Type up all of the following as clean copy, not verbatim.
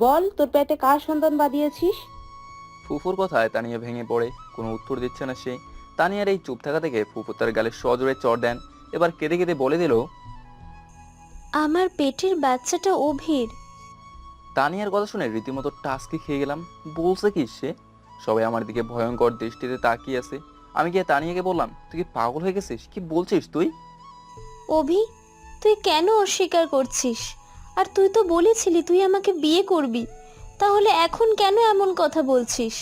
বল, তোর পেটে কার সন্তান বাঁধিয়েছিস? ফুফুর কথায় তানিয়া ভেঙে পড়ে। কোনো উত্তর দিচ্ছে না সে। তানিয়ার এই চুপ থাকা থেকে ফুফু তার গালে সজোরে চড় দেন। এবার কেঁদে কেঁদে বলে দিল, আমার পেটের বাচ্চাটা অভির। তানিয়ার কথা শুনে রীতিমতো টাস্কি খেয়ে গেলাম। বলছে কি সে? সবাই আমার দিকে ভয়ঙ্কর দৃষ্টিতে তাকিয়ে আছে। আমি গিয়ে তানিয়াকে বললাম, তুই কি পাগল হয়ে গেছিস? কি বলছিস তুই? অভি, তুই কেন অস্বীকার করছিস? আর তুই তো বলেছিলি তুই আমাকে বিয়ে করবি, তাহলে এখন কেন এমন কথা বলছিস?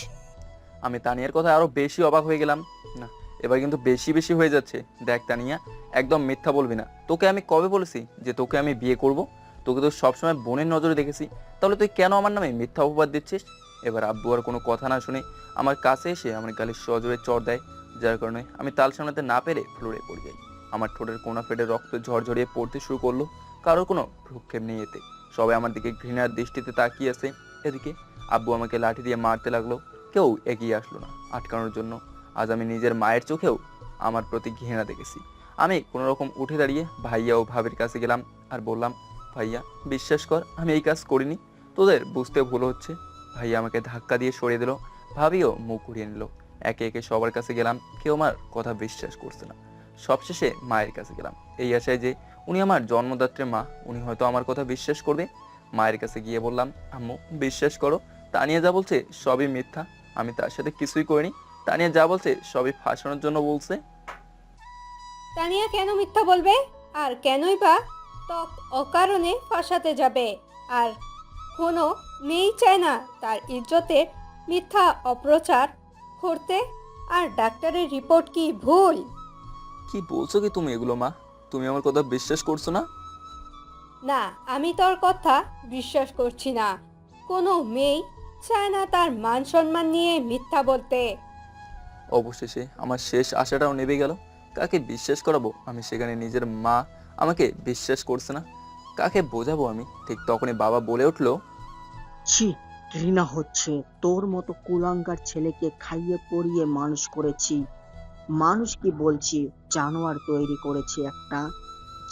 আমি তানিয়ার কথা আরো বেশি অবাক হয়ে গেলাম। না, এবার কিন্তু বেশি বেশি হয়ে যাচ্ছে। দেখ তানিয়া, একদম মিথ্যা বলবি না। তোকে আমি কবে বলেছি যে তোকে আমি বিয়ে করব? তোকে তো সবসময় বোনের নজরে দেখেছি। তাহলে তুই কেন আমার নামে মিথ্যা অপবাদ দিচ্ছিস? এবার আব্বু আর কোনো কথা না শুনে আমার কাছে এসে আমার গালে সজোরে চড় দেয়, যার কারণে আমি তাল সামলাতে না পেরে ফ্লোরে পড়ে যাই। আমার ঠোঁটের কোনা ফেটে রক্ত ঝরঝরিয়ে পড়তে শুরু করলো। কারোর কোনো ভ্রুক্ষেপ নেই এতে। সবাই আমার দিকে ঘৃণার দৃষ্টিতে তাকিয়ে আছে। এদিকে আব্বু আমাকে লাঠি দিয়ে মারতে লাগলো। কেউ এগিয়ে আসলো না আটকানোর জন্য। আজ আমি নিজের মায়ের চোখেও আমার প্রতি ঘৃণা দেখেছি। আমি কোনো রকম উঠে দাঁড়িয়ে ভাইয়া ও ভাবির কাছে গেলাম আর বললাম, ভাইয়া বিশ্বাস কর, আমি এই কাজ করিনি। তোদের বুঝতে ভুল হচ্ছে। ভাইয়া আমাকে ধাক্কা দিয়ে সরিয়ে দিল। ভাবিও মুখ ঘুরিয়ে নিল। একে একে সবার কাছে গেলাম, কেউ আমার কথা বিশ্বাস করছে না। সবশেষে মায়ের কাছে গেলাম, এই আশায় যে উনি আমার জন্মদাত্রী মা, উনি হয়তো আমার কথা বিশ্বাস করবে। মায়ের কাছে গিয়ে বললাম, আম্মু বিশ্বাস করো, তানিয়া যা বলছে সবই মিথ্যা। আমি তার সাথে কিছুই করিনি। তানিয়া যা বলছে সবই ফাঁসানোর জন্য বলছে। তানিয়া কেন মিথ্যা বলবে? আর কেনই বা ত্বক অকারণে ফাঁসাতে যাবে? আর কোনো মেয়েই চায় না তার ইজ্জতের মিথ্যা অপপ্রচার করতে। আর ডাক্তারের রিপোর্ট কি ভুল? কি বলছো কি তুমি এগুলো মা? তুমি আমার কথা বিশ্বাস করছো না? না, আমি তোর কথা বিশ্বাস করছি না। কোনো মেয়েই চায় না তার মান সম্মান নিয়ে মিথ্যা বলতে। অবশেষে আমার শেষ আশাটাও নেবে গেল। কাকে বিশ্বাস করাবো আমি সেখানে? নিজের মা আমাকে বিশ্বাস করছে না। কাকে বোঝাবো আমি? ঠিক তখনই বাবা বলে উঠলো, ছি, ঘৃণা হচ্ছে। তোর মতো কুলাঙ্গার ছেলেকে খাইয়ে পরিয়ে মানুষ করেছি। মানুষ কি বলছি, জানোয়ার তৈরি করেছি একটা,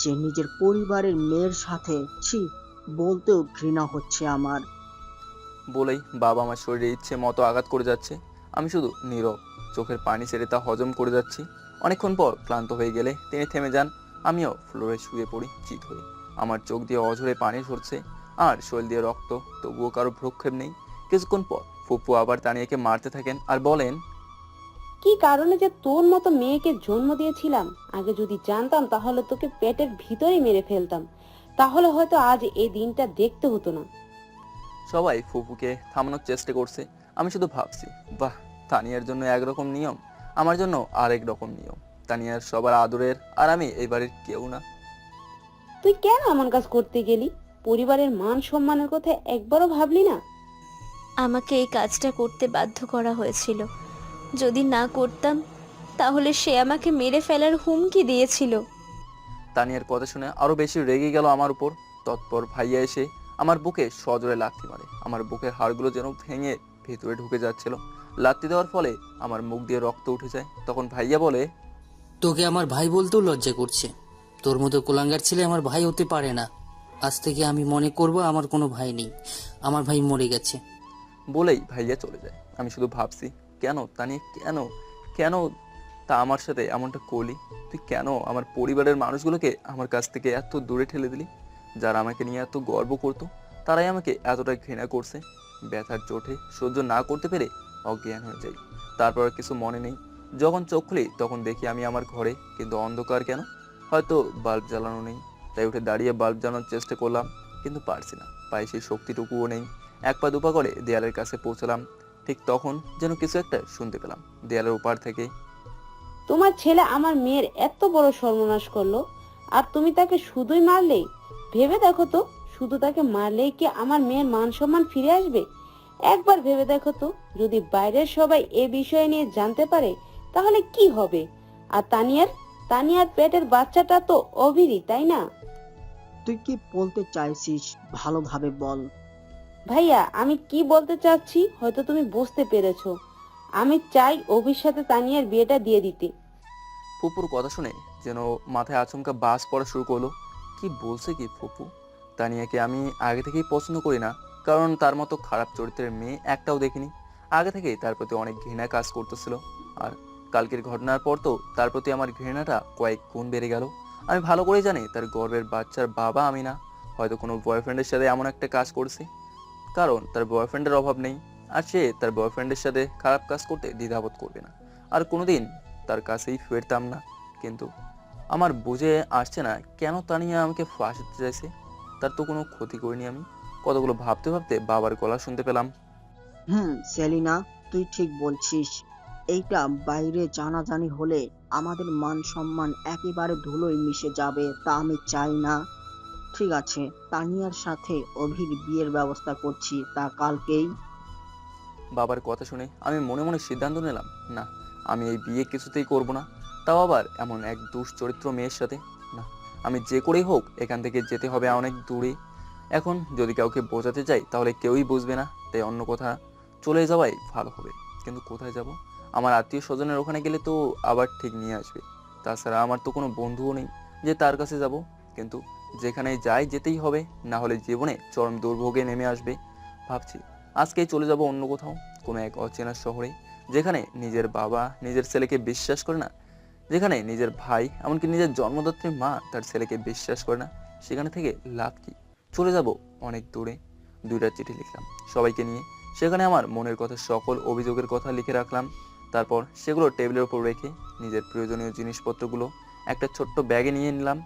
যে নিজের পরিবারের মেয়ের সাথে। ছি, বলতেও ঘৃণা হচ্ছে আমার। বলেই বাবা আমার শরীরে ইচ্ছে মতো আঘাত করে যাচ্ছে। আমি শুধু নীরব, চোখের পানি ছেড়ে তা হজম করে যাচ্ছি। অনেকক্ষণ পর ক্লান্ত হয়ে গেলে তিনি থেমে যান। আমিও ফ্লোরে শুয়ে পড়ি চিত হয়ে। আমার চোখ দিয়ে অঝরে পানি ঝরছে আর শরীর দিয়ে রক্ত, তবুও কারো ভ্রুক্ষেপ নেই। কিছুক্ষণ পর ফুপু আবার তানিয়াকে মারতে থাকেন আর বলেন, কি কারণে যে তোর মতো মেয়েকে জন্ম দিয়েছিলাম, আগে যদি জানতাম তাহলে তোকে পেটের ভিতরেই মেরে ফেলতাম। তাহলে হয়তো আজ এই দিনটা দেখতে হতো না। সবাই ফুপুকে থামানোর চেষ্টা করছে। আমি শুধু ভাবছি, বাহ, তানিয়ার জন্য একরকম নিয়ম, আমার জন্য আরেক রকম নিয়ম। তানিয়ার সবার আদরের, আর আমি এই বাড়ির কেউ না। তুই কেন এমন কাজ করতে গেলি? পরিবারের মান সম্মানের কথা একবারও ভাবলি না? আমাকে এই কাজটা করতে বাধ্য করা হয়েছিল। যদি না করতাম তাহলে সে আমাকে মেরে ফেলার হুমকি দিয়েছিল। তানিয়ার কথা শুনে আরো বেশি রেগে গেল আমার উপর। তৎপর ভাইয়া এসে আমার বুকে সজোরে লাথি মারে। আমার বুকের হাড়গুলো যেন ভেঙে ভেতরে ঢুকে যাচ্ছিল। লাথি দেওয়ার ফলে আমার মুখ দিয়ে রক্ত উঠে যায়। তখন ভাইয়া বলে, তোকে আমার ভাই বলতেও লজ্জা করছে। তোর মতো কুলাঙ্গার ছেলে আমার ভাই হতে পারে না। আজ থেকে আমি মনে করব আমার কোনো ভাই নেই, আমার ভাই মরে গেছে। বলেই ভাইয়া চলে যায়। আমি শুধু ভাবছি, কেন তানিয়া, কেন কেন তা আমার সাথে এমনটা করলি? তুই কেন আমার পরিবারের মানুষগুলোকে আমার কাছ থেকে এত দূরে ঠেলে দিলি? যারা আমাকে নিয়ে এত গর্ব করতো, তারাই আমাকে এতটা ঘৃণা করছে। ব্যথার চোটে সহ্য না করতে পেরে অজ্ঞান হয়ে যাই। তারপর আর কিছু মনে নেই। যখন চোখ খুলি তখন দেখি আমি আমার ঘরে, কিন্তু অন্ধকার কেন? হয়তো বাল্ব জ্বালানো নেই। তাই উঠে দাঁড়িয়ে বাল্ব জ্বালানোর চেষ্টা করলাম, কিন্তু পারছি না। পায়ে সেই শক্তিটুকুও নেই। এক পা দুপা করে দেয়ালের কাছে পৌঁছলাম। ঠিক তখন যেন কিছু একটা শুনতে পেলাম দেয়ালের ওপার থেকে। তোমার ছেলে আমার মেয়ের এত বড় সর্বনাশ করলো, আর তুমি তাকে শুধুই মারলেই? ভেবে দেখো তো, শুধু তাকে মারলেই কি আমার মেয়ের মান সম্মান ফিরে আসবে? একবার ভেবে দেখো তো, যদি বাইরের সবাই এ বিষয় নিয়ে জানতে পারে তাহলে কি হবে? আর তানিয়ার পেটের বাচ্চাটা তো অভিরই, তাই না? তুই কি বলতে চাইছিস ভালোভাবে বল। ভাইয়া, আমি কি বলতে চাচ্ছি হয়তো তুমি বুঝতে পেরেছো। আমি চাই অভির সাথে তানিয়ার বিয়েটা দিয়ে দিতে। ফুপুর কথা শুনে যেন মাথায় আচমকা বাজ পড়া শুরু করলো। কি বলছে কি ফুপু? তানিয়াকে আমি আগে থেকেই পছন্দ করি না, কারণ তার মতো খারাপ চরিত্রের মেয়ে একটাও দেখিনি। আগে থেকেই তার প্রতি অনেক ঘৃণা কাজ করতেছিল। আর কালকের ঘটনার পর তো তার প্রতি আমার ঘৃণাটা কয়েক গুণ বেড়ে গেল। আমি ভালো করেই জানি তার গর্ভের বাচ্চার বাবা আমি না। হয়তো কোনো বয়ফ্রেন্ডের সাথে এমন একটা কাজ করছে, কারণ তার বয়ফ্রেন্ডের অভাব নেই। আর সে তার বয়ফ্রেন্ডের সাথে খারাপ কাজ করতে দ্বিধাবোধ করবে না। আর কোনোদিন তার কাছেই ফিরতাম না। কিন্তু আমার বুঝে আসছে না কেন তানিয়া আমাকে ফাঁসাতে চাইছে। তার তো কোনো ক্ষতি করিনি আমি। কতগুলো ভাবতে ভাবতে বাবার গলা শুনতে পেলাম। সেলিনা, তুই ঠিক বলছিস। এইটা বাইরে জানাজানি হলে আমাদের মান সম্মান একেবারে ধুলোয় মিশে যাবে, তা আমি চাই না। ঠিক আছে, তানিয়ার সাথে অভির বিয়ের ব্যবস্থা করছি, তা কালকেই। বাবার কথা শুনে আমি মনে মনে সিদ্ধান্ত নিলাম, না, আমি এই বিয়ে কিছুতেই করব না। তাও আবার এমন এক দুশ্চরিত্র মেয়ের সাথে। না, আমি যে করেই হোক এখান থেকে যেতে হবে অনেক দূরে। এখন যদি কাউকে বোঝাতে চাই তাহলে কেউই বুঝবে না, তাই অন্য কথা চলে যাওয়াই ভালো হবে। কিন্তু কোথায় যাব? আমার আত্মীয় স্বজনের ওখানে গেলে তো আবার ঠিক নিয়ে আসবে। তাছাড়া আমার তো কোনো বন্ধুও নেই যে তার কাছে যাব। কিন্তু যেখানে যাই যেতেই হবে, না হলে জীবনে চরম দুর্ভোগে নেমে আসবে। ভাবছি আজকেই চলে যাব অন্য কোথাও, কোনো এক অচেনা শহরে, যেখানে নিজের বাবা নিজের ছেলেকে বিশ্বাস করে না, যেখানে নিজের ভাই এমনকি নিজের জন্মদাত্রী মা তার ছেলেকে বিশ্বাস করে না। সেখানে থেকে লাভ কি? চলে যাব অনেক দূরে। 2টা চিঠি লিখলাম সবাইকে নিয়ে। সেখানে আমার মনের কথা, সকল অভিযোগের কথা লিখে রাখলাম। তারপর সেগুলো টেবিলের উপর রেখে নিজের প্রয়োজনীয় জিনিসপত্রগুলো একটা ছোট্ট ব্যাগে নিয়ে নিলাম।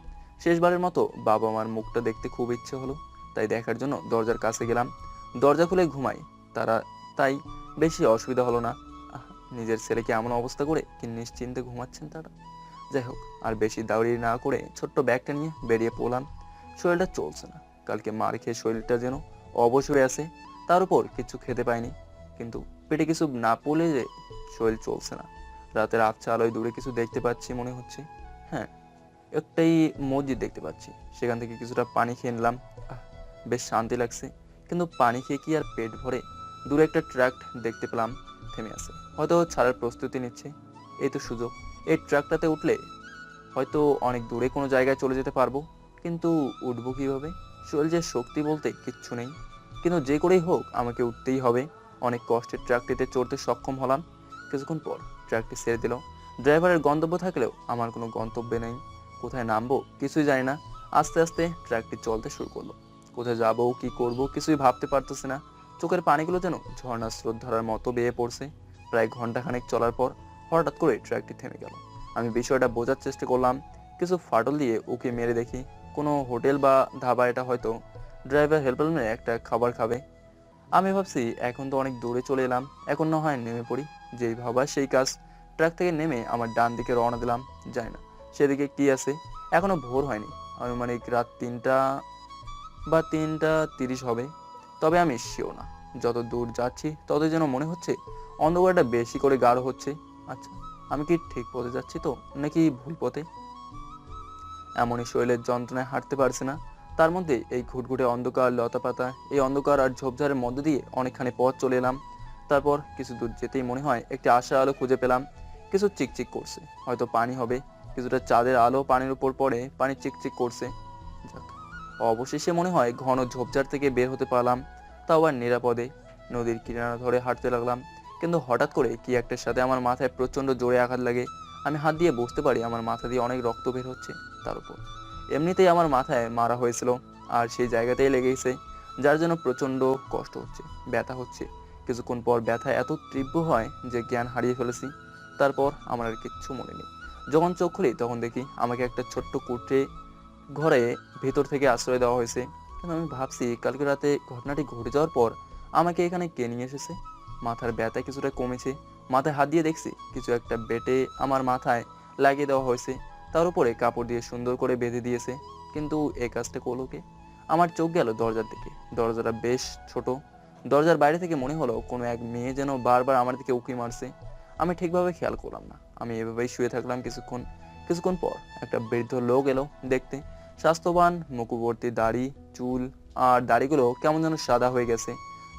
শেষবারের মতো বাবা মার মুখটা দেখতে খুব ইচ্ছে হলো, তাই দেখার জন্য দরজার কাছে গেলাম। দরজা খুলে ঘুমাই তারা, তাই বেশি অসুবিধা হলো না। নিজের ছেলেকে এমন অবস্থা করে কি নিশ্চিন্তে ঘুমাচ্ছেন তারা। যাই হোক, আর বেশি দাউড়ি না করে ছোট্ট ব্যাগটা নিয়ে বেরিয়ে পড়লাম। শরীরটা চলছে না, কালকে মার খেয়ে শরীরটা যেন অবশ হয়ে আছে। তার উপর কিছু খেতে পাইনি, কিন্তু পেটে কিছু না পড়লে যে শরীর চলছে না। রাতের আবছা আলোয় দূরে কিছু দেখতে পাচ্ছি মনে হচ্ছে। হ্যাঁ, একটাই মসজিদ দেখতে পাচ্ছি। সেখান থেকে কিছুটা পানি খেয়ে নিলাম। বেশ শান্তি লাগছে। কিন্তু পানি খেয়ে কি আর পেট ভরে? দূরে একটা ট্রাক দেখতে পেলাম, থেমে আছে, হয়তো ছাড়ার প্রস্তুতি নিচ্ছে। এই তো সুযোগ। এই ট্রাকটাতে উঠলে হয়তো অনেক দূরে কোনো জায়গায় চলে যেতে পারবো। কিন্তু উঠবো কিভাবে? শরীরে শক্তি বলতে কিচ্ছু নেই। কিন্তু যে করেই হোক আমাকে উঠতেই হবে। অনেক কষ্টে ট্রাকটিতে চড়তে সক্ষম হলাম। কিছুক্ষণ পর ট্রাকটি ছেড়ে দিল। ড্রাইভারের গন্তব্য থাকলেও আমার কোনো গন্তব্য নেই। কোথায় নামবো কিছুই জানি না। আস্তে আস্তে ট্রাকটি চলতে শুরু করলো। কোথায় যাবো, কি করব কিছুই ভাবতে পারতেছি না। চোখের পানিগুলো যেন ঝর্ণার স্রোত ধারার মতো বেয়ে পড়ছে। প্রায় ঘন্টাখানেক চলার পর হঠাৎ করে ট্রাকটি থেমে গেল। আমি বিষয়টা বোঝার চেষ্টা করলাম। কিছু ফাটল দিয়ে ওকে মেরে দেখি কোনো হোটেল বা ধাবা এটা হয়তো। ড্রাইভার হেল্পার মেরে একটা খাবার খাবে। আমি ভাবছি এখন তো অনেক দূরে চলে এলাম, এখন না হয় নেমে পড়ি। যেই ভাবা সেই কাজ। ট্রাক থেকে নেমে আমার ডান দিকে রওনা দিলাম। যাই না সেদিকে কি আছে। এখনো ভোর হয়নি, আনুমানিক রাত 3টা বা 3টা 30 হবে। তবে আমি শিওর না। যত দূর যাচ্ছি ততই যেন মনে হচ্ছে অন্ধকারটা বেশি করে গাঢ় হচ্ছে। আচ্ছা, আমি কি ঠিক পথে যাচ্ছি তো, নাকি ভুল পথে? এমনই শরীরের যন্ত্রণায় হাঁটতে পারছে না। তার মধ্যে এই ঘুটঘুটে অন্ধকার, লতাপাতা, এই অন্ধকার আর ঝোপঝাড়ের মধ্য দিয়ে অনেকখানি পথ চলে এলাম। তারপর কিছু দূর যেতেই মনে হয় একটি আশার আলো খুঁজে পেলাম। কিছু চিকচিক করছে, হয়তো পানি হবে। কিছুটা চাঁদের আলো পানির উপর পড়ে, পানি চিকচিক করছে। যাক, অবশেষে মনে হয় ঘন ঝোপঝাড় থেকে বের হতে পারলাম, তাও আবার নিরাপদে। নদীর কিনারা ধরে হাঁটতে লাগলাম। কিন্তু হঠাৎ করে কি একটার সাথে আমার মাথায় প্রচন্ড জোরে আঘাত লাগে। আমি হাত দিয়ে বুঝতে পারি আমার মাথা দিয়ে অনেক রক্ত বের হচ্ছে। তার উপর এমনিতেই আমার মাথায় মারা হয়েছিল, আর সেই জায়গাতেই লেগেছে, যার জন্য প্রচন্ড কষ্ট হচ্ছে, ব্যথা হচ্ছে। কিছুক্ষণ পর ব্যথা এত তীব্র হয় যে জ্ঞান হারিয়ে ফেলেছি। তারপর আমার আর কিচ্ছু মনে নেই। যখন চোখ খুলি তখন দেখি আমাকে একটা ছোট্ট কুটে ঘরে ভেতর থেকে আশ্রয় দেওয়া হয়েছে। কিন্তু আমি ভাবছি কালকে রাতে ঘটনাটি ঘটে যাওয়ার পর আমাকে এখানে কে নিয়ে এসেছে। মাথার ব্যথা কিছুটা কমেছে। মাথায় হাত দিয়ে দেখছি কিছু একটা বেটে আমার মাথায় লাগিয়ে দেওয়া হয়েছে। তার উপরে কাপড় দিয়ে সুন্দর করে বেঁধে দিয়েছে। কিন্তু এই কাজটা করলো কে? আমার চোখ গেল দরজার দিকে। দরজাটা বেশ ছোট। দরজার বাইরে থেকে মনে হলো কোনো এক মেয়ে যেন বারবার আমার দিকে উঁকি মারছে। আমি ঠিকভাবে খেয়াল করলাম না। আমি এভাবেই শুয়ে থাকলাম কিছুক্ষণ। কিছুক্ষণ পর একটা বৃদ্ধ লোক এলো দেখতে। স্বাস্থ্যবান, মুখভর্তি দাড়ি, চুল, আর দাড়িগুলো কেমন যেন সাদা হয়ে গেছে।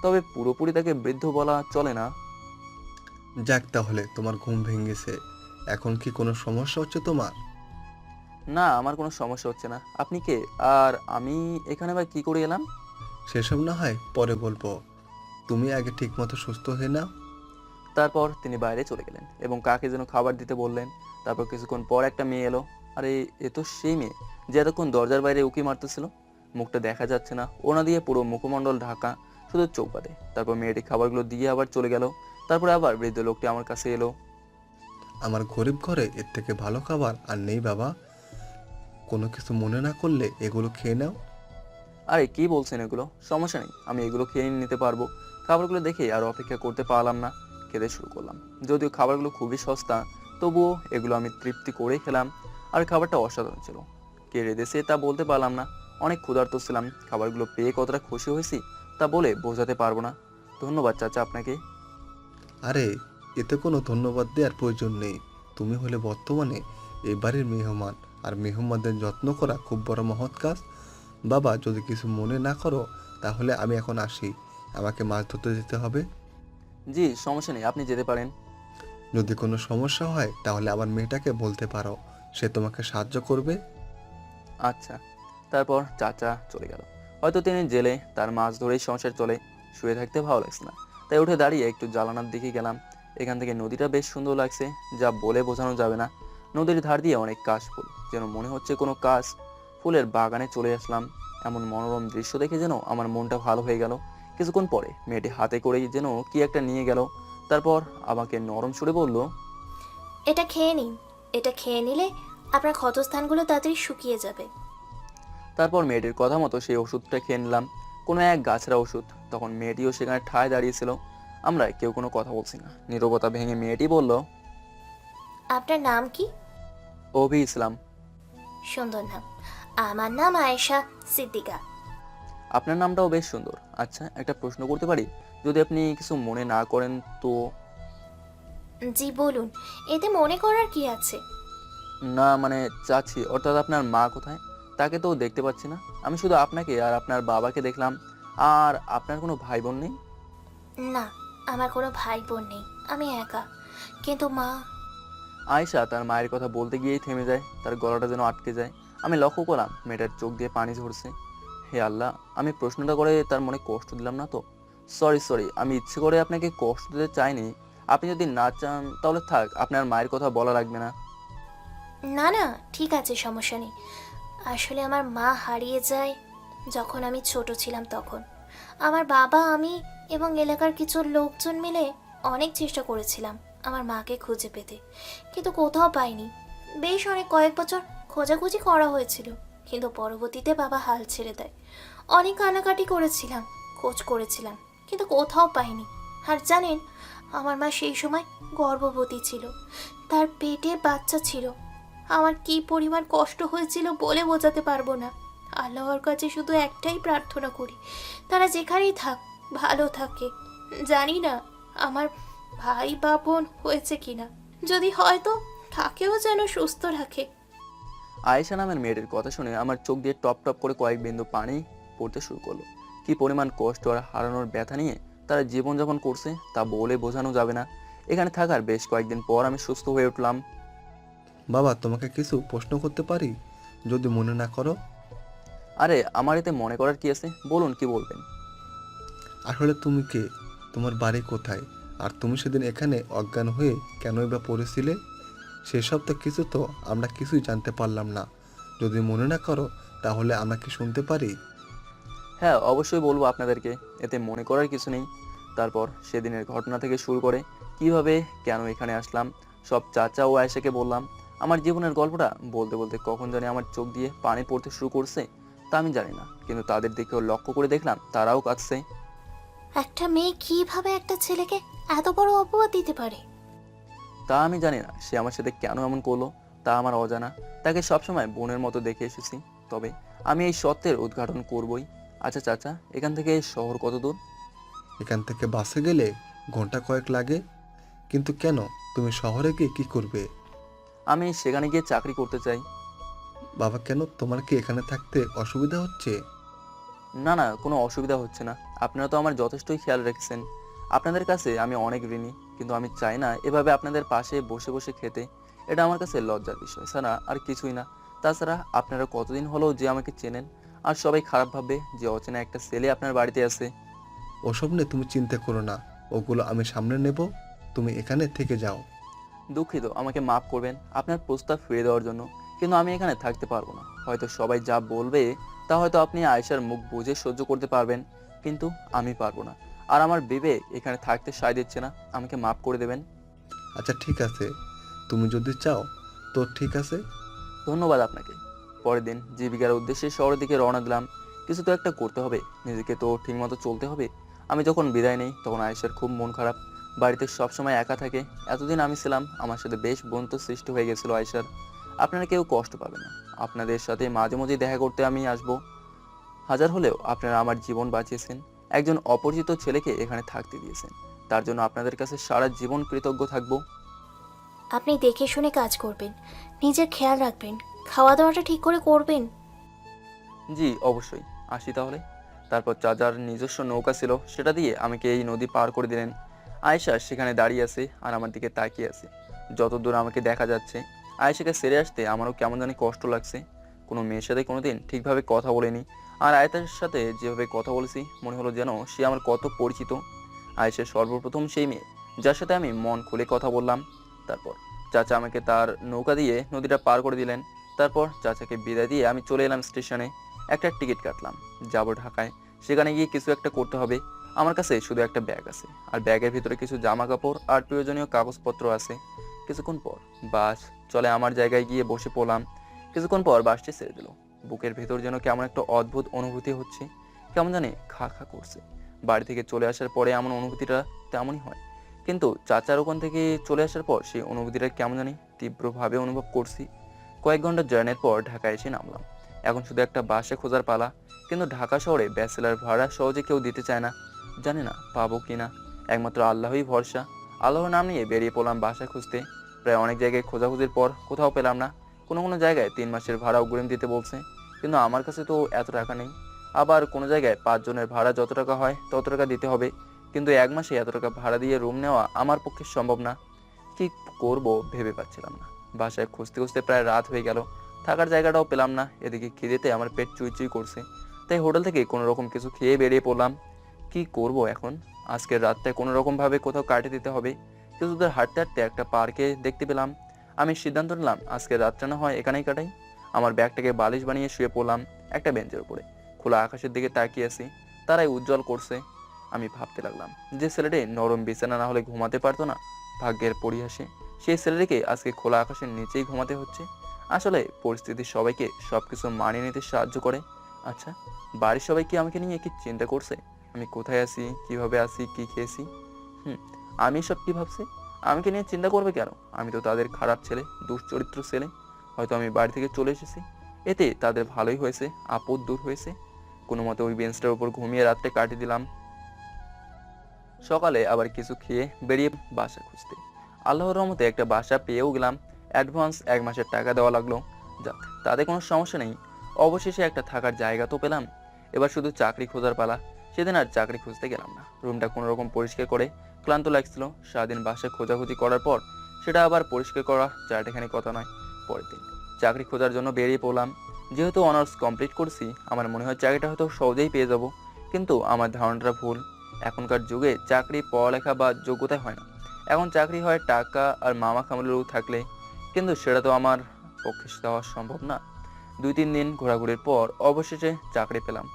তবে পুরোপুরি তাকে বৃদ্ধ বলা চলে না। যাক, তাহলে তোমার ঘুম ভেঙেছে। এখন কি কোনো সমস্যা হচ্ছে তোমার? না, আমার কোনো সমস্যা হচ্ছে না। আপনি কে? আর আমি এখানে বা কি করে এলাম? সেসব না হয় পরে বলবো, তুমি আগে ঠিকমতো সুস্থ হয়ে নাও। তারপর তিনি বাইরে চলে গেলেন এবং কাকে যেন খাবার দিতে বললেন। তারপর কিছুক্ষণ পর একটা মেয়ে এলো। আরে, এ তো সেই মেয়ে যে এতক্ষণ দরজার বাইরে উকি মারতেছিল। মুখটা দেখা যাচ্ছে না, ওনা দিয়ে পুরো মুখমণ্ডল ঢাকা, শুধু চোখ বাদে। তারপর মেয়েটি খাবারগুলো দিয়ে আবার চলে গেল। তারপরে আবার বৃদ্ধ লোকটি আমার কাছে এলো। আমার গরিব ঘরে এর থেকে ভালো খাবার আর নেই বাবা, কোনো কিছু মনে না করলে এগুলো খেয়ে নাও। আরে কি বলছেন এগুলো? সমস্যা নেই, আমি এগুলো খেয়ে নিতে পারবো। খাবারগুলো দেখে আর অপেক্ষা করতে পারলাম না, খেতে শুরু করলাম। যদিও খাবারগুলো খুবই সস্তা, তবুও এগুলো আমি তৃপ্তি করেই খেলাম। আর খাবারটা অসাধারণ ছিল। কে রেঁধেছে তা বলতে পারলাম না, অনেক ক্ষুধার্ত ছিলাম। খাবারগুলো পেয়ে কতটা খুশি হয়েছি তা বলে বোঝাতে পারবো না। ধন্যবাদ চাচা আপনাকে। আরে, এতে কোনো ধন্যবাদ দেওয়ার প্রয়োজন নেই। তুমি হলে বর্তমানে এই বাড়ির মেহমান, আর মেহমানদের যত্ন করা খুব বড় মহৎ কাজ। বাবা, যদি কিছু মনে না করো তাহলে আমি এখন আসি, আমাকে মাছ ধরতে যেতে হবে। জি, সমস্যা নেই, আপনি যেতে পারেন। যদি কোনো সমস্যা হয় তাহলে আমার মেয়েটাকে বলতে পারো, সে তোমাকে সাহায্য করবে। আচ্ছা। তারপর চাচা চলে গেল। হয়তো তিনি জেলে, তার মাছ ধরেই সংসার চলে। শুয়ে থাকতে ভালো লাগছে না, তাই উঠে দাঁড়িয়ে একটু জানালার দিকে গেলাম। এখান থেকে নদীটা বেশ সুন্দর লাগছে, যা বলে বোঝানো যাবে না। নদীর ধার দিয়ে অনেক কাশফুল, যেন মনে হচ্ছে কোনো কাশ ফুলের বাগানে চলে আসলাম। এমন মনোরম দৃশ্য দেখে যেন আমার মনটা ভালো হয়ে গেল। কিছুক্ষণ পরে মেয়েটি হাতে করেই যেন কি একটা নিয়ে গেল। তারপর আমাকে নরম সুরে বলল, এটা খেয়ে নিন, এটা খেয়ে নিলে আপনার ক্ষতস্থানগুলো তাড়াতাড়ি শুকিয়ে যাবে। তারপর মেয়েটির কথা মতো সেই ওষুধটা খেয়ে নিলাম। কোনো এক গাছেরা ওষুধ। তখন মেয়েটিও সেখানে ঠায় দাঁড়িয়েছিল। আমরা কেউ কোনো কথা বলছি না। নীরবতা ভেঙে মেয়েটি বলল, আপনার নাম কি? অভি ইসলাম। সুন্দর নাম। আমার নাম আয়েশা সিদ্দিকা। আপনার নামটাও বেশ সুন্দর। আচ্ছা, একটা প্রশ্ন করতে পারি? যদি আপনি কিছু মনে না করেন তো। জি বলুন, এতে মনে করার কি আছে? না মানে, চাচ্ছি, অর্থাৎ আপনার মা কোথায়? তাকে তো দেখতে পাচ্ছি না। আমি শুধু আপনাকে আর আপনার বাবাকে দেখলাম। আর আপনার কোনো ভাই বোন নেই? না, আমার কোনো ভাই বোন নেই, আমি একা। কিন্তু মা। আয়েশা তার মায়ের কথা বলতে গিয়েই থেমে যায়, তার গলাটা যেন আটকে যায়। আমি লক্ষ্য করলাম মেয়েটার চোখ দিয়ে পানি ঝরছে। হে আল্লাহ, আমি প্রশ্নটা করে তার মনে কষ্ট দিলাম না তো? সরি, আমি ইচ্ছে করে আপনাকে কষ্ট দিতে চাইনি। আপনি যদি না চান তাহলে থাক, আপনার মায়ের কথা বলা লাগবে না। না না, ঠিক আছে, সমস্যা নেই। আসলে আমার মা হারিয়ে যায় যখন আমি ছোট ছিলাম। তখন আমার বাবা, আমি এবং এলাকার কিছু লোকজন মিলে অনেক চেষ্টা করেছিলাম আমার মাকে খুঁজে পেতে, কিন্তু কোথাও পাইনি। বেশ অনেক কয়েক বছর খোঁজাখুঁজি করা হয়েছিল, কিন্তু পরবর্তীতে বাবা হাল ছেড়ে দেয়। অনেক কানাকাটি করেছিলাম, খোঁজ করেছিলাম, কিন্তু কোথাও পাইনি। আর জানেন, আমার মা সেই সময় গর্ভবতী ছিল, তার পেটে বাচ্চা ছিল। আমার কি পরিমাণ কষ্ট হয়েছিল বলে বোঝাতে পারবো না। আল্লাহর কাছে শুধু একটাই প্রার্থনা করি, তারা যেখানেই থাক ভালো থাকে। জানি না আমার ভাই বা বোন হয়েছে কিনা, যদি হয়তো তাকেও যেন সুস্থ রাখে। আয়েশা নামের মেয়েটির কথা শুনে আমার চোখ দিয়ে টপ টপ করে কয়েক বিন্দু পানি পড়তে শুরু করলো। কি পরিমাণ কষ্ট আর হারানোর ব্যথা নিয়ে তারা জীবনযাপন করছে তা বলে বোঝানো যাবে না। এখানে থাকার বেশ কয়েকদিন পর আমি সুস্থ হয়ে উঠলাম। বাবা, তোমাকে কিছু প্রশ্ন করতে পারি, যদি মনে না করো? আরে, আমার এতে মনে করার কি আছে? বলুন, কি বলবেন? আসলে তুমি কে? তোমার বাড়ি কোথায়? আর তুমি সেদিন এখানে অজ্ঞান হয়ে কেনই বা পড়েছিলে? সেসব তো কিছু তো আমরা কিছুই জানতে পারলাম না। যদি মনে না করো তাহলে আমরা কি শুনতে পারি? হ্যাঁ, অবশ্যই বলবো আপনাদেরকে, এতে মনে করার কিছু নেই। তারপর সেদিনের ঘটনা থেকে শুরু করে কিভাবে কেন এখানে আসলাম সব চাচা ও আয়েশাকে বললাম। আমার জীবনের গল্পটা বলতে বলতে কখন জানি আমার চোখ দিয়ে পানি পড়তে শুরু করছে তা আমি জানি না, কিন্তু তাদের দিকেও লক্ষ্য করে দেখলাম তারাও কাঁদছে। একটা মেয়ে কিভাবে একটা ছেলেকে এত বড় অপবাদ দিতে পারে? তা আমি জানি না, সে আমার সাথে কেন এমন করলো তা আমার অজানা। তাকে সবসময় বোনের মতো দেখে এসেছি, তবে আমি এই সত্যের উদ্ঘাটন করবই। আচ্ছা চাচা, এখান থেকে শহর কত দূর? এখান থেকে বাসে গেলে ঘন্টা কয়েক লাগে। কিন্তু কেন, তুমি শহরে গিয়ে কি করবে? আমি সেখানে গিয়ে চাকরি করতে চাই। বাবা, কেন, তোমার কি এখানে থাকতে অসুবিধা হচ্ছে? না না, কোনো অসুবিধা হচ্ছে না। আপনারা তো আমার যথেষ্টই খেয়াল রেখেছেন। আপনাদের কাছে আমি অনেক ঋণী, কিন্তু আমি চাই না এভাবে আপনাদের পাশে বসে বসে খেতে। এটা আমার কাছে লজ্জার বিষয় ছাড়া আর কিছুই না। তাছাড়া আপনারা কতদিন হলো যে আমাকে চেনেন, আর সবাই খারাপ ভাববে যে অচেনা একটা ছেলে আপনার বাড়িতে আছে। ওসব নিয়ে তুমি চিন্তা করো না, ওগুলো আমি সামনে নেব। তুমি এখানে থেকে যাও। দুঃখিত, আমাকে মাফ করবেন আপনার প্রস্তাব ফিরে দেওয়ার জন্য, কিন্তু আমি এখানে থাকতে পারবো না। হয়তো সবাই যা বলবে তা হয়তো আপনি আয়েশার মুখ বুঝে সহ্য করতে পারবেন, কিন্তু আমি পারবো না। আর আমার বিবেক এখানে থাকতে সায় দিচ্ছে না, আমাকে মাফ করে দেবেন। আচ্ছা ঠিক আছে, তুমি যদি চাও তো ঠিক আছে। ধন্যবাদ আপনাকে। পরের দিন জীবিকার উদ্দেশ্যে শহরের দিকে রওনা দিলাম। কিছু তো একটা করতে হবে, নিজেকে তো ঠিকমতো চলতে হবে। আমি যখন বিদায় নেই তখন আয়েশার খুব মন খারাপ, বাড়িতে সবসময় একা থাকে। এতদিন আমি ছিলাম, আমার সাথে বেশ বন্ধুত্ব সৃষ্টি হয়ে গেছিল আয়েশার। আপনারা কেউ কষ্ট পাবেন না, আপনাদের সাথে মাঝে মাঝে দেখা করতে আমি আসব। হাজার হলেও আপনারা আমার জীবন বাঁচিয়েছেন, একজন অপরিচিত ছেলেকে এখানে থাকতে দিয়েছেন, তার জন্য আপনাদের কাছে সারা জীবন কৃতজ্ঞ থাকবো। আপনি দেখে শুনে কাজ করবেন, নিজের খেয়াল রাখবেন, খাওয়া দাওয়াটা ঠিক করে করবেন। জি অবশ্যই, আসি তাহলে। তারপর চাচার নিজস্ব নৌকা ছিল, সেটা দিয়ে আমাকে এই নদী পার করে দিলেন। আয়েশা সেখানে দাঁড়িয়ে আছে আর আমার দিকে তাকিয়ে আছে। যতদূর আমাকে দেখা যাচ্ছে, আয়েশাকে ছেড়ে আসতে আমারও কেমন জানি কষ্ট লাগছে। কোনো মেয়ের সাথে কোনোদিন ঠিকভাবে কথা বলিনি, আর আয়েশার সাথে যেভাবে কথা বলেছি মনে হলো যেন সে আমার কত পরিচিত। আয়েশা সর্বপ্রথম সেই মেয়ে যার সাথে আমি মন খুলে কথা বললাম। তারপর চাচা আমাকে তার নৌকা দিয়ে নদীটা পার করে দিলেন। তারপর চাচাকে বিদায় দিয়ে আমি চলে এলাম স্টেশনে। একটা টিকিট কাটলাম, যাব ঢাকায়। সেখানে গিয়ে কিছু একটা করতে হবে। আমার কাছে শুধু একটা ব্যাগ আছে, আর ব্যাগের ভিতরে কিছু জামা কাপড় আর প্রয়োজনীয় কাগজপত্র আছে। কিছুক্ষণ পর বাস চলে আমার জায়গায় গিয়ে বসে পড়লাম। কিছুক্ষণ পর বাসটি ছেড়ে দিল। বুকের ভেতর যেন কেমন একটা অদ্ভুত অনুভূতি হচ্ছে, কেমন জানি খা খা করছে। বাড়ি থেকে চলে আসার পরে এমন অনুভূতিটা তেমনই হয়, কিন্তু চাচার ওখান থেকে চলে আসার পর সেই অনুভূতিটা কেমন জানি তীব্রভাবে অনুভব করছি। কয়েক ঘন্টা জার্নির পর ঢাকায় এসে নামলাম। এখন শুধু একটা বাসে খোঁজার পালা, কিন্তু ঢাকা শহরে ব্যাচেলার ভাড়া সহজে কেউ দিতে চায় না। জানি না পাবো কিনা, একমাত্র আল্লাহই ভরসা। আল্লাহর নাম নিয়ে বেরিয়ে পড়লাম বাসা খুঁজতে। প্রায় অনেক জায়গায় খোঁজাখুঁজির পর কোথাও পেলাম না। কোনো কোনো জায়গায় 3 মাসের ভাড়া অগ্রিম দিতে বলছে, কিন্তু আমার কাছে তো এত টাকা নেই। আবার কোনো জায়গায় 5 জনের ভাড়া যত টাকা হয় তত টাকা দিতে হবে, কিন্তু 1 মাসে এত টাকা ভাড়া দিয়ে রুম নেওয়া আমার পক্ষে সম্ভব না। কি করব ভেবে পাচ্ছিলাম না। বাসায় খুঁজতে খুঁজতে প্রায় রাত হয়ে গেল, থাকার জায়গাটাও পেলাম না। এদিকে খিদেতে আমার পেট চুই চুই করছে, তাই হোটেল থেকে কোনো রকম কিছু খেয়ে বেরিয়ে পড়লাম। কি করব এখন, আজকের রাতটা কোনো রকম ভাবে কোথাও কাটিয়ে দিতে হবে। কিছু দূর হাঁটতে হাঁটতে একটা পার্কে দেখতে পেলাম। আমি সিদ্ধান্ত নিলাম আজকের রাতটা না হয় এখানেই কাটাই। আমার ব্যাগটাকে বালিশ বানিয়ে শুয়ে পড়লাম একটা বেঞ্চের উপরে। খোলা আকাশের দিকে তাকিয়ে আছি, তারাই উজ্জ্বল করছে। আমি ভাবতে লাগলাম, যে ছেলেটি নরম বিছানা না হলে ঘুমাতে পারতো না, ভাগ্যের পরিহাসে সেই ছেলেটিকে আজকে খোলা আকাশের নিচেই ঘুমাতে হচ্ছে। আসলে পরিস্থিতি সবাইকে সবকিছু মানিয়ে নিতে সাহায্য করে। আচ্ছা, বাড়ির সবাই কি আমাকে নিয়ে কি চিন্তা করছে? আমি কোথায় আছি, কিভাবে আছি, কি খেয়েছি? আমি সব কি ভাবছি? আমাকে নিয়ে চিন্তা করবে কেন? আমি তো তাদের খারাপ ছেলে, দুশ্চরিত্র ছেলে। হয়তো আমি বাড়ি থেকে চলে এসেছি, এতে তাদের ভালোই হয়েছে, আপদ দূর হয়েছে। কোনো মতে ওই বেঞ্চটার উপর ঘুমিয়ে রাতটা কাটিয়ে দিলাম। সকালে আবার কিছু খেয়ে বেরিয়ে বাসা খুঁজতে। আল্লাহর রহমতে একটা বাসা পেয়েও গেলাম। অ্যাডভান্স 1 মাসের টাকা দেওয়া লাগলো। যাক, তাতে কোনো সমস্যা নেই। অবশেষে একটা থাকার জায়গা তো পেলাম। এবার শুধু চাকরি খোঁজার পালা। সেদিন আর চাকরি খুঁজতে গেলাম না, রুমটা কোনো রকম পরিষ্কার করে ক্লান্ত লাগছিল। সারাদিন বাসায় খোঁজাখুঁজি করার পর সেটা আবার পরিষ্কার করা চারটেখানি কথা নয়। পরের দিন চাকরি খোঁজার জন্য বেরিয়ে পড়লাম। যেহেতু অনার্স কমপ্লিট করছি, আমার মনে হয় চাকরিটা হয়তো সহজেই পেয়ে যাব, কিন্তু আমার ধারণাটা ভুল। এখনকার যুগে চাকরি পড়ালেখা বা যোগ্যতায় হয় না, এখন চাকরি হয় টাকা আর মামা খামুলেও থাকলে, কিন্তু সেটা তো আমার পক্ষে দেওয়া সম্ভব না। 2-3 দিন ঘোরাঘুরির পর অবশেষে চাকরি পেলাম।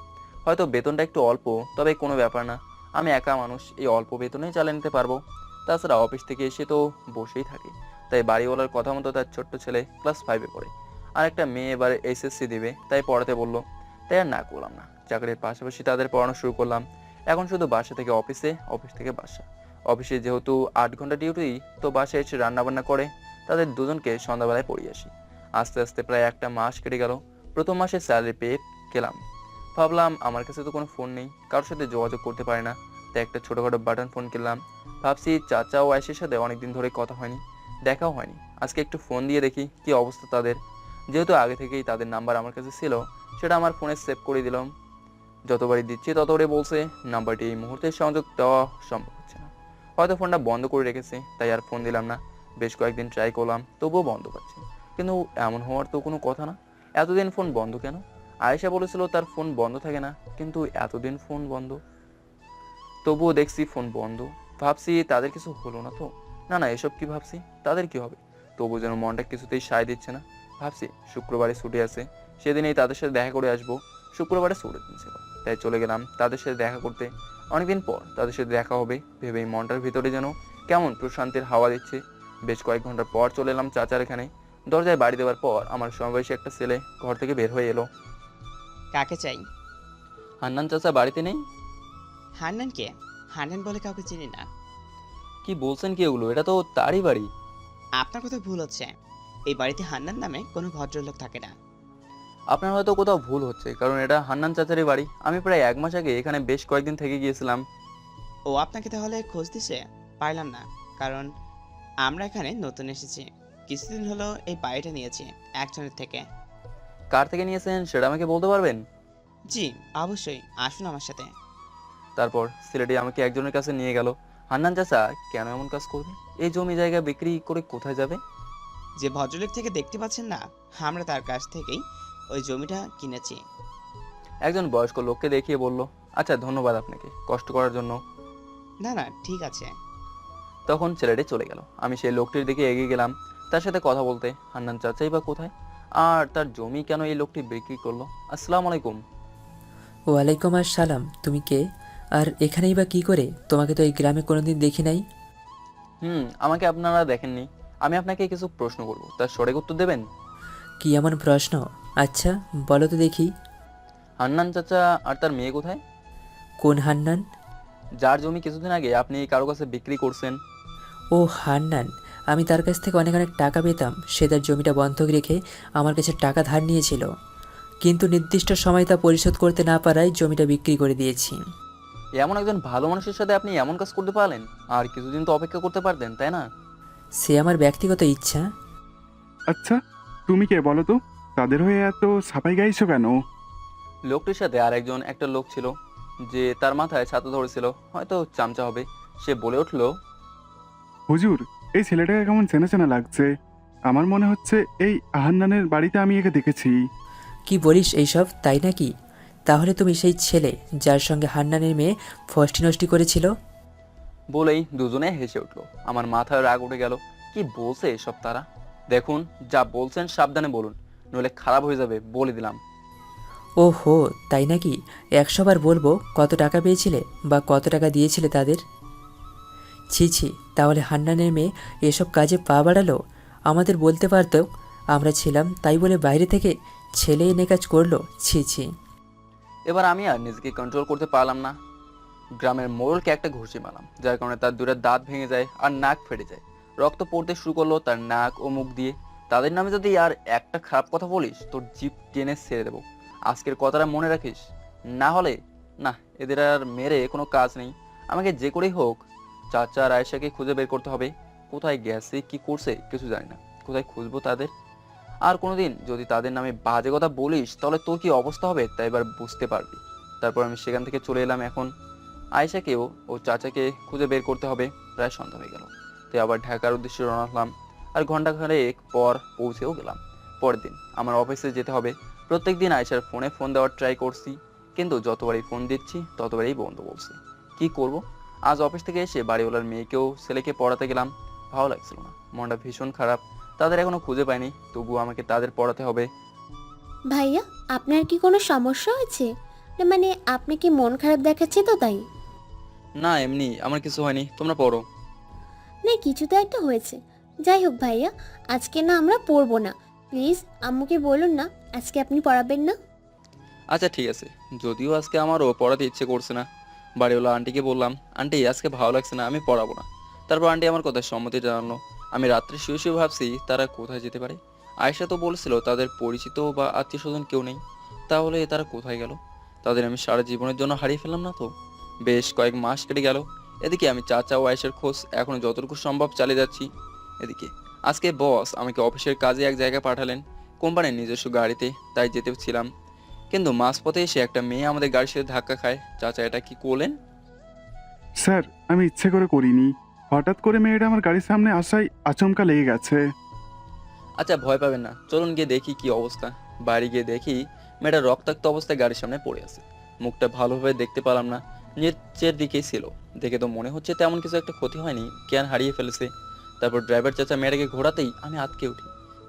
হয়তো বেতনটা একটু অল্প, তবে কোনো ব্যাপার না, আমি একা মানুষ, এই অল্প বেতনেই চালিয়ে নিতে পারবো। তাছাড়া অফিস থেকে এসে তো বসেই থাকি, তাই বাড়িওয়ালার কথা মতো তার ছোট্ট ছেলে ক্লাস 5-এ পড়ে, আর একটা মেয়ে এবার এসএসসি দিবে, তাই পড়াতে বললো। তাই আর না করলাম না, চাকরির পাশাপাশি তাদের পড়ানো শুরু করলাম। এখন শুধু বাসা থেকে অফিসে, অফিস থেকে বাসা। অফিসে যেহেতু 8 ঘন্টা ডিউটি, তো বাসায় এসে রান্নাবান্না করে তাদের দুজনকে সন্ধ্যাবেলায় পড়িয়ে আসি। আস্তে আস্তে প্রায় 1 মাস কেটে গেল। প্রথম মাসে স্যালারি পেয়ে গেলাম। ভাবলাম আমার কাছে তো কোনো ফোন নেই, কারোর সাথে যোগাযোগ করতে পারি না, তাই একটা ছোটোখাটো বাটন ফোন কিনলাম। ভাবছি চাচা ও আয়েশের সাথে অনেকদিন ধরে কথা হয়নি, দেখাও হয়নি, আজকে একটু ফোন দিয়ে দেখি কি অবস্থা তাদের। যেহেতু আগে থেকেই তাদের নাম্বার আমার কাছে ছিল, সেটা আমার ফোনে সেভ করে দিলাম। যতবারই দিচ্ছি ততবারই বলছে নাম্বারটি এই মুহূর্তে সংযোগ দেওয়া সম্ভব হচ্ছে না। হয়তো ফোনটা বন্ধ করে রেখেছে, তাই আর ফোন দিলাম না। বেশ কয়েকদিন ট্রাই করলাম, তবুও বন্ধ পাচ্ছি। কিন্তু এমন হওয়ার তো কোনো কথা না। এতদিন ফোন বন্ধ কেন? আয়েশা বলেছিল তার ফোন বন্ধ থাকে না, কিন্তু এতদিন ফোন বন্ধ। তবুও দেখছি ফোন বন্ধ। ভাবছি তাদের কিছু হলো না তো? না না, এসব কি ভাবছি, তাদের কি হবে? তবু যেন মনটা কিছুতেই সায় দিচ্ছে না। ভাবছি শুক্রবারে ছুটি আছে, সেদিনেই তাদের সাথে দেখা করে আসবো। শুক্রবারে ছুটির দিন ছিল, তাই চলে গেলাম তাদের সাথে দেখা করতে। অনেকদিন পর তাদের সাথে দেখা হবে ভেবেই মনটার ভিতরে যেন কেমন প্রশান্তির হাওয়া দিচ্ছে। বেশ কয়েক ঘন্টা পর চলে এলাম চাচার এখানে। দরজায় বাড়ি দেওয়ার পর আমার সমবয়সী একটা ছেলে ঘর থেকে বের হয়ে এলো। কাকে চাই? হান্নান চাচা বাড়িতে নেই? হান্নান কে? হান্নান বলে কাউকে চিনি না। কি বলছেন কি এগুলো? এটা তো তারই বাড়ি। আপনার কথা ভুল হচ্ছে। এই বাড়িতে হান্নান নামে কোনো ভদ্রলোক থাকে না। আপনার হয়তো কোথাও ভুল হচ্ছে, কারণ এটা হান্নান চাচারই বাড়ি। আমি প্রায় 1 মাস আগে এখানে বেশ কয়েকদিন থেকে গিয়েছিলাম। ও আপনাকে তাহলে খোঁজ দিছে? পারলাম না, কারণ আমরা এখানে নতুন এসেছি। কিছুদিন হলো এই বাড়িটা নিয়েছি একজনের থেকে। কার থেকে নিয়েছেন সেটা আমাকে বলতে পারবেন? জি অবশ্যই, আসুন আমার সাথে। তারপর ছেলেটি আমাকে একজনের কাছে নিয়ে গেল। হান্নান চাচা কেন এমন কাজ করবে? এই জমি জায়গা বিক্রি করে কোথায় যাবে? যে ভদ্রলোক থেকে দেখতে পাচ্ছেন না, আমরা তার কাছ থেকেই ওই জমিটা কিনেছি। একজন বয়স্ক লোককে দেখিয়ে বলল, আচ্ছা ধন্যবাদ আপনাকে কষ্ট করার জন্য। না না ঠিক আছে। তখন ছেলেটি চলে গেল। আমি সেই লোকটির দিকে এগিয়ে গেলাম তার সাথে কথা বলতে। হান্নান চাচাই বা কোথায়, আর তার জমি কেন এই লোকটি বিক্রি করলো? আসসালামু আলাইকুম। ওয়ালাইকুম আসসালাম। তুমি কে? আর এখানেই বা কি করে? তোমাকে তো এই গ্রামে কোনোদিন দেখি নাই। আমাকে আপনারা দেখেননি। আমি আপনাকে কিছু প্রশ্ন করব, তার সঠিক উত্তর দেবেন। কি এমন প্রশ্ন? আচ্ছা বলো তো দেখি। হান্নান চাচা আর তার মেয়ে কোথায়? কোন হান্নান? যার জমি কিছুদিন আগে আপনি কারো কাছে বিক্রি করছেন। ও হান্নান, আমি তার কাছ থেকে অনেক অনেক টাকা পেতাম। সে তার জমিটা বন্ধক রেখে আমার কাছে টাকা ধার নিয়েছিল, কিন্তু নির্দিষ্ট সময় তা পরিশোধ করতে না পারায় জমিটা বিক্রি করে দিয়েছি। এমন একজন ভালো মানুষের সাথে আপনি এমন কাজ করতে পারলেন? আর কিছুদিন তো অপেক্ষা করতে পারতেন, তাই না? সে আমার ব্যক্তিগত ইচ্ছা। আচ্ছা তুমি কে বলো তো? তাদের হয়ে এত সাফাই গাইছো কেন? লোকটির সাথে আর একটা লোক ছিল, যে তার মাথায় ছাতা ধরেছিল, হয়তো চামচা হবে। সে বলে উঠল, হুজুর, এই ছেলেটাকে কেমন চেনা চেনা লাগছে। আমার মনে হচ্ছে এই আহান্নানের বাড়িতে আমি একে দেখেছি। কি বলিস এইসব, তাই নাকি? তাহলে তুমি সেই ছেলে যার সঙ্গে হান্নানের মেয়ে ফষ্টি নষ্টি করেছিল? বলেই দুজনে হেসে উঠলো। আমার মাথায় রাগ উঠে গেল। কি বলছে এসব তারা? দেখুন, যা বলছেন সাবধানে বলুন, নইলে খারাপ হয়ে যাবে, বলে দিলাম। ও হো, তাই নাকি? 100 বার বলবো কত টাকা পেয়েছিলে বা কত টাকা দিয়েছিলে তাদের? ছি ছি, তাহলে হান্নানের মেয়ে এসব কাজে পা বাড়ালো? আমাদের বলতে পারতো, আমরা ছিলাম তাই বলে বাইরে থেকে ছেলে এনে কাজ করলো। ছি ছি। এবার আমি আর নিজেকে কন্ট্রোল করতে পারলাম না। গ্রামের মোড়লকে একটা ঘুষি মারলাম, যার কারণে তার 2টা দাঁত ভেঙে যায় আর নাক ফেটে যায়। রক্ত পড়তে শুরু করলো তার নাক ও মুখ দিয়ে। তাদের নামে যদি আর একটা খারাপ কথা বলিস, তোর জিভ টেনে ছেড়ে দেবো। আজকের কথাটা মনে রাখিস, না হলে না, এদের আর মেরে কোনো কাজ নেই। আমাকে যে করেই হোক চাচা আর আয়েশাকে খুঁজে বের করতে হবে। কোথায় গেছে, কি করছে কিছু জানি না। কোথায় খুঁজবো তাদের? আর কোনোদিন যদি তাদের নামে বাজে কথা বলিস, তাহলে তোর কি অবস্থা হবে তা এবার বুঝতে পারবি। তারপর আমি সেখান থেকে চলে এলাম। এখন আয়েশাকেও ও চাচাকে খুঁজে বের করতে হবে। প্রায় সন্ধ্যা হয়ে গেল, তাই আবার ঢাকার উদ্দেশ্যে রওনা হলাম। আর ঘন্টাখানেক পর পৌঁছেও গেলাম। পরের দিন আমার অফিসে যেতে হবে। প্রত্যেকদিন আয়েশার ফোনে ফোন দেওয়ার ট্রাই করছি, কিন্তু যতবারই ফোন দিচ্ছি ততবারই বন্ধ বলছি। কি করব? আজ অফিস থেকে এসে বাড়িওয়ালার মেয়েকেও ছেলেকে পড়াতে গেলাম। ভালো লাগছিল না, মনটা ভীষণ খারাপ। তাদের এখনো খুঁজে পাইনি, তবুও আমাকে তাদের পড়াতে হবে। ভাইয়া, আপনার কি কোনো সমস্যা হয়েছে? না মানে আপনি কি মন খারাপ দেখাচ্ছে তো তাই? না এমনি, আমার কিছু হয়নি, তোমরা পড়ো। না কিছু তো একটা হয়েছে। যাই হোক ভাইয়া, আজকে না আমরা পড়বো না। প্লিজ আম্মুকে বলুন না আজকে আপনি পড়াবেন না। আচ্ছা ঠিক আছে, যদিও আজকে আমারও পড়াতে ইচ্ছে করছে না। বাড়িওয়ালা আন্টিকে বললাম, আন্টি আজকে ভালো লাগছে না, আমি পড়াবো না। তারপর আন্টি আমার কথায় সম্মতি জানালো। আমি রাত্রে শুয়ে শুয়ে ভাবছি তারা কোথায় যেতে পারে। আয়েশা তো বলেছিল তাদের পরিচিত বা আত্মীয় স্বজন কেউ নেই, তাহলে তারা কোথায় গেল? তাদের আমি সারা জীবনের জন্য হারিয়ে ফেললাম না তো? বেশ কয়েক মাস কেটে গেল। এদিকে আমি চাচা ও আয়েশার খোঁজ এখনো যতটুকু সম্ভব চালিয়ে যাচ্ছি। এদিকে আজকে বস আমাকে অফিসের কাজে এক জায়গায় পাঠালেন, কোম্পানির নিজস্ব গাড়িতে, তাই যেতে ছিলাম। কিন্তু মাঝপথে এসে একটা মেয়ে আমাদের গাড়ির সাথে ধাক্কা খায়। চাচা এটা কি করলেন? স্যার, আমি ইচ্ছে করে করিনি। হঠাৎ করে মেয়েটা আমার গাড়ির সামনে আসায় আচমকা লেগে গেছে। আচ্ছা ভয় পাবেন না, চলুন গিয়ে দেখি কি অবস্থা। বাইরে গিয়ে দেখি মেয়েটা রক্তাক্ত অবস্থায় গাড়ির সামনে পড়ে আছে। মুখটা ভালোভাবে দেখতে পেলাম না, নিচের দিকেই ছিল। দেখে তো মনে হচ্ছে তেমন কিছু একটা ক্ষতি হয়নি, জ্ঞান হারিয়ে ফেলেছে। তারপর ড্রাইভার চাচা মেয়েটাকে ঘোরাতেই আমি আটকে উঠি।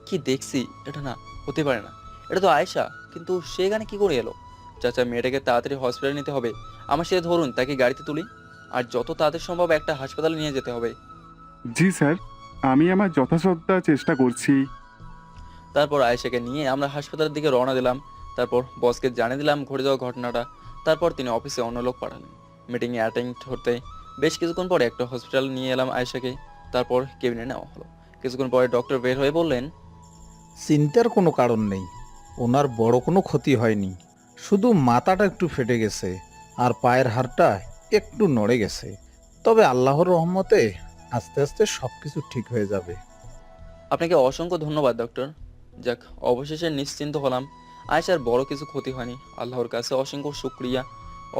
কি দেখছি, এটা না হতে পারে না, এটা তো আয়েশা, কিন্তু সে এখানে কি করে এলো? চাচা মেয়েটাকে তাড়াতাড়ি হসপিটালে নিতে হবে, আমার সাথে ধরুন, তাকে গাড়িতে তুলি আর যত তাড়াতাড়ি সম্ভব একটা হাসপাতালে নিয়ে যেতে হবে। জি স্যার, আমি আমার যথাসাধ্য চেষ্টা করছি। তারপর আয়েশাকে নিয়ে আমরা হাসপাতালের দিকে রওনা দিলাম। তারপর বসকে জানিয়ে দিলাম ঘটে যাওয়া ঘটনাটা। তারপর তিনি অফিসে অন্য লোক পাঠালেন মিটিংয়ে অ্যাটেন্ড হতে। বেশ কিছুক্ষণ পরে একটা হসপিটাল নিয়ে এলাম আয়েশাকে। তারপর কেবিনে নেওয়া হলো। কিছুক্ষণ পরে ডক্টর বের হয়ে বললেন, চিন্তার কোনো কারণ নেই, ওনার বড় কোনো ক্ষতি হয়নি, শুধু মাথাটা একটু ফেটে গেছে আর পায়ের হাড়টা একটু নড়ে গেছে। তবে আল্লাহর রহমতে আস্তে আস্তে সব কিছু ঠিক হয়ে যাবে। আপনাকে অসংখ্য ধন্যবাদ ডক্টর। যাক, অবশেষে নিশ্চিন্ত হলাম। আয়েশার বড় কিছু ক্ষতি হয়নি, আল্লাহর কাছে অসংখ্য শুকরিয়া।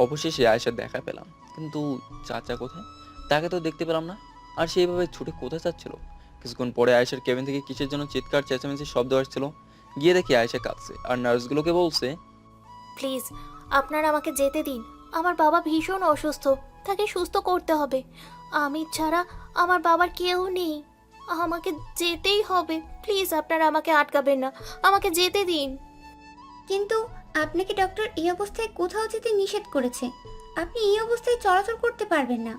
অবশেষে আয়েশার দেখা পেলাম, কিন্তু চাচা কোথায়? তাকে তো দেখতে পেলাম না। আর সেইভাবে ছুটে কোথায় যাচ্ছিল? কিছুক্ষণ পরে আয়েশার কেবিন থেকে কিসের জন্য চিৎকার চেঁচামেচির শব্দ আসছিল। গিয়ে দেখি আয়েশা কাঁদছে আর নার্সগুলোকে বলছে, প্লিজ আপনারা আমাকে যেতে দিন, আমার বাবা ভীষণ অসুস্থ, তাকে সুস্থ করতে হবে। আমি ছাড়া আমার বাবার কেউ নেই, আমাকে যেতেই হবে। প্লিজ আপনারা আমাকে আটকাবেন না, আমাকে যেতে দিন। কিন্তু আপনাকে ডক্টর এই অবস্থায় কোথাও যেতে নিষেধ করেছে। আপনি এই অবস্থায় চলাচল করতে পারবেন না,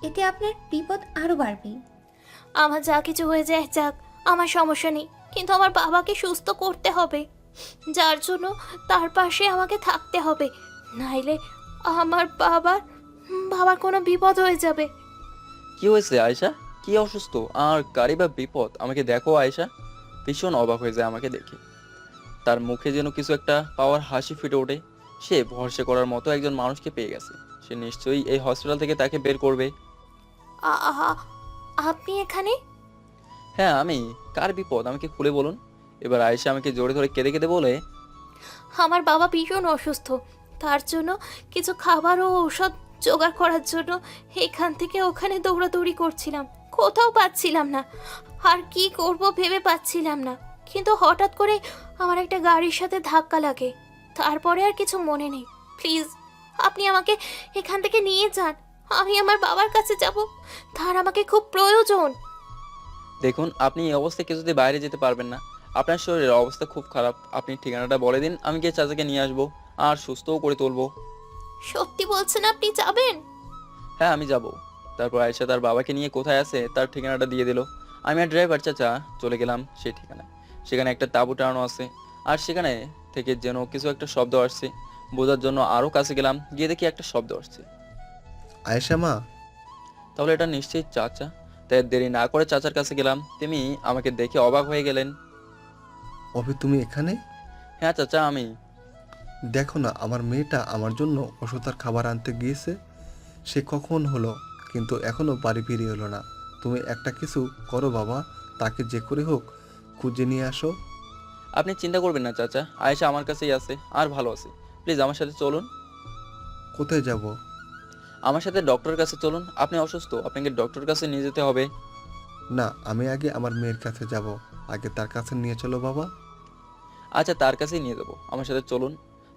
এতে আপনার বিপদ আরও বাড়বে। আমার যা কিছু হয়ে যায় যাক, আমার সমস্যা নেই, কিন্তু আমার বাবাকে সুস্থ করতে হবে, যার জন্য তার পাশে আমাকে থাকতে হবে, নাইলে আমার বাবার কোনো বিপদ হয়ে যাবে। কি হয়েছে আয়েশা? কি অসুস্থ আর কারি বা বিপদ? আমাকে দেখো। আয়েশা ভীষণ অবাক হয়ে যায় আমাকে দেখে। তার মুখে যেন কিছু একটা পাওয়ার হাসি ফুটে ওঠে। সে ভরসা করার মতো একজন মানুষকে পেয়ে গেছে। সে নিশ্চয়ই এই হসপিটাল থেকে তাকে বের করবে। আপনি এখানে? হ্যাঁ আমি। কার বিপদ আমাকে খুলে বলুন। এবার আয়েশা আমাকে জোরে ধরে কেঁদে কেঁদে বলে, আমার বাবা ভীষণ অসুস্থ, তার জন্য কিছু খাবার ও ঔষধ জোগাড় করার জন্য এখান থেকে ওখানে দৌড়াদৌড়ি করছিলাম, কোথাও পাচ্ছিলাম না, আর কি করব ভেবে পাচ্ছিলাম না। কিন্তু হঠাৎ করে আমার একটা গাড়ির সাথে ধাক্কা লাগে, তারপরে আর কিছু মনে নেই। প্লিজ আপনি আমাকে এখান থেকে নিয়ে যান, আমি আমার বাবার কাছে যাব, তার আমাকে খুব প্রয়োজন। দেখুন আপনি এই অবস্থায় কিছুতেই বাইরে যেতে পারবেন না। আপনার শরীরের অবস্থা খুব খারাপ। আপনি ঠিকানাটা বলে দিন, আমি গিয়ে চাচাকে নিয়ে আসবো আর সুস্থও করে তুলবো। সত্যি বলছেন আপনি যাবেন? হ্যাঁ আমি যাব। তারপর আয়েশা তার বাবাকে নিয়ে কোথায় আছে তার ঠিকানাটা দিয়ে দিল। আমি আর ড্রাইভার চাচা চলে গেলাম সেই ঠিকানায়। সেখানে একটা তাঁবু টানানো আছে আর সেখানে থেকে যেন কিছু একটা শব্দ আসছে। বোঝার জন্য আরও কাছে গেলাম, গিয়ে দেখি একটা শব্দ আসছে। আয়েশা মা, তাহলে এটা নিশ্চয়ই চাচা। তাই দেরি না করে চাচার কাছে গেলাম। তিনি আমাকে দেখে অবাক হয়ে গেলেন। অভি তুমি এখানে? হ্যাঁ চাচা আমি। দেখো না, আমার মেয়েটা আমার জন্য ওষুধ আর খাবার আনতে গিয়েছে। সে কখন হলো, কিন্তু এখনো বাড়ি ফিরে এলো না। তুমি একটা কিছু করো বাবা, তাকে যে করে হোক খুঁজে নিয়ে আসো। আপনি চিন্তা করবেন না চাচা, আয়েশা আমার কাছেই আছে আর ভালো আছে। প্লিজ আমার সাথে চলুন। কোথায় যাব? আমার সাথে ডক্টরের কাছে চলুন। আপনি অসুস্থ, আপনাকে ডক্টরের কাছে নিয়ে যেতে হবে। না, আমি আগে আমার মেয়ের কাছে যাব। আগে তার কাছে নিয়ে চলো বাবা। আচ্ছা তার কাছেই নিয়ে যাবো, আমার সাথে চলুন।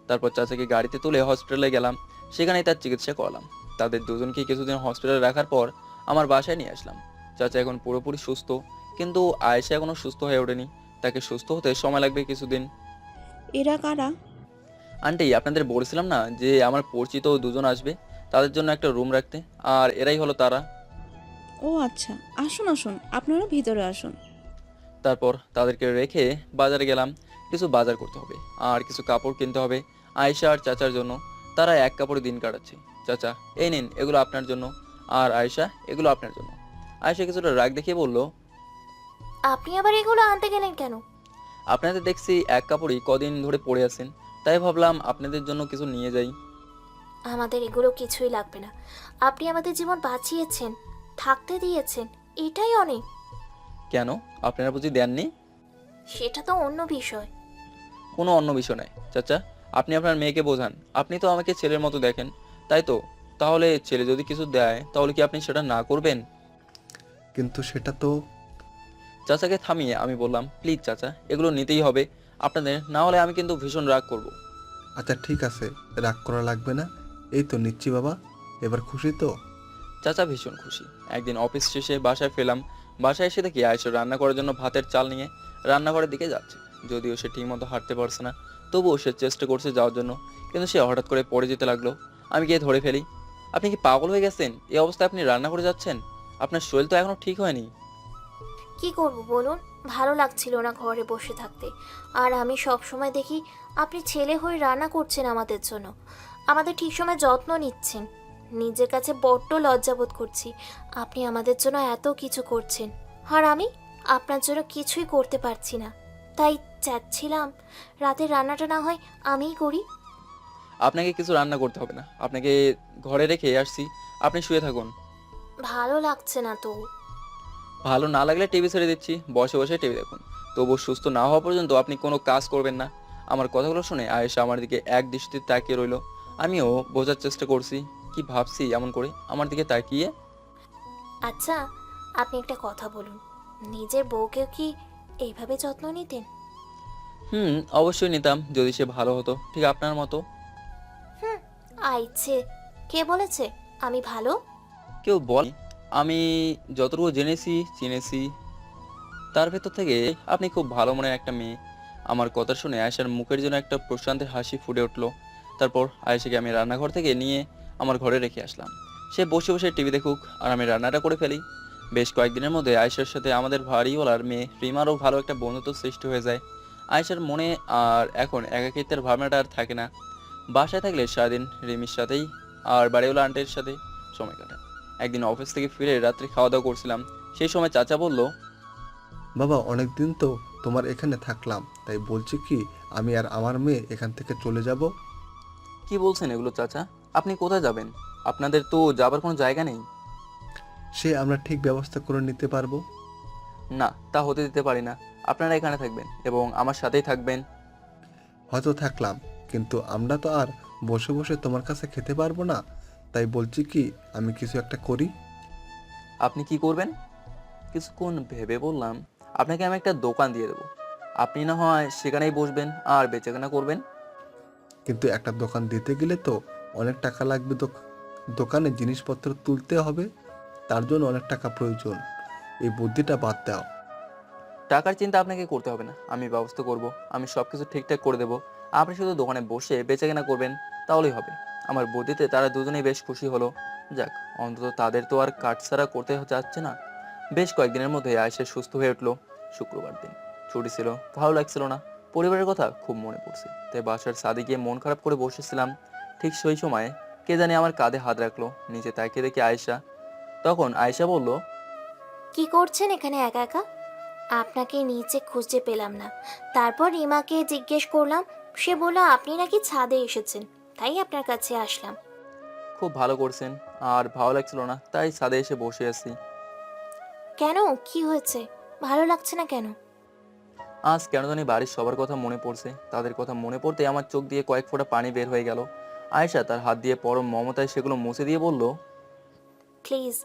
তারপর চাচাকে গাড়িতে তুলে হসপিটালে গেলাম। সেখানেই তার চিকিৎসা করলাম। তাদের দুজনকে কিছুদিন হসপিটালে রাখার পর আমার বাসায় নিয়ে আসলাম। চাচা এখন পুরোপুরি সুস্থ, কিন্তু আয়েশা এখনো সুস্থ হয়ে ওঠেনি। তাকে সুস্থ হতে সময় লাগবে কিছুদিন। এরা কারা? আন্টি আপনাদের বলেছিলাম না যে আমার পরিচিত দুজন আসবে, তাদের জন্য একটা রুম রাখতে, আর এরাই হলো তারা। ও আচ্ছা, আসুন আসুন, আপনারা ভিতরে আসুন। তারপর তাদেরকে রেখে বাজারে গেলাম। কিছু বাজার করতে হবে আর কিছু কাপড় কিনতে হবে আয়েশা আর চাচার জন্য। তারা এক কাপড়ে দিন কাটাচ্ছে। চাচা এই নিন, এগুলো আপনার জন্য, আর আয়েশা এগুলো আপনার জন্য। আয়েশা কিছুটা রাগ দেখিয়ে বলল, আপনি আবার এগুলো আনতে গেলেন কেন? আপনাদের দেখছি এক কাপড়ই কদিন ধরে পরে আছেন, তাই ভাবলাম আপনাদের জন্য কিছু নিয়ে যাই। আমাদের এগুলো কিছুই লাগবে না, আপনি আমাদের জীবন বাঁচিয়েছেন, থাকতে দিয়েছেন, এটাই অনেক। কেন, আপনারা বুঝি দেননি? সেটা তো অন্য বিষয়। কোনো অন্য বিষয় নয় চাচা, আপনি আপনার মেয়েকে বোঝান। আপনি তো আমাকে ছেলের মতো দেখেন, তাই তো? তাহলে ছেলে যদি কিছু দেয় তাহলে কি আপনি সেটা না করবেন? কিন্তু সেটা তো। চাচাকে থামিয়ে আমি বললাম, প্লিজ চাচা, এগুলো নিতেই হবে। আপনাদের, না হলে আমি কিন্তু ভীষণ রাগ করব। আচ্ছা ঠিক আছে, রাগ করা লাগবে না। এই তো নিচ্ছি বাবা, এবার খুশি তো? চাচা ভীষণ খুশি। একদিন অফিস শেষে বাসায় ফেলাম। বাসায় এসে দেখি আয়েশা রান্না করার জন্য ভাতের চাল নিয়ে রান্নাঘরের দিকে যাচ্ছে। যদিও সে ঠিকমতো হাঁটতে পারছে না, তবুও সে চেষ্টা করছে যাওয়ার জন্য, কিন্তু সে হঠাৎ করে পড়ে যেতে লাগলো। আমি গিয়ে ধরে ফেলি। আপনি কি পাগল হয়ে গেছেন? এই অবস্থায় আপনি রান্না করে যাচ্ছেন? আপনার শরীর তো এখনো ঠিক হয়নি। কি করব বলুন, ভালো লাগছিল না ঘরে বসে থাকতে। আর আমি সব সময় দেখি আপনি ছেলে হয়ে রান্না করছেন আমাদের জন্য, আমাদের ঠিক সময় যত্ন নিচ্ছেন। নিজের কাছে বড্ড লজ্জাবোধ করছি। আপনি আমাদের জন্য এত কিছু করছেন, আর আমি আপনার জন্য কিছুই করতে পারছি না। তাই চাচ্ছিলাম রাতের রান্নাটা না হয় আমিই করি। আপনাকে কিছু রান্না করতে হবে না, আপনাকে ঘরে রেখে আসছি, আপনি শুয়ে থাকুন। ভালো লাগছে না তো। ভালো না লাগলে টিভি ছেড়ে দিচ্ছি, বসে বসে টিভি দেখুন। তবু সুস্থ না হওয়া পর্যন্ত আপনি কোনো কাজ করবেন না। আমার কথাগুলো শুনে আয়েশা আমার দিকে এক দৃষ্টিতে তাকিয়ে রইল। আমিও বোঝার চেষ্টা করছি কি ভাবছি এমন করে আমার দিকে তাকিয়ে। আচ্ছা, আপনি একটা কথা বলুন, নিজের বউকেও কি এইভাবে যত্ন নিতেন? অবশ্যই নিতাম, যদি সে ভালো হতো, ঠিক আপনার মতো। আইছে, কে বলেছে আমি ভালো? কেউ বল, আমি যতটুকু জেনেছি চিনেছি তার ভেতর থেকে আপনি খুব ভালো মনের একটা মেয়ে। আমার কথা শুনে আয়েশার মুখের জন্য একটা প্রশান্তের হাসি ফুটে উঠলো। তারপর আয়েশাকে আমি রান্নাঘর থেকে নিয়ে আমার ঘরে রেখে আসলাম। সে বসে বসে টিভি দেখুক আর আমি রান্নাটা করে ফেলি। বেশ কয়েকদিনের মধ্যে আয়েশার সাথে আমাদের বাড়িওয়ালার মেয়ে রিমারও ভালো একটা বন্ধুত্ব সৃষ্টি হয়ে যায়। আয়েশার মনে আর এখন একাকিত্বের ভাবনাটা আর থাকে না। বাসায় থাকলে সারাদিন রিমির সাথেই আর বাড়িওয়ালা আন্টির সাথে সময় কাটায়। একদিন অফিস থেকে ফিরে রাত্রে খাওয়া দাওয়া করছিলাম, সেই সময় চাচা বলল, বাবা অনেক দিন তো তোমার এখানে থাকলাম, তাই বলছি কি আমি আর আমার মেয়ে এখান থেকে চলে যাব। কি বলছেন এগুলো চাচা? আপনি কোথায় যাবেন? আপনাদের তো যাবার কোনো জায়গা নেই। সে আমরা ঠিক ব্যবস্থা করে নিতে পারবো। না, তা হতে দিতে পারি না। আপনারা এখানে থাকবেন এবং আমার সাথেই থাকবেন। হয়তো থাকলাম, কিন্তু আমরা তো আর বসে বসে তোমার কাছে খেতে পারবো না। তাই বলছি কি আমি কিছু একটা করি। আপনি কি করবেন? কিছুক্ষণ ভেবে বললাম, আপনাকে আমি একটা দোকান দিয়ে দেবো, আপনি না হয় সেখানেই বসবেন আর বেচাকেনা করবেন। কিন্তু একটা দোকান দিতে গেলে তো অনেক টাকা লাগবে, দোকানে জিনিসপত্র তুলতে হবে, তার জন্য অনেক টাকা প্রয়োজন। এই বুদ্ধিটা বাদ দাও। টাকার চিন্তা আপনাকে করতে হবে না, আমি ব্যবস্থা করব। আমি সব কিছু ঠিকঠাক করে দেবো। আপনি শুধু দোকানে বসে বেচাকেনা করবেন, তাহলেই হবে। আমার বুদ্ধিতে তারা দুজনেই বেশ খুশি হলো। যাক, অন্তত তাদের তো আর কাটছাড়া করতে যাচ্ছে না। বেশ কয়েকদিনের মধ্যে আয়েশা সুস্থ হয়ে উঠলো। শুক্রবার দিন ছুটি ছিল, ভালো লাগছিল না, পরিবারের কথা খুব মনে পড়ছে। তাই বাসার ছাদে গিয়ে মন খারাপ করে বসেছিলাম। ঠিক সেই সময় কে জানি আমার কাঁধে হাত রাখলো। নিচে তাকিয়ে দেখি আয়েশা। তখন আয়েশা বলল, কি করছেন এখানে একা একা? আপনাকে নিচে খুঁজে পেলাম না। তারপর রিমাকে জিজ্ঞেস করলাম, সে বলল আপনি নাকি ছাদে এসেছেন, তাই আপনার কাছে আসলাম। খুব ভালো করছেন, আর ভালো লাগছিল না তাই ছাদে এসে বসে আছি। কেন, কি হয়েছে? ভালো লাগছে না কেন? আজ কেন জানি বাড়ির সবার কথা মনে পড়ছে। তাদের কথা মনে পড়তে আমার চোখ দিয়ে কয়েক ফোঁটা পানি বের হয়ে গেল। আয়েশা তার হাত দিয়ে পরম মমতায় সেগুলো মুছে দিয়ে বলল, প্লিজ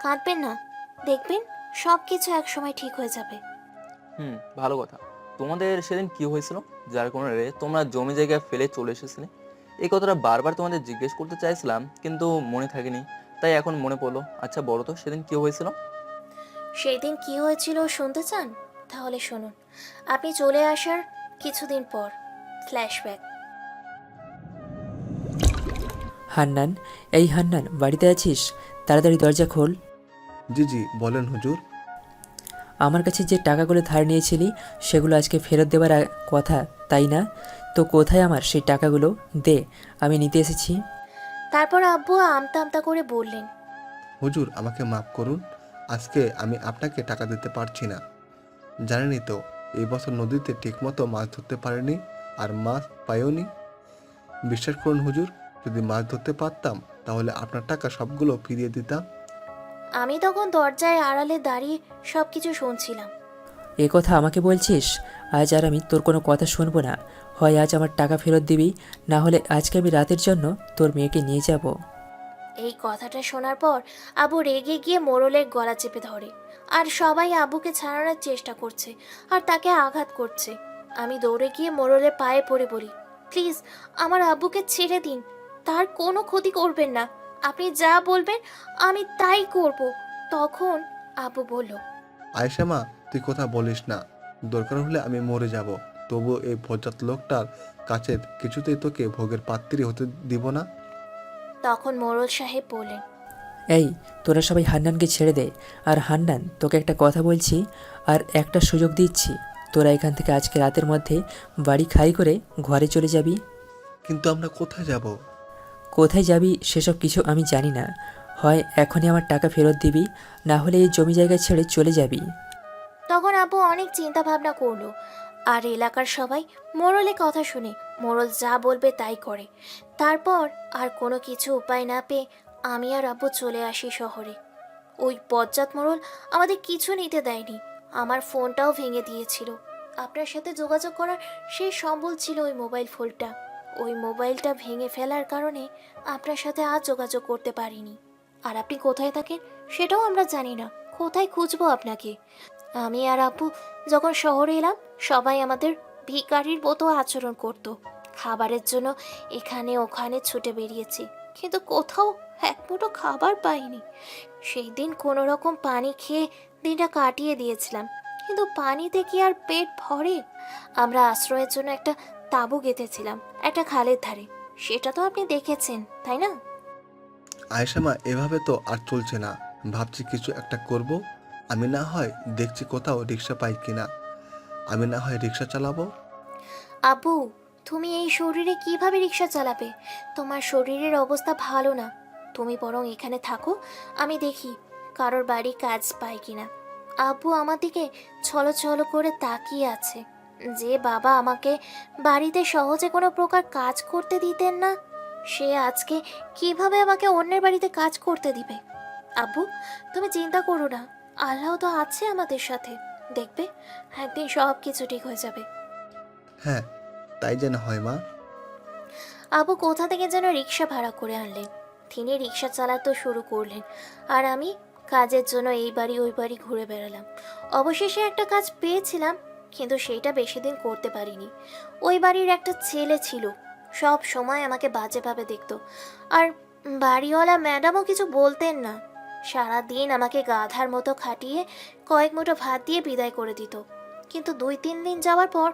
কাঁদবেন না, দেখবেন সব কিছু একসময় ঠিক হয়ে যাবে। ভালো কথা। তোমাদের সেদিন কি হয়েছিল যার কারণে তোমরা জমি জায়গা ফেলে চলে এসেছিলে? এই কথাটা বারবার তোমাদের জিজ্ঞেস করতে চাইছিলাম, কিন্তু মনে থাকেনি, তাই এখন মনে পড়লো। আচ্ছা বলো তো, সেদিন কি হয়েছিল? সেদিন কি হয়েছিল শুনতে চান? তাহলে শুনুন। আপনি চলে আসার কিছুদিন পর ফ্ল্যাশব্যাক। হান্নান, এই হান্নান, বাড়িতে আছিস? তাড়াতাড়ি দরজা খোল। জি জি বলেন হুজুর। আমার কাছে যে টাকাগুলো ধার নিয়েছিলি সেগুলো আজকে ফেরত দেওয়ার কথা, তাই না? তো কোথায় আমার সেই টাকাগুলো? দে, আমি নিতে এসেছি। তারপর আব্বু আমতা আমতা করে বললেন, হুজুর আমাকে মাফ করুন, আজকে আমি আপনাকে টাকা দিতে পারছি না। জানেনই তো এই বছর নদীতে ঠিকমতো মাছ ধরতে পারিনি, আর মাছ পাইওনি। বিশ্বাস করুন হুজুর, যদি মাছ ধরতে পারতাম তাহলে আপনার টাকা সবগুলো ফিরিয়ে দিতাম। আমি তখন দরজায় আড়ালে দাঁড়িয়ে সব কিছু শুনছিলাম। এ কথা আমাকে বলছিস? আজ আর আমি তোর কোনো কথা শুনবো না। হয় আজ আমার টাকা ফেরত দিবি, না হলে আজকে আমি রাতের জন্য তোর মেয়েকে নিয়ে যাব। এই কথাটা শোনার পর আবু রেগে গিয়ে মোড়লের গলা চেপে ধরে, আর সবাই আবুকে ছাড়ানোর চেষ্টা করছে আর তাকে আঘাত করছে। আমি দৌড়ে গিয়ে মোড়লের পায়ে পড়ে বলি, প্লিজ আমার আব্বুকে ছেড়ে দিন, তার কোনো ক্ষতি করবেন না, আপনি যা বলবেন আমি তাই করব। তখন আব্বু বলল, আয়েশা মা, তুই কথা বলিস না। দরকার হলে আমি মরে যাব, তবু এই বজ্জাত লোকটার কাছে কিছুতেই তোকে ভোগের পাত্রী হতে দিব না। তখন মোড়ল সাহেব বললেন, এই, তোরা সবাই হান্নানকে ছেড়ে দে। আর হান্নান, তোকে একটা কথা বলছি আর একটা সুযোগ দিচ্ছি। তোরা এখান থেকে আজকে রাতের মধ্যে বাড়ি খালি করে ঘরে চলে যাবি। কিন্তু আমরা কোথায় যাব? কোথায় যাবি সেসব কিছু আমি জানি না। হয় এখনই আমার টাকা ফেরত দিবি, না হলে এই জমি জায়গা ছেড়ে চলে যাবি। তখন আব্বু অনেক চিন্তা ভাবনা করলো, আর এলাকার সবাই মোড়লের কথা শুনে মোড়ল যা বলবে তাই করে। তারপর আর কোনো কিছু উপায় না পেয়ে আমি আর আব্বু চলে আসি শহরে। ওই বজ্জাত মোড়ল আমাদের কিছু নিতে দেয়নি, আমার ফোনটাও ভেঙে দিয়েছিল। আপনার সাথে যোগাযোগ করার সেই সম্বল ছিল ওই মোবাইল ফোনটা। ওই মোবাইলটা ভেঙে ফেলার কারণে আপনার সাথে আর যোগাযোগ করতে পারিনি। আর আপনি কোথায় থাকেন সেটাও আমরা জানি না, কোথায় খুঁজবো আপনাকে। আমি আর আব্বু যখন শহরে এলাম, সবাই আমাদের ভিখারির মতো আচরণ করত। খাবারের জন্য এখানে ওখানে ছুটে বেরিয়েছি, কিন্তু কোথাও এক মুঠো খাবার পাইনি। সেই দিন কোনো রকম পানি খেয়ে দিনটা কাটিয়ে দিয়েছিলাম, কিন্তু পানিতে কি আর পেট ভরে? আমরা আশ্রয়ের জন্য একটা তাঁবু গেঁথেছিলাম একটা খালের ধারে, সেটা তো আপনি দেখেছেন তাই না? আয়েশা মা, এভাবে তো আর চলছে না। ভাবছি কিছু একটা করব। আমি না হয় দেখছি কোথাও রিক্সা পাই কিনা, আমি না হয় রিক্সা চালাবো। আব্বু, তুমি এই শরীরে কিভাবে রিক্সা চালাবে? তোমার শরীরের অবস্থা ভালো না। তুমি বরং এখানে থাকো, আমি দেখি কারোর বাড়ি কাজ পায় কিনা। আব্বু আমার দিকে ছলো ছলো করে তাকিয়ে আছে। যে বাবা আমাকে বাড়িতে সহজে কোনো প্রকার কাজ করতে দিতেন না, সে আজকে কিভাবে আমাকে অন্যের বাড়িতে কাজ করতে দিবে? আব্বু, তুমি চিন্তা করো না, আল্লাহ তো আছে আমাদের সাথে, দেখবে একদিন সব কিছু ঠিক হয়ে যাবে। হ্যাঁ, তাই যেন হয় মা। আবু কোথা থেকে যেন রিক্সা ভাড়া করে আনলেন, তিনি রিক্সা চালাতে শুরু করলেন, আর আমি কাজের জন্য এই বাড়ি ওই বাড়ি ঘুরে বেড়ালাম। অবশেষে একটা কাজ পেয়েছিলাম, কিন্তু সেইটা বেশি দিন করতে পারিনি। ওই বাড়ির একটা ছেলে ছিল, সব সময় আমাকে বাজেভাবে দেখতো, আর বাড়িওয়ালা ম্যাডামও কিছু বলতেন না। সারাদিন আমাকে গাধার মতো খাটিয়ে কয়েক মুঠো ভাত দিয়ে বিদায় করে দিত। কিন্তু 2-3 দিন যাওয়ার পর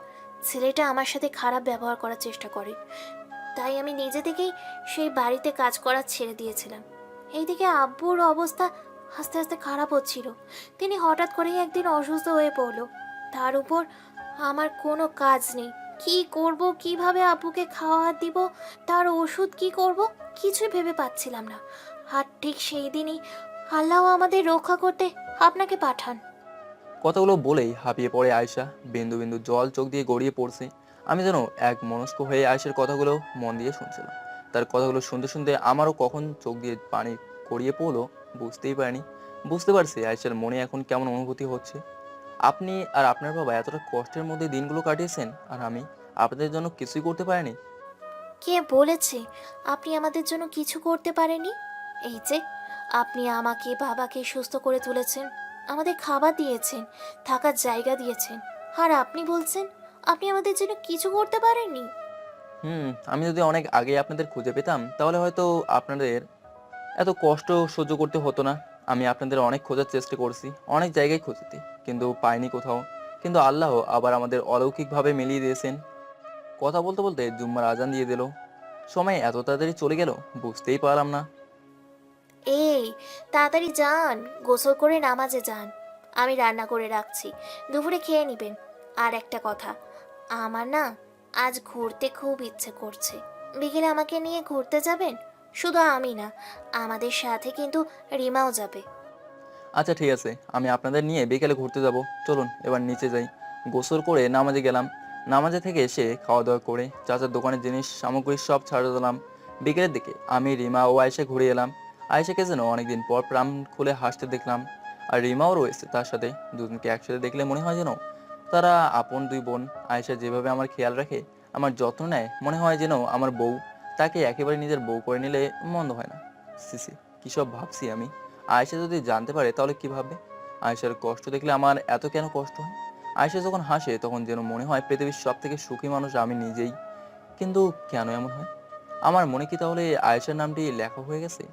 ছেলেটা আমার সাথে খারাপ ব্যবহার করার চেষ্টা করে, তাই আমি নিজে থেকেই সেই বাড়িতে কাজ করা ছেড়ে দিয়েছিলাম। এইদিকে আব্বুর অবস্থা আস্তে আস্তে খারাপ হচ্ছিল। তিনি হঠাৎ করেই একদিন অসুস্থ হয়ে পড়ল। তার উপর আমার কোনো কাজ নেই, কি করব, কিভাবে আব্বুকে খাওয়া দিব, তার ওষুধ কি করব, কিছুই ভেবে পাচ্ছিলাম না। আর ঠিক সেই দিনই আল্লাহ আমাদের রক্ষা করতে আপনাকে পাঠান। কথাগুলো বলেই হাঁপিয়ে পড়ে আয়েশা, বিন্দু বিন্দু জল চোখ দিয়ে গড়িয়ে পড়ছে। আমি যেন এক মনস্ক হয়ে আয়েশার কথাগুলো মন দিয়ে শুনছিলাম। তার কথাগুলো শুনতে শুনতে আমারও কখন চোখ দিয়ে পানি গড়িয়ে পড়লো বুঝতেই পারিনি। বুঝতে পারছি আয়েশার মনে এখন কেমন অনুভূতি হচ্ছে। আপনি আর আপনার বাবা এতটা কষ্টের মধ্যে দিনগুলো কাটিয়েছেন, আর আমি আপনাদের জন্য কিছুই করতে পারিনি। কে বলেছে আপনি আমাদের জন্য কিছু করতে পারেননি? এই যে আপনি আমাকে বাবাকে সুস্থ করে তুলেছেন, আমাদের খাবার দিয়েছেন, থাকার জায়গা দিয়েছেন, আর আপনি বলছেন আপনি আমাদের জন্য কিছু করতে পারেননি? আমি যদি অনেক আগে আপনাদের খুঁজে পেতাম তাহলে হয়তো আপনাদের এত কষ্ট সহ্য করতে হতো না। আমি আপনাদের অনেক খোঁজার চেষ্টা করছি, অনেক জায়গায় খুঁজেছি, কিন্তু পাইনি কোথাও। কিন্তু আল্লাহ আবার আমাদের অলৌকিকভাবে মিলিয়ে দিয়েছেন। কথা বলতে বলতে জুম্মার আজান দিয়ে দিল। সময় এত তাড়াতাড়ি চলে গেল বুঝতেই পারলাম না। এই তাড়াতাড়ি যান, গোসল করে নামাজে যান, আমি রান্না করে রাখছি, দুপুরে খেয়ে নেবেন। আর একটা কথা, আমার না আজ ঘুরতে খুব ইচ্ছে করছে, বিকেলে আমাকে নিয়ে ঘুরতে যাবেন? শুধু আমি না, আমাদের সাথে কিন্তু রিমাও যাবে। আচ্ছা ঠিক আছে, আমি আপনাদের নিয়ে বিকেলে ঘুরতে যাব। চলুন এবার নিচে যাই। গোসল করে নামাজে গেলাম। নামাজে থেকে এসে খাওয়া দাওয়া করে চাচার দোকানের জিনিস সামগ্রী সব ছাড়ে দিলাম। বিকেলের দিকে আমি রিমা ও আয়েশা ঘুরে এলাম। আয়েশাকে যেন অনেকদিন পর প্রাণ খুলে হাসতে দেখলাম, আর রিমাও রয়েছে তার সাথে। দুজনকে একসাথে দেখলে মনে হয় যেন তারা আপন দুই বোন। আয়েশা যেভাবে আমার খেয়াল রাখে, আমার যত্ন নেয়, মনে হয় যেন আমার বউ। তাকে একেবারে নিজের বউ করে নিলে মন্দ হয় না। সিসি, কী সব ভাবছি আমি। আয়েশা যদি জানতে পারে তাহলে কি ভাববে? আয়েশার কষ্ট দেখলে আমার এত কেন কষ্ট হয়? আয়েশা যখন হাসে তখন যেন মনে হয় পৃথিবীর সব থেকে সুখী মানুষ আমি নিজেই। কিন্তু কেন এমন হয়? আমার মনে কি তাহলে আয়েশার নামটি লেখা হয়ে গেছে?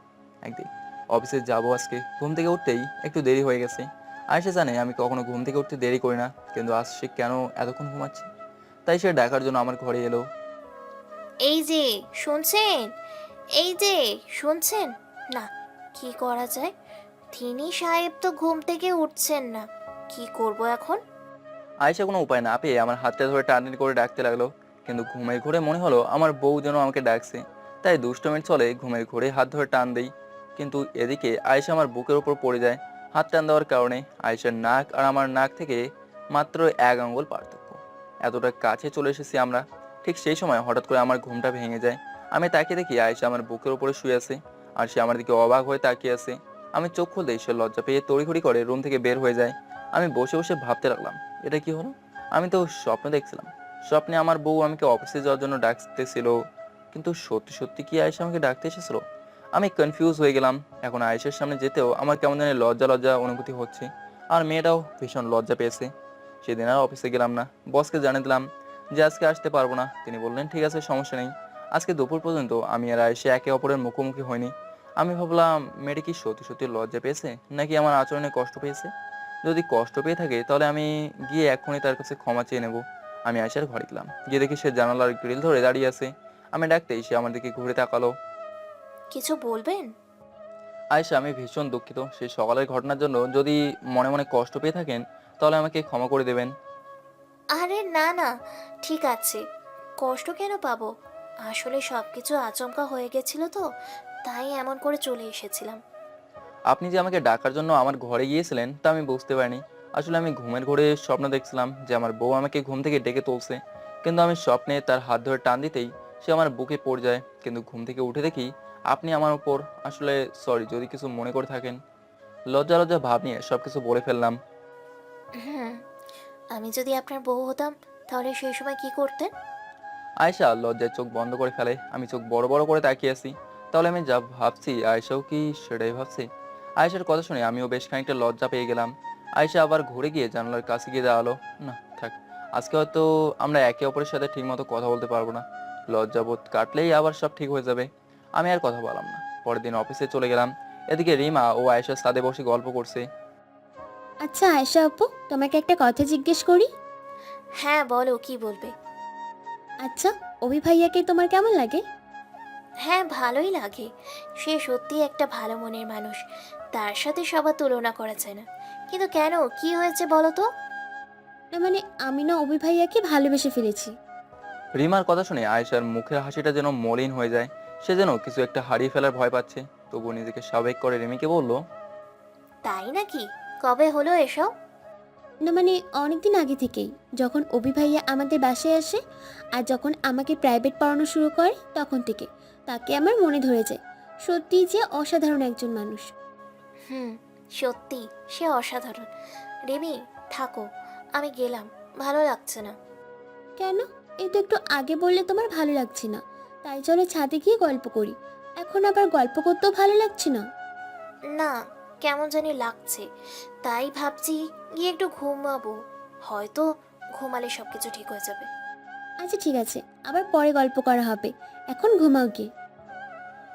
একদিন অফিসে যাবো আজকে, ঘুম থেকে উঠতেই একটু দেরি হয়ে গেছে। আয়েশা জানে আমি কখনো ঘুম থেকে উঠতে দেরি করি না, কিন্তু আজ সে কেন এতক্ষণ ঘুমাচ্ছে, তাই সে ডাকার জন্য আমার ঘরে এলো। এই যে শুনছেন, এই যে শুনছেন না, কি করা যায়? তিনি সাহেব তো ঘুম থেকে উঠছেন না, কি করব এখন? আয়েশা কোনো উপায় না পেয়ে আমার হাতটা ধরে টানটানি করে ডাকতে লাগলো, কিন্তু ঘুমের ঘোরে মনে হলো আমার বউ যেন আমাকে ডাকছে, তাই দুষ্টমির চলে ঘুমের ঘোরে হাত ধরে টান দেই। কিন্তু এদিকে আয়েশা আমার বুকের উপর পড়ে যায়। হাত টান দেওয়ার কারণে আয়েশার নাক আর আমার নাক থেকে মাত্র 1 আঙ্গুল পার্থক্য। এতটা কাছে চলে এসেছি আমরা। ঠিক সেই সময় হঠাৎ করে আমার ঘুমটা ভেঙে যায়। আমি তাকিয়ে দেখি আয়েশা আমার বুকের উপরে শুয়ে আছে, আর সে আমার দিকে অবাক হয়ে তাকিয়ে আছে। আমি চোখ খুলতেই সে লজ্জা পেয়ে তড়িঘড়ি করে রুম থেকে বের হয়ে যায়। আমি বসে বসে ভাবতে লাগলাম, এটা কি হলো? আমি তো স্বপ্ন দেখছিলাম, স্বপ্নে আমার বউ আমাকে অফিসে যাওয়ার জন্য ডাকতেছিল, কিন্তু সত্যি সত্যি কি আয়েশা আমাকে ডাকতে এসেছিল? আমি কনফিউজ হয়ে গেলাম। এখন আয়েশার সামনে যেতেও আমার কেমন জানি লজ্জা লজ্জা অনুভূতি হচ্ছে, আর মেয়েটাও ভীষণ লজ্জা পেয়েছে। সেদিন আর অফিসে গেলাম না, বসকে জানিয়ে দিলাম যে আজকে আসতে পারবো না। তিনি বললেন ঠিক আছে, সমস্যা নেই। আজকে দুপুর পর্যন্ত আমি আর আয়েশা একে অপরের মুখোমুখি হয়নি। আমি ভাবলাম মেয়েটা কি সত্যি সত্যি লজ্জা পেয়েছে, নাকি আমার আচরণে কষ্ট পেয়েছে। যদি কষ্ট পেয়ে থাকে তাহলে আমি গিয়ে এক্ষুনি তার কাছে ক্ষমা চেয়ে নেব। আমি আয়েশার ঘরে গেলাম, গিয়ে দেখি সে জানালার গ্রিল ধরে দাঁড়িয়ে আছে। আমি ডাকতেই সে আমার দিকে ঘুরে তাকালো। কিছু বলবেন? আয়েশা, আমি ভীষণ দুঃখিত সেই সকালের ঘটনার জন্য। যদি মনে মনে কষ্ট পেয়ে থাকেন তাহলে আমাকে ক্ষমা করে দেবেন। আরে না না, ঠিক আছে, কষ্ট কেন পাবো? আসলে সব কিছু আচমকা হয়ে গেছিল তো, তাই এমন করে চলে এসেছিলাম। আপনি যে আমাকে ডাকার জন্য আমার ঘরে গিয়েছিলেন তা আমি বুঝতে পারিনি। আসলে আমি ঘুমের ঘরে স্বপ্ন দেখছিলাম যে আমার বউ আমাকে ঘুম থেকে ডেকে তুলছে, কিন্তু আমি স্বপ্নে তার হাত ধরে টান দিতেই সে আমার বুকে পড়ে যায়। কিন্তু ঘুম থেকে উঠে দেখি আপনি আমার উপর। আসলে সরি যদি কিছু মনে করে থাকেন। লজ্জা লজ্জা ভাব নিয়ে সবকিছু বলে ফেললাম। হুম, আমি যদি আপনার বউ হতাম তাহলে সেই সময় কি করতেন? আয়েশা লজ্জায় চোখ বন্ধ করে ফেলে। আমি চোখ বড় বড় করে তাকিয়ে আছি। তাহলে আমি যা ভাবছি আয়েশাও কি সেটাই ভাবছি? আয়েশার কথা শুনে আমিও বেশ খানিকটা লজ্জা পেয়ে গেলাম। আয়েশা আবার ঘুরে গিয়ে জানালার কাছে গিয়ে দাঁড়ালো। না থাক, আজকে হয়তো আমরা একে অপরের সাথে ঠিকমতো কথা বলতে পারবো না। লজ্জাবোধ কাটলেই আবার সব ঠিক হয়ে যাবে। আমি আর কথা বললাম না। পরের দিন অফিসে চলে গেলাম। এদিকে রিমা ও আয়েশার সাথে বসে গল্প করছে। আচ্ছা আয়েশা আপু, তোমাকে একটা কথা জিজ্ঞেস করি। হ্যাঁ বলো, কি বলবে? আচ্ছা, অভি ভাইয়াকে তোমার কেমন লাগে? হ্যাঁ, ভালোই লাগে। সে সত্যি একটা ভালো মনের মানুষ, তার সাথে সবার তুলনা করা যায় না। কিন্তু কেন, কি হয়েছে বলো তো? না মানে আমি না অভি ভাইয়াকে ভালোবেসে ফেলেছি। রিমার কথা শুনে আয়েশার মুখের হাসিটা যেন মলিন হয়ে যায়। সে যেন কিছু একটা হারিয়ে ফেলার ভয় পাচ্ছে। তবুও নিজেকে স্বাভাবিক করে রিমিকে বলল, তাই নাকি? কবে হলো এসব? না মানে অনেকদিন আগে থেকেই, যখন অভি ভাইয়া আমাদের বাসায় আসে আর যখন আমাকে প্রাইভেট পড়ানো শুরু করে তখন থেকে তাকে আমার মনে ধরে যায়। সত্যিই যে অসাধারণ একজন মানুষ। হুম, সত্যি সে অসাধারণ। রিমি, থাকো, আমি গেলাম, ভালো লাগছে না। কেন? এই তো একটু আগে বললে তোমার ভালো লাগছে না, তাই চলো ছাদে গিয়ে গল্প করি। এখন আবার গল্প করতেও ভালো লাগছে না? না, কেমন জানি লাগছে, তাই ভাবছি গিয়ে একটু ঘুমাবো, হয়তো ঘুমালে সব কিছু ঠিক হয়ে যাবে। আচ্ছা ঠিক আছে, আবার পরে গল্প করা হবে, এখন ঘুমাও গিয়ে।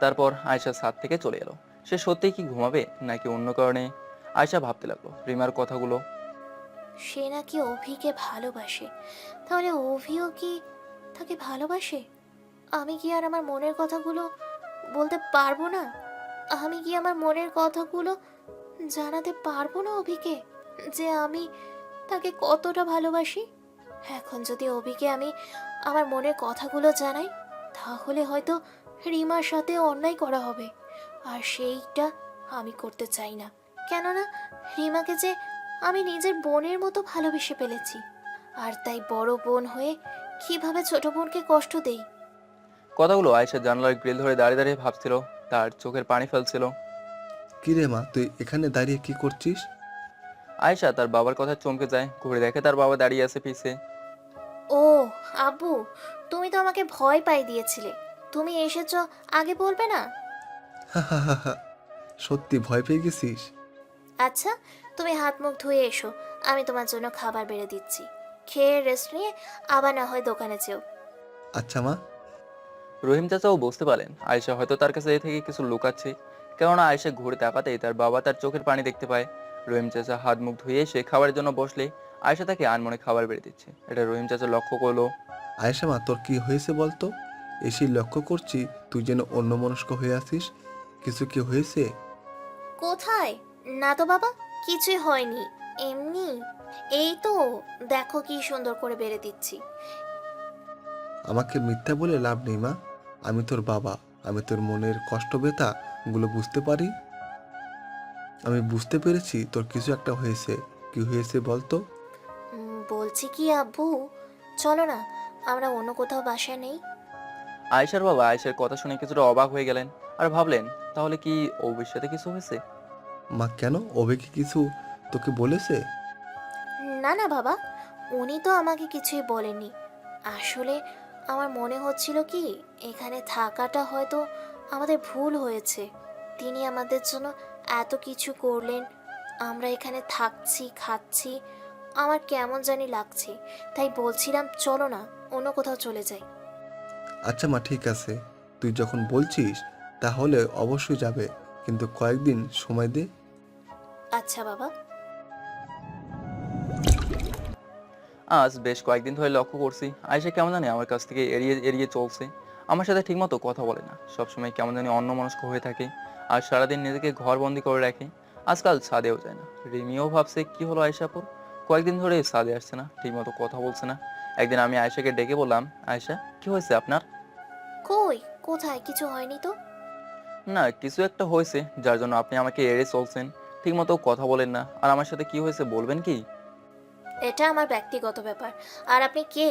তারপর আয়েশা ছাদ থেকে চলে এলো। সে সত্যিই কি ঘুমাবে নাকি অন্য কারণে? আয়েশা ভাবতে লাগলো রিমার কথাগুলো। সে নাকি অভিকে ভালোবাসে, তাহলে অভিও কি তাকে ভালোবাসে? আমি কি আর আমার মনের কথাগুলো বলতে পারবো না? আমি কি আমার মনের কথাগুলো জানাতে পারবো না অভিকে, যে আমি তাকে কতটা ভালোবাসি? এখন যদি অভিকে আমি আমার মনের কথাগুলো জানাই, তাহলে হয়তো রিমার সাথে অন্যায় করা হবে, আর সেইটা আমি করতে চাই না। কেননা রিমাকে যে আমি নিজের বোনের মতো ভালোবেসে ফেলেছি, আর তাই বড় বোন হয়ে কিভাবে ছোট বোনকে কষ্ট দেই। কথাগুলো আয়েশা জানালার গ্রিল ধরে দাঁড়িয়ে দাঁড়িয়ে ভাবছিল। তার চোখের পানি ফেলছিল। কি রে মা, তুই এখানে দাঁড়িয়ে কি করছিস? আয়েশা তার বাবার কথা চমকে যায়, ঘুরে দেখে তার বাবা দাঁড়িয়ে আছে পিছে। ও আব্বু, তুমি তো আমাকে ভয় পাই দিয়েছিলে, তুমি এসেছো, আগে বলবে না? সত্যি ভয় পেয়ে গেছিস? আচ্ছা, তুমি হাত মুখ ধুয়ে এসো, আমি তোমার জন্য খাবার বেড়ে দিচ্ছি, খেয়ে রেস্ট নিয়ে আবার না হয় দোকানে যেও। আচ্ছা মা। রহিম চাচাও বুঝতে পারলেন আয়েশা হয়তো তার কাছে এ থেকে কিছু লুকাচ্ছে, কেননা আয়েশা ঘুরে তাকাতেই তার বাবা তার চোখের পানি দেখতে পায়। রহিম চাচা হাত মুখ ধুয়ে এসে খাবারের জন্য বসলে আয়েশা তাকে আনমনে খাবার বেড়ে দিচ্ছে। এটা রহিম চাচা লক্ষ্য করলো। আয়েশা মা, তোর কি হয়েছে বলতো? এসেই লক্ষ্য করছি তুই যেন অন্যমনস্ক হয়ে আছিস। কিছু কি হয়েছে? কোথায়? না তো বাবা, কিছুই হয়নি, এমনি। এই তো দেখো কি সুন্দর করে বেড়ে দিচ্ছি। আমাকে মিথ্যা বলে লাভ নেই মা। আমি তোর বাবা, আমি তোর মনের কষ্ট ব্যথা গুলো বুঝতে পারি। আমি বুঝতে পেরেছি তোর কিছু একটা হয়েছে। কি হয়েছে বলতো? বলছি কি আব্বু, চলো না আমরা অন্য কোথাও বাসায় নেই। আয়েশার বাবা আয়েশার কথা শুনে কিছুটা অবাক হয়ে গেলেন আর ভাবলেন তাহলে কি অভির সাথে কিছু হয়েছে। মা কেন, ওবে কি কিছু তোকে বলেছে? না না বাবা, উনি তো আমাকে কিছুই বলেননি। আসলে আমার মনে হচ্ছিল কি এখানে থাকাটা হয়তো আমাদের ভুল হয়েছে। তিনি আমাদের জন্য এত কিছু করলেন, আমরা এখানে থাকছি খাচ্ছি, আমার কেমন জানি লাগছে, তাই বলছিলাম চলো না অন্য কোথাও চলে যাই। আচ্ছা মা, ঠিক আছে, তুই যখন বলছিস তাহলে অবশ্যই যাবে, কিন্তু কয়েকদিন সময় দে। আচ্ছা বাবা। আজ বেশ কয়েকদিন ধরে লক্ষ্য করছি আয়েশা কেমন জানি আমার কাছ থেকে এড়িয়ে এড়িয়ে চলছে। আমার সাথে ঠিকমতো কথা বলে না, সবসময় কেমন জানি অন্যমনস্ক হয়ে থাকে আর সারাদিন নিজেকে ঘরবন্দি করে রাখে। আজকাল ছাদেও যায় না। রিমিও ভাবছে কি হলো আয়েশাপুর, কয়েকদিন ধরে ছাদে আসছে না, ঠিকমতো কথা বলছে না। একদিন আমি আয়েশাকে ডেকে বললাম, আয়েশা কি হয়েছে আপনার? কই, কোথায়? কিছু হয়নি তো। না, কিছু একটা হয়েছে যার জন্য আপনি আমাকে এড়ে চলছেন, ঠিকমতো কথা বলেন না। আর আমার সাথে কি হয়েছে বলবেন কি? এটা আমার ব্যক্তিগত ব্যাপার, আর আপনি কে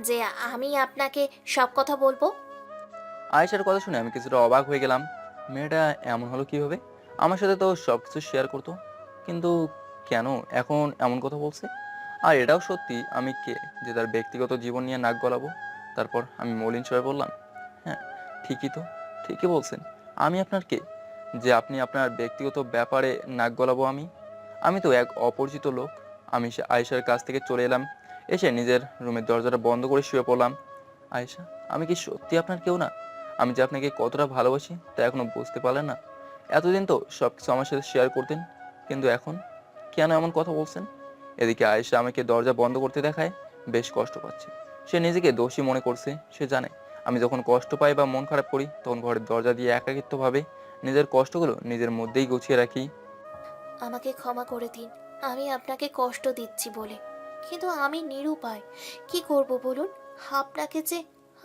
যে আমি আপনাকে সব কথা বলবো? আয়েশার কথা শুনে আমি কিছুটা অবাক হয়ে গেলাম। মেয়েটা এমন হলো কিভাবে? আমার সাথে তো সবকিছু শেয়ার করতো, কিন্তু কেন এখন এমন কথা বলছে? আর এটাও সত্যি আমি কে যে তার ব্যক্তিগত জীবন নিয়ে নাক গলাবো? তারপর আমি মলিন স্বরে বললাম, হ্যাঁ ঠিকই তো, ঠিকই বলছেন। আমি আপনার কে যে আপনি আপনার ব্যক্তিগত ব্যাপারে নাক গলাবো? আমি তো এক অপরিচিত লোক। আমি আয়েশার কাছ থেকে চলে এলাম, এসে নিজের রুমের দরজাটা বন্ধ করে শুয়ে পড়লাম। আয়েশা, আমি কি সত্যি আপনার কেউ না? আমি যে আপনাকে কতটা ভালোবাসি তা এখনো বুঝতে পারলেন না? এতদিন তো সবকিছু আমার সাথে শেয়ার করতেন, কিন্তু এখন কেন এমন কথা বলছেন? এদিকে আয়েশা আমাকে দরজা বন্ধ করতে দেখায় বেশ কষ্ট পাচ্ছে। সে নিজেকে দোষী মনে করছে। সে জানে আমি যখন কষ্ট পাই বা মন খারাপ করি তখন ঘরের দরজা দিয়ে একাকিত্বভাবে নিজের কষ্টগুলো নিজের মধ্যেই গুছিয়ে রাখি। আমাকে ক্ষমা করে দিন, আমি আপনাকে কষ্ট দিচ্ছি বলে, কিন্তু আমি নিরুপায়। কি করব বলুন? আপনাকে যে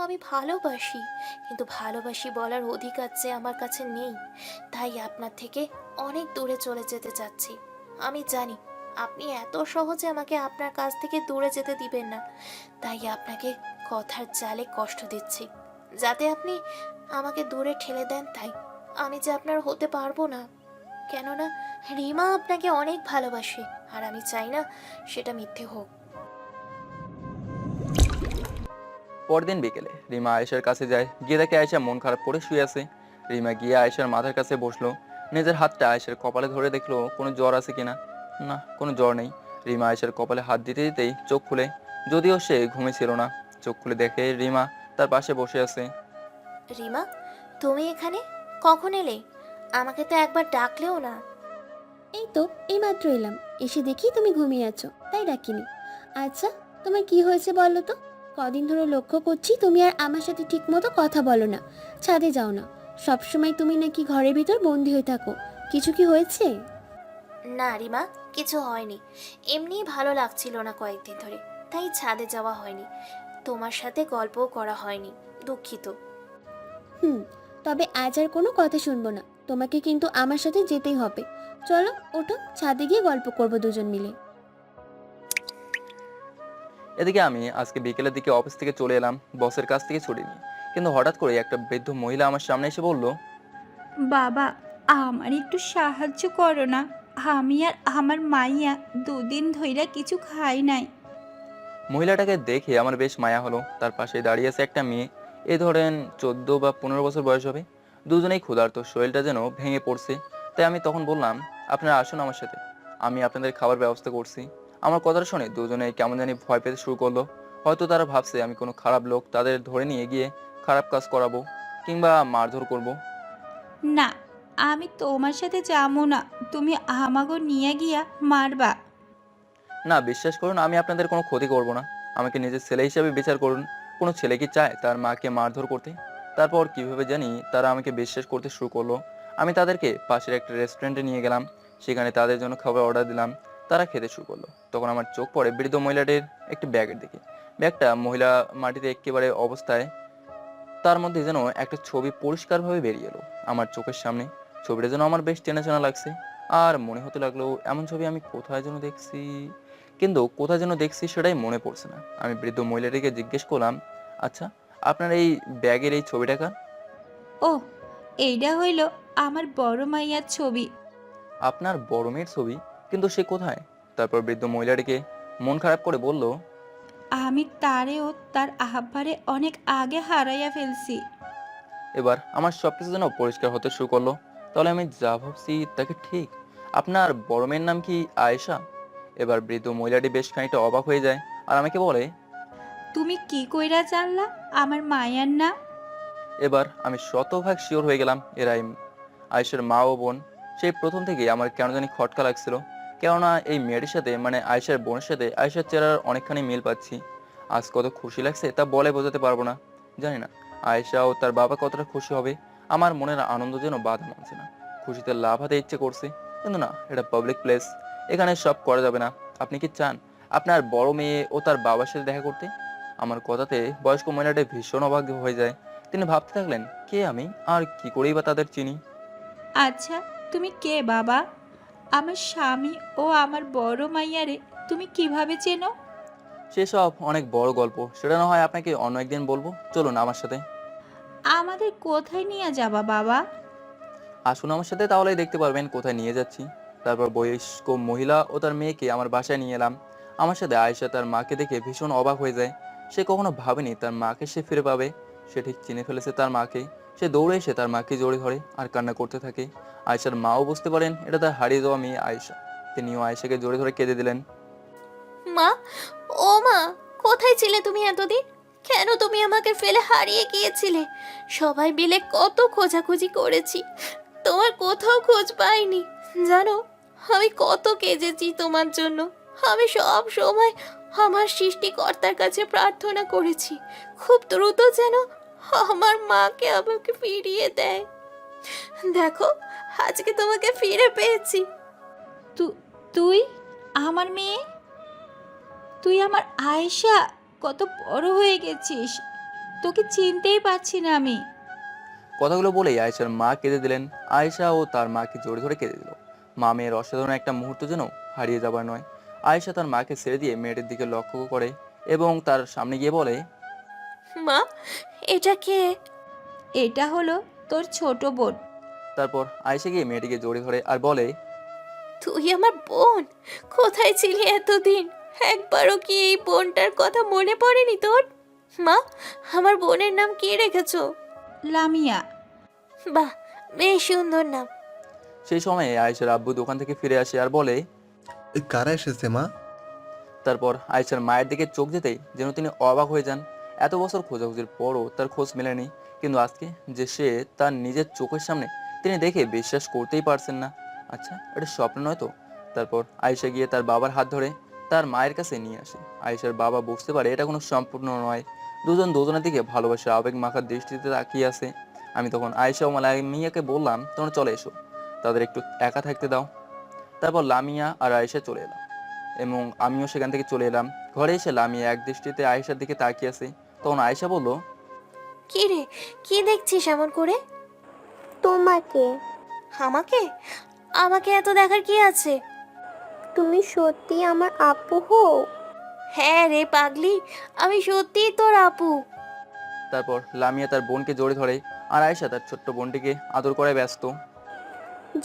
আমি ভালোবাসি, কিন্তু ভালোবাসি বলার অধিকার যে আমার কাছে নেই, তাই আপনার থেকে অনেক দূরে চলে যেতে চাচ্ছি। আমি জানি আপনি এত সহজে আমাকে আপনার কাছ থেকে দূরে যেতে দিবেন না, তাই আপনাকে কথার জালে কষ্ট দিচ্ছি যাতে আপনি আমাকে দূরে ঠেলে দেন। তাই আমি যে আপনার হতে পারবো না, কেননা রিমা আপনাকে অনেক ভালোবাসে, আর আমি চাই না সেটা মিথ্যে হোক। পরদিন বিকেলে রিমা আয়েশার কাছে যায়, গিয়ে দেখে আয়েশা মন খারাপ করে শুয়ে আছে। রিমা গিয়ে আয়েশার মাথার কাছে বসলো, নিজের হাতটা আয়েশার কপালে ধরে দেখলো কোনো জ্বর আছে কিনা। না, কোনো জ্বর নেই। রিমা আয়েশার কপালে হাত দিতে দিতেই চোখ খুলে, যদিও সে ঘুমিয়েছিল না। চোখ খুলে দেখে রিমা তার পাশে বসে আছে। রিমা, তুমি এখানে কখন এলে? আমাকে তো একবার ডাকলেও না। এই তো এইমাত্র এলাম, এসে দেখি তুমি ঘুমিয়ে আছো, তাই ডাকিনি। আচ্ছা, তোমার কি হয়েছে বলো তো? কদিন ধরে লক্ষ্য করছি তুমি আর আমার সাথে ঠিক মতো কথা বলো না, ছাদে যাও না, সবসময় তুমি নাকি ঘরের ভিতর বন্দি হয়ে থাকো। কিছু কি হয়েছে? না রিমা, কিছু হয়নি, এমনিই ভালো লাগছিল না কয়েকদিন ধরে, তাই ছাদে যাওয়া হয়নি, তোমার সাথে গল্পও করা হয়নি, দুঃখিত। তবে আজ আর কোনো কথা শুনবো না, তোমাকে কিন্তু আমার সাথে যেতেই হবে। চলো ওঠো, ছাদে গিয়ে গল্প করবো দুজন মিলে। এদিকে আমি আজকে বিকেলের দিকে অফিস থেকে চলে এলাম বসের কাছ থেকে ছুটি নিয়ে, কিন্তু হঠাৎ করে একটা বৃদ্ধ মহিলা আমার সামনে এসে বলল, বাবা, আমার একটু সাহায্য করো না, আমি আর আমার মাইয়া দুদিন ধইরা কিছু খাই নাই। মহিলাটাকে দেখে আমার বেশ মায়া হলো। তার পাশে দাঁড়িয়ে আছে একটা মেয়ে, এই ধরেন 14 বা 15 বছর বয়স হবে। দুজনেই ক্ষুধার্ত, শরীরটা যেন ভেঙে পড়ছে। তাই আমি তখন বললাম, আপনারা আসুন আমার সাথে, আমি আপনাদের খাবার ব্যবস্থা করছি। আমার কথাটা শুনে দুজনে কেমন জানি ভয় পেতে শুরু করলো। হয়তো তারা ভাবছে আমি কোনো খারাপ লোক, তাদের ধরে নিয়ে গিয়ে খারাপ কাজ করাবো কিংবা মারধর করব। না, আমি তোমার সাথে যাবো না। তুমি আমাগো নিয়ে গিয়া মারবা। না, বিশ্বাস করুন, আমি আপনাদের কোনো ক্ষতি করব না। আমাকে নিজের ছেলে হিসেবে বিচার করুন। কোনো ছেলে কি চায় তার মাকে মারধর করতে? তারপর কিভাবে জানি তারা আমাকে বিশ্বাস করতে শুরু করলো। আমি তাদেরকে পাশের একটা রেস্টুরেন্টে নিয়ে গেলাম। সেখানে তাদের জন্য খাবার অর্ডার দিলাম। তারা খেতে শুরু করলো। তখন আমার চোখ পড়ে বৃদ্ধ মহিলাটির একটি ব্যাগের দিকে। ব্যাগটা মহিলা মাটিতে একেবারে অবস্থায়, তার মধ্যে যেন একটা ছবি পরিষ্কারভাবে বেরিয়ে এলো আমার চোখের সামনে। ছবিটা যেন আমার বেশ চেনা চেনা লাগছে। আর মনে হতে লাগলো এমন ছবি আমি কোথায় যেন দেখছি, কিন্তু কোথায় যেন দেখছি সেটাই মনে পড়ছে না। আমি বৃদ্ধ মহিলাটিকে জিজ্ঞেস করলাম, আচ্ছা, আপনার এই ব্যাগের এই ছবিটা কার? ও, এইটা হইল আমার বড় মাইয়ার ছবি। আপনার বড় মেয়ের ছবি? কিন্তু সে কোথায়? তারপর বৃদ্ধ মহিলাটিকে মন খারাপ করে বলল, আমি তারেও তার আহ্বারে অনেক আগে হারাইয়া ফেলছি। এবার আমার সবকিছু যেন পরিষ্কার হতে শুরু করলো। তাহলে আমি যা ভাবছি তাকে ঠিক। আপনার বড় মেয়ের নাম কি আয়েশা? এবার বৃদ্ধ মহিলাটি বেশ খানিকটা অবাক হয়ে যায় আর আমাকে বলে, তুমি কি কইরা জানলা আমার মায়ার না? এবার আমি শতভাগ শিওর হয়ে গেলাম এরাই আয়েশার মা ও বোন। সেই প্রথম থেকেই আমার কেন জানি খটকা লাগছিল, কেননা এই মেয়েটির সাথে মানে আয়েশার বোনের সাথে আয়েশার চেহারার অনেকখানি মিল পাচ্ছি। আজ কত খুশি লাগছে তা বলে বোঝাতে পারবো না। জানি না আয়েশা ও তার বাবা কতটা খুশি হবে। আমার মনের আনন্দ যেন বাধা মানছে না। খুশিতে লাভ হাতে ইচ্ছে করছে, কিন্তু না, এটা পাবলিক প্লেস, এখানে সব করা যাবে না। আপনি কি চান আপনার বড় মেয়ে ও তার বাবার সাথে দেখা করতে? আমার কথাতে বয়স্ক মহিলাটি ভীষণ অবাক হয়ে যায়। তিনি ভাবতে থাকলেন, কে আমি আর কি করেই বা তাদের চিনি। আচ্ছা, তুমি কে বাবা? আমার স্বামী ও আমার বড় মাইয়ারে তুমি কিভাবে চেনো? সেসব অনেক বড় গল্প, সেটা না হয় আপনাকে অন্য একদিন বলবো। চলুন আমার সাথে। আমাদের কোথায় নিয়ে যাবা বাবা? আসুন আমার সাথে, তাহলেই দেখতে পারবেন কোথায় নিয়ে যাচ্ছি। তারপর বয়স্ক মহিলা ও তার মেয়েকে আমার বাসায় নিয়ে এলাম। আমার সাথে আয়েশা তার মাকে দেখে ভীষণ অবাক হয়ে যায়। সে কখনো ভাবেনি তার মাকে সে ফিরে পাবে। সে ঠিক চিনে ফেলেছে তার মাকে। সে দৌড়ে এসে তার মাকে জড়িয়ে ধরে আর কান্না করতে থাকে। আয়েশার মাও বুঝতে পারেন এটা তার হারিয়ে যাওয়া মেয়ে আয়েশা। তিনিও আয়েশাকে জড়িয়ে ধরে কেঁদে দিলেন। মা, ও মা, কোথায় ছিলে তুমি এতদিন? কেন তুমি আমাকে ফেলে হারিয়ে গিয়েছিলে? সবাই মিলে কত খোঁজাখুঁজি করেছি, তোমার কোথাও খোঁজ পাইনি। জানো, আমি কত কেঁদেছি তোমার জন্য। আমি সব সময় আমার সৃষ্টিকর্তার কাছে প্রার্থনা করেছি খুব দ্রুত যেন আমার মাকে আমাকে ফিরিয়ে দেয়। দেখো, আজকে তোমাকে ফিরে পেয়েছি। তুই আমার মেয়ে? তুই আমার আয়েশা? কত বড় হয়ে গেছিস, তোকে চিনতেই পারছি না আমি। কথাগুলো বলেই আয়েশার মা কেঁদে দিলেন। আয়েশা ও তার মাকে জড়িয়ে ধরে কেঁদে দিল। মা মেয়ের অসাধারণ একটা মুহূর্ত যেন হারিয়ে যাবার নয়। আয়েশা তার মাকে ছেড়ে দিয়ে মেয়েটির দিকে লক্ষ্য করে এবং তার সামনে গিয়ে বলে, মা, এটা কে? এটা হলো তোর ছোট বোন। তারপর আয়েশা গিয়ে মেয়েটিকে জড়িয়ে ধরে আর বলে, তুই আমার বোন? কোথায় ছিলি এতদিন? একবারও কি এই বোনটার কথা মনে পড়েনি তোর? মা, আমার বোনের নাম কি রেখেছো? লামিয়া। বাহ, বেশ সুন্দর নাম। সেই সময়ে আয়েশার আব্বু দোকান থেকে ফিরে আসে আর বলে, এই কারা এসেছে মা? তারপর আয়েশার মায়ের দিকে চোখ যেতেই যেন তিনি অবাক হয়ে যান। এত বছর খোঁজাখুঁজির পরও তার খোঁজ মেলেনি, কিন্তু আজকে যে সে তার নিজের চোখের সামনে, তিনি দেখে বিশ্বাস করতেই পারছেন না। আচ্ছা, এটা স্বপ্ন নয় তো? তারপর আয়েশা গিয়ে তার বাবার হাত ধরে তার মায়ের কাছে নিয়ে আসে। আয়েশার বাবা বুঝতে পারে এটা কোনো সম্পূর্ণ নয়। দুজন দুজনের দিকে ভালোবাসা আবেগ মাখার দৃষ্টিতে তাকিয়ে আছে। আমি তখন আয়েশা ও লামিয়াকে বললাম, তোমরা চলে এসো, তাদের একটু একা থাকতে দাও। তারপর লামিয়া আর আয়েশা চলে এলাম এবং আমিও সেখান থেকে চলে এলাম। ঘরে এসে লামিয়া এক দৃষ্টিতে আয়েশার দিকে তাকিয়ে আছে। তখন আয়েশা বলল, কি রে, কি দেখছিস এমন করে? তোমাকে। আমাকে? আমাকে এত দেখার কি আছে? তুমি সত্যি আমার আপু হও? হ্যাঁ রে পাগলি, আমি সত্যিই তোর আপু। তারপর লামিয়া তার বোনকে জড়িয়ে ধরে আর আয়েশা তার ছোট্ট বোনটিকে আদর করে ব্যস্ত।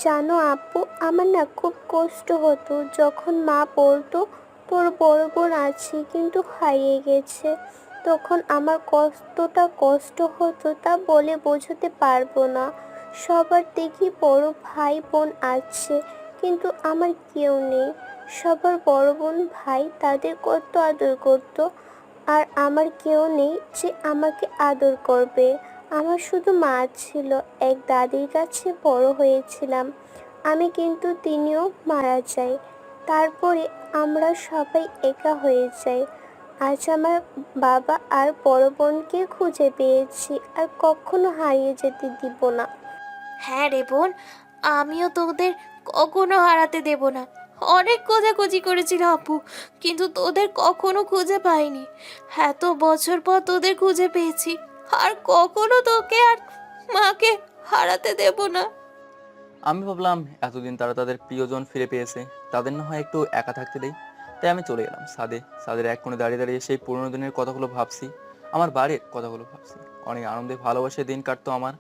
জানো আপু, আমার না খুব কষ্ট হতো যখন মা বলতো তোর বড় বোন আছে কিন্তু হারিয়ে গেছে। তখন আমার কষ্টটা কষ্ট হতো তা বলে বোঝাতে পারবো না। সবার দেখি বড় ভাই বোন আছে, কিন্তু আমার কেউ নেই। সবার বড় বোন ভাই তাদের কত আদর করত, আর আমার কেউ নেই যে আমাকে আদর করবে। আমার শুধু মা ছিল। এক দাদির কাছে বড় হয়েছিলাম আমি, কিন্তু তিনিও মারা যায়। তারপরে আমরা সবাই একা হয়ে যাই। আজ আমার বাবা আর বড় বোনকে খুঁজে পেয়েছি, আর কখনো হারিয়ে যেতে দিব না। হ্যাঁ রে বোন, আমিও তোদের কখনো হারাতে দেব না। অনেক খোঁজাখুঁজি করেছিল আপু, কিন্তু তোদের কখনো খুঁজে পাইনি। এত বছর পর তোদের খুঁজে পেয়েছি, আর কখনো তোকে আর মাকে হারাতে দেব না। আমি ভাবলাম এতদিন তারা তাদের প্রিয়জন ফিরে পেয়েছে, তাদের না হয় একটু একা থাকতে দেই। তাই আমি চলে গেলাম ছাদের এক কোণে দাঁড়িয়ে দাঁড়িয়ে সেই পুরোনো দিনের কথাগুলো ভাবছি, আমার বাড়ির কথাগুলো ভাবছি। অনেক আনন্দে ভালোবাসে দিন কাটতো আমার।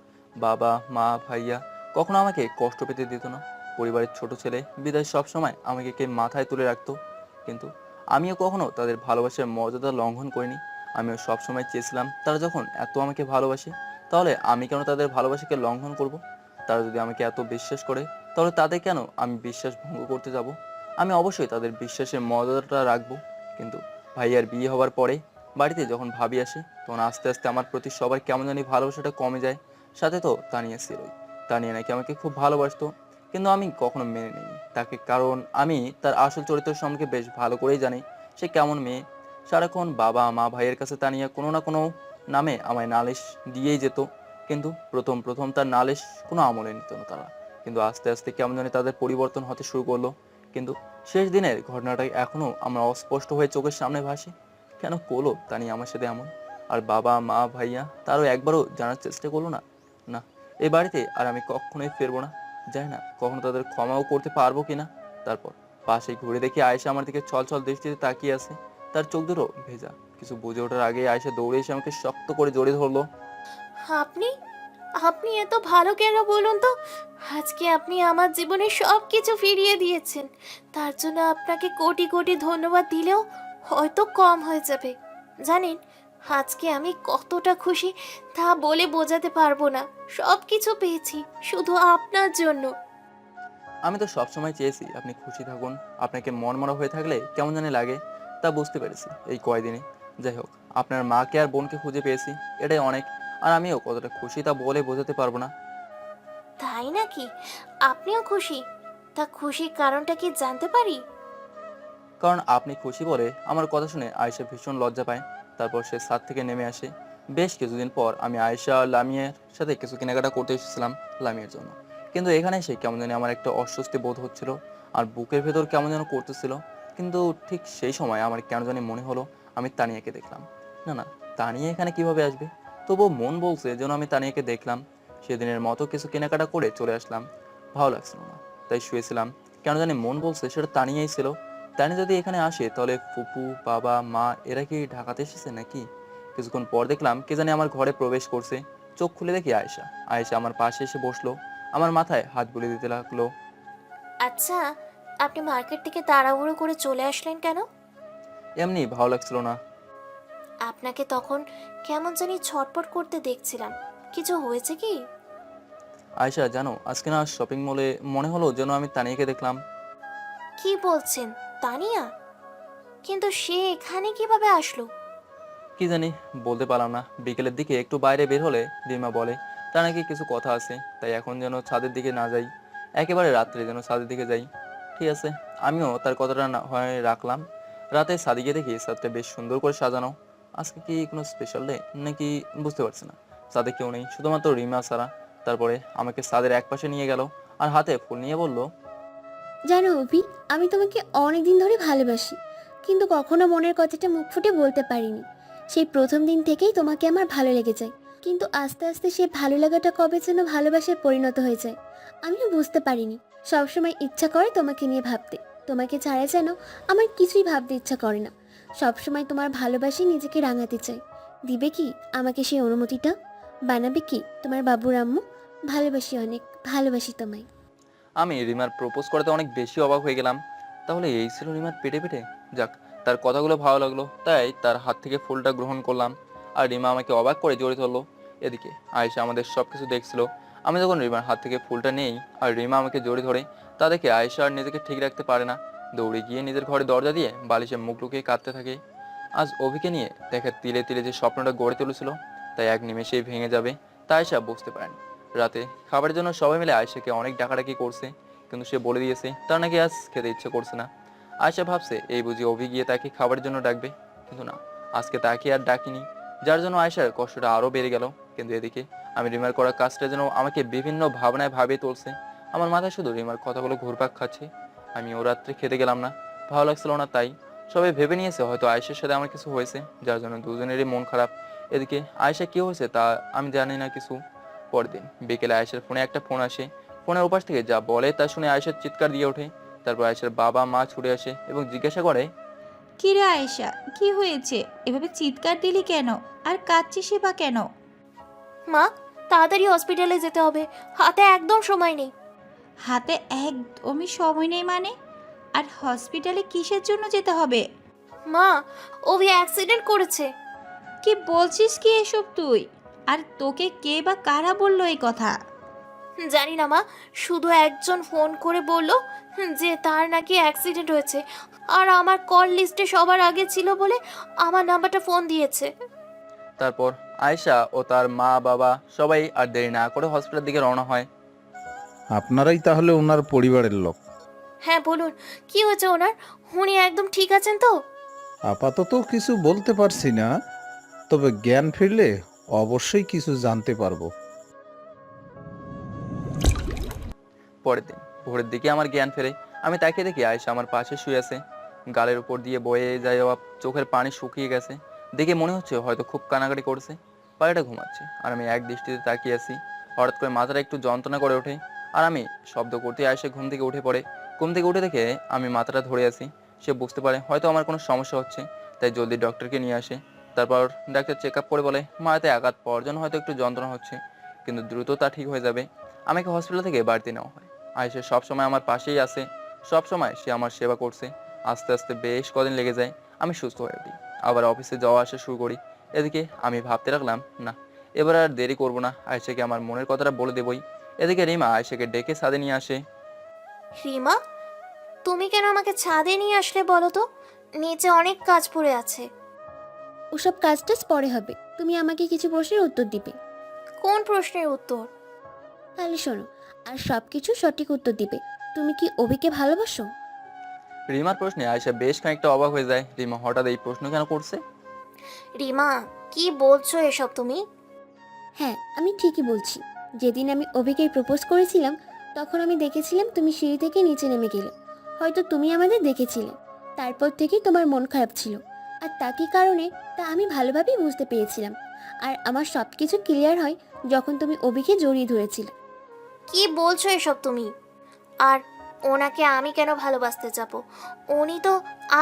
বাবা মা ভাইয়া কখনো আমাকে কষ্ট পেতে দিত না। পরিবারের ছোট ছেলে বিদায় সব সময় আমাকে কে মাথায় তুলে রাখতো। কিন্তু আমিও কখনো তাদের ভালোবাসার মর্যাদা লঙ্ঘন করিনি। আমিও সবসময় চেয়েছিলাম তারা যখন এত আমাকে ভালোবাসে, তাহলে আমি কেন তাদের ভালোবাসাকে লঙ্ঘন করব? তারা যদি আমাকে এত বিশ্বাস করে, তাহলে তাদের কেন আমি বিশ্বাস ভঙ্গ করতে যাব? আমি অবশ্যই তাদের বিশ্বাসের মর্যাদাটা রাখবো। কিন্তু ভাইয়ার বিয়ে হওয়ার পরে বাড়িতে যখন ভাবি আসে, তখন আস্তে আস্তে আমার প্রতি সবার কেমন জানি ভালোবাসাটা কমে যায়। সাথে তো তানিয়া ছিলই। তানিয়া নাকি আমাকে খুব ভালোবাসতো, কিন্তু আমি কখনো মেনে নিইনি তাকে, কারণ আমি তার আসল চরিত্র সম্পর্কে বেশ ভালো করেই জানি সে কেমন মেয়ে। সারাক্ষণ বাবা মা ভাইয়ের কাছে তানিয়া কোনো না কোনো নামে আমায় নালিশ দিয়েই যেত, কিন্তু প্রথম প্রথম তার নালিশ কোনো আমলে নিত না তারা। কিন্তু আস্তে আস্তে কেমন জানি তাদের পরিবর্তন হতে শুরু করলো। কিন্তু শেষ দিনের ঘটনাটা এখনো আমার অস্পষ্ট হয়ে চোখের সামনে ভাসে। কেন করলো তানিয়া আমার সাথে এমন? আর বাবা মা ভাইয়া তারও একবারও জানার চেষ্টা করলো না। না, এই বাড়িতে আর আমি কখনোই ফিরবো না। জানি না কখনো তাদের ক্ষমাও করতে পারবো কিনা। তারপর পাশে ঘুরে দেখি আয়েশা আমার দিকে ছল ছল দৃষ্টিতে তাকিয়ে আছে। তার চোখ দুটো ভেজা। কিছু বুঝে ওঠার আগে আয়েশা দৌড়ে এসে আমাকে শক্ত করে জড়িয়ে ধরলো। আপনি আপনি এত ভালো কেন বলুন তো? আজকে আপনি আমার জীবনে সব কিছু ফিরিয়ে দিয়েছেন। তার জন্য আপনাকে কোটি কোটি ধন্যবাদ দিলেও হয়তো কম হয়ে যাবে। জানেন, আজকে আমি কতটা খুশি তা বলে বোঝাতে পারবো না। সব কিছু পেয়েছি শুধু আপনার জন্য। আমি তো সবসময় চেয়েছি আপনি খুশি থাকুন। আপনাকে মন মরা হয়ে থাকলে কেমন জানি লাগে, তা বুঝতে পেরেছি এই কয়দিনে। যাই হোক, আপনার মাকে আর বোনকে খুঁজে পেয়েছি, এটাই অনেক। আর আমিও কতটা খুশি তা বলে বোঝাতে পারবো না। তাই নাকি? আপনিও খুশি? তা খুশির কারণটা কি জানতে পারি? কারণ আপনি খুশি বলে আমার কথা শুনে আয়েশা ভীষণ লজ্জা পায়। তারপর সে ছাদ থেকে নেমে আসে। বেশ কিছুদিন পর আমি আয়েশা আর লামিয়ার সাথে কিছু কেনাকাটা করতে এসেছিলাম লামিয়ার জন্য। কিন্তু এখানে এসে কেমন জানি আমার একটা অস্বস্তি বোধ হচ্ছিল, আর বুকের ভেতর কেমন যেন করতেছিল। কিন্তু ঠিক সেই সময় আমার কেন জানি মনে হলো আমি তানিয়াকে দেখলাম। না না, তানিয়া এখানে কিভাবে আসবে? তবুও মন বলছে যেন আমি তানিয়াকে দেখলাম। সেদিনের মতো কিছু কেনাকাটা করে চলে আসলাম। ভালো লাগছিল না, তাই শুয়েছিলাম। কেন জানি মন বলছে সেটা তানিয়াই ছিল। তানি যদি এখানে আসে, তাহলে ফুপু বাবা মা এরা কি ঢাকাতে এসেছে নাকি? কিছুক্ষণ পর দেখলাম কে জানি আমার ঘরে প্রবেশ করছে। চোখ খুলে দেখি আয়েশা। আয়েশা আমার পাশে এসে বসলো, আমার মাথায় হাত বুলিয়ে দিতে লাগলো। আচ্ছা, আপনি মার্কেট থেকে তাড়াহুড়ো করে চলে আসলেন কেন? এমনি ভালো লাগছিল না। আপনাকে তখন কেমন জানি ছটপট করতে দেখছিলাম। কিছু হয়েছে কি? আয়েশা জানো, আজকে না শপিং মলে মনে হলো যেন আমি তানিয়াকে দেখলাম। কি বলছেন? তানিয়া? কিন্তু সে এখানে কিভাবে আসলো? কি জানি, বলতে পারলাম না। বিকেলের দিকে একটু বাইরে বের হলে রিমা বলে তার নাকি কিছু কথা আছে, তাই এখন যেন ছাদের দিকে না যাই, একেবারে রাত্রে যেন ছাদের দিকে যাই। ঠিক আছে, আমিও তার কথাটা না হয় রাখলাম। রাতে ছাদে গিয়ে দেখি ছাদটা বেশ সুন্দর করে সাজানো। আজকে কি কোনো স্পেশাল ডে নাকি বুঝতে পারছি না। ছাদে কেউ নেই, শুধুমাত্র রিমা ছাড়া। তারপরে আমাকে ছাদের এক পাশে নিয়ে গেল আর হাতে ফুল নিয়ে বলল, জানো অভি, আমি তোমাকে অনেক দিন ধরে ভালোবাসি, কিন্তু কখনো মনের কথাটা মুখ ফুটে বলতে পারিনি। সেই প্রথম দিন থেকেই তোমাকে আমার ভালো লেগে যায়, কিন্তু আস্তে আস্তে সেই ভালো লাগাটা কবে যেন ভালোবাসায় পরিণত হয়ে যায়। আমিও বুঝতে পারিনি। সবসময় ইচ্ছা করে তোমাকে নিয়ে ভাবতে, তোমাকে ছাড়া যেন আমার কিছুই ভাবতে ইচ্ছা করে না। সবসময় তোমার ভালোবাসি নিজেকে রাঙাতে চাই। দিবে কি আমাকে সেই অনুমতিটা? বানাবে কি তোমার বাবুর আম্মু? ভালোবাসি, অনেক ভালোবাসি তোমায়। আমি রিমার প্রপোজ করতে অনেক বেশি অবাক হয়ে গেলাম। তাহলে এই ছিল রিমার পেটে পেটে। যাক, তার কথাগুলো ভালো লাগলো, তাই তার হাত থেকে ফুলটা গ্রহণ করলাম। আর রিমা আমাকে অবাক করে জড়িয়ে ধরলো। এদিকে আয়েশা আমাদের সবকিছু দেখছিল। আমি যখন রিমার হাত থেকে ফুলটা নেই আর রিমা আমাকে জড়িয়ে ধরে, তা দেখে আয়েশা আর নিজেকে ঠিক রাখতে পারে না। দৌড়ে গিয়ে নিজের ঘরে দরজা দিয়ে বালিশে মুখ লুকিয়ে কাঁদতে থাকে। আজ অভিকে নিয়ে দেখা তিলে তিলে যে স্বপ্নটা গড়ে তুলেছিল তাই এক নিমেষেই ভেঙে যাবে তা আয়শা বুঝতে পারেনি। রাতে খাবারের জন্য সবাই মিলে আয়শাকে অনেক ডাকাডাকি করছে, কিন্তু সে বলে দিয়েছে তার নাকি আজ খেতে ইচ্ছে করছে না। আয়শা ভাবছে এই বুঝি অভি গিয়ে তাকে খাবারের জন্য ডাকবে, কিন্তু না, আজকে তাকে আর ডাকিনি, যার জন্য আয়শার কষ্টটা আরো বেড়ে গেল। কিন্তু এদিকে আমি রিমার করা কাজটা যেন আমাকে বিভিন্ন ভাবনায় ভাবিয়ে তুলছে। আমার মাথায় শুধু রিমার কথাগুলো ঘুরপাক খাচ্ছে। আমি ও রাত্রে খেতে গেলাম না, ভালো লাগছিল না, তাই সবাই ভেবে নিয়েছে হয়তো আয়েশার সাথে আমার কিছু হয়েছে, যার জন্য দুজনেরই মন খারাপ। এদিকে আয়েশা কি হয়েছে তা আমি জানি না কিছু। পরের দিন বিকেলে আয়েশার ফোনে একটা ফোন আসে। ফোনের ওপাশ থেকে যা বলে তা শুনে আয়েশার চিৎকার দিয়ে ওঠে। তারপর আয়েশার বাবা মা ছুটে আসে এবং জিজ্ঞাসা করে, কি রে আয়েশা, কি হয়েছে? এভাবে চিৎকার দিলি কেন? আর কাঁদছিসই বা কেন? মা, তাড়াতাড়ি হসপিটালে যেতে হবে, হাতে একদম সময় নেই। হাতে একদমই সময় নেই মানে? আর হসপিটালে কিসের জন্য যেতে হবে? মা, অভি অ্যাক্সিডেন্ট করেছে। কি বলছিস কি এসব তুই? আর তোকে কে বা কারা বললো এই কথা? জানি না মা, শুধু একজন ফোন করে বলল যে তার নাকি অ্যাক্সিডেন্ট হয়েছে, আর আমার কল লিস্টে সবার আগে ছিল বলে আমার নাম্বারটা ফোন দিয়েছে। তারপর আয়েশা ও তার মা বাবা সবাই আর দেরি না করে হসপিটালের দিকে রওনা হয়। আপনারাই তাহলে ওনার পরিবারের লোক? হ্যাঁ বলুন, কি হয়েছে ওনার? উনি একদম ঠিক আছেন তো? আপাতত কিছু বলতে পারছি না, তবে জ্ঞান ফিরলে অবশ্যই কিছু জানতে পারবো। পরের দিন ভোরের দিকে আমার জ্ঞান ফেরে। আমি তাকিয়ে দেখি আয়েশা আমার পাশে শুয়ে আছে, গালের উপর দিয়ে বয়ে যায় চোখের পানি শুকিয়ে গেছে। দেখে মনে হচ্ছে হয়তো খুব কানাকাটি করছে। পায়েটা ঘুমাচ্ছে আর আমি এক দৃষ্টিতে তাকিয়ে আছি। হঠাৎ করে মাথাটা একটু যন্ত্রণা করে ওঠে আর আমি শব্দ করতে আয়েশা ঘুম থেকে উঠে পড়ে। ঘুম থেকে উঠে দেখে আমি মাথাটা ধরে আছি। সে বুঝতে পারে হয়তো আমার কোনো সমস্যা হচ্ছে, তাই জলদি ডক্টরকে নিয়ে আসে। তারপর ডাক্তার চেক আপ করে বলে মাথাতে আঘাত পাওয়ার জন্য হয়তো একটু যন্ত্রণা হচ্ছে, কিন্তু দ্রুত তা ঠিক হয়ে যাবে। আমাকে হসপিটাল থেকে বাড়িতে নেওয়া হয়। আয়েশা সবসময় আমার পাশেই আছে, সবসময় সে আমার সেবা করছে। আস্তে আস্তে বেশ কদিন লেগে যায়, আমি সুস্থ হয়ে উঠি, আবার অফিসে যাওয়া আসা শুরু করি। এদিকে আমি ভাবতে লাগলাম, না, এবার আর দেরি করব না, আয়েশাকে আমার মনের কথাটা বলে দেবই। এদিকে রিমা আয়েশাকে ডেকে ছাদে নিয়ে আসে। রিমা, তুমি কেন আমাকে ছাদে নিয়ে আসলে বলো তো? নিচে অনেক কাজ পড়ে আছে। ওসব কাজটা পরে হবে, তুমি আমাকে কিছু প্রশ্নের উত্তর দিবে। কোন প্রশ্নের উত্তর? তাহলে শোনো, আর সব কিছু সঠিক উত্তর দিবে। তুমি কি অভিকে ভালোবাসো? রিমার প্রশ্নে আয়েশা বেশ খানিকটা অবাক হয়ে যায়। রিমা হঠাৎ এই প্রশ্ন কেন করছে? রিমা, কি বলছো এসব তুমি? হ্যাঁ, আমি ঠিকই বলছি। যেদিন আমি অভিকে প্রপোজ করেছিলাম তখন আমি দেখেছিলাম তুমি সিঁড়ি থেকে নিচে নেমে গেলে। হয়তো তুমি আমাদের দেখেছিলে। তারপর থেকেই তোমার মন খারাপ ছিল, আর তা কি কারণে তা আমি ভালোভাবেই বুঝতে পেরেছিলাম। আর আমার সব কিছু ক্লিয়ার হয় যখন তুমি অভিকে জড়িয়ে ধরেছিলে। কি বলছো এসব তুমি? আর ওনাকে আমি কেন ভালোবাসতে যাব? উনি তো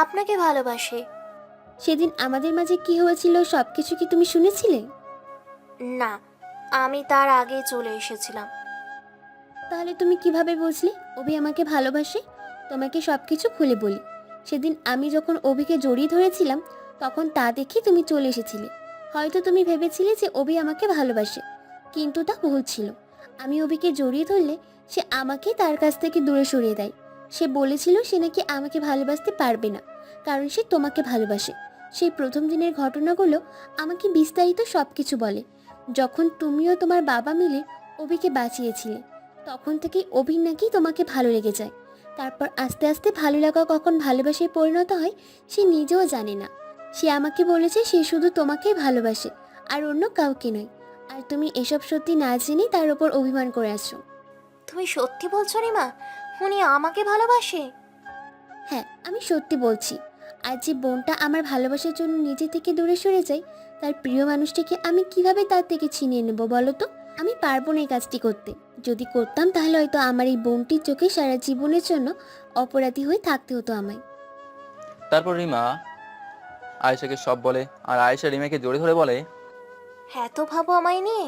আপনাকে ভালোবাসে। সেদিন আমাদের মাঝে কি হয়েছিল সব কিছু কি তুমি শুনেছিলে? না, আমি তার আগেই চলে এসেছিলাম। তাহলে তুমি কিভাবে বুঝলে অভি আমাকে ভালোবাসে? তোমাকে সব কিছু খুলে বলি। সেদিন আমি যখন অভিকে জড়িয়ে ধরেছিলাম তখন তা দেখে তুমি চলে এসেছিলে। হয়তো তুমি ভেবেছিলে যে অভি আমাকে ভালোবাসে, কিন্তু তা ভুল ছিল। আমি অভিকে জড়িয়ে ধরলে সে আমাকে তার কাছ থেকে দূরে সরিয়ে দেয়। সে বলেছিল সে নাকি আমাকে ভালোবাসতে পারবে না, কারণ সে তোমাকে ভালোবাসে। সেই প্রথম দিনের ঘটনাগুলো আমাকে বিস্তারিত সব কিছু বলে। যখন তুমিও তোমার বাবা মিলে অভিকে বাঁচিয়েছিলে তখন থেকেই অভির নাকি তোমাকে ভালো লেগে যায়। তারপর আস্তে আস্তে ভালো লাগা কখন ভালোবাসায় পরিণত হয় সে নিজেও জানে না। সে আমাকে বলেছে সে শুধু তোমাকেই ভালোবাসে আর অন্য কাউকে নয়। আর তুমি এসব সত্যি না জেনে তার ওপর অভিমান করে আসছো। তুমি সত্যি বলছো রিমা? উনি আমাকে ভালোবাসে? হ্যাঁ, আমি সত্যি বলছি। আর যে বোনটা আমার ভালোবাসার জন্য নিজে থেকে দূরে সরে যায়, তার প্রিয় মানুষটিকে আমি কিভাবে তার থেকে ছিনিয়ে নেব বলো তো? আমি পারবো না এই কাজটি করতে। যদি করতাম তাহলে হয়তো আমার এই বোনটির চোখে সারা জীবনের জন্য অপরাধী হয়ে থাকতে হতো আমায়। তারপর রিমা আয়েশাকে সব বলে আর আয়েশা রিমাকে জড়িয়ে ধরে বলে, হ্যাঁ, তো ভাবো আমায় নিয়ে।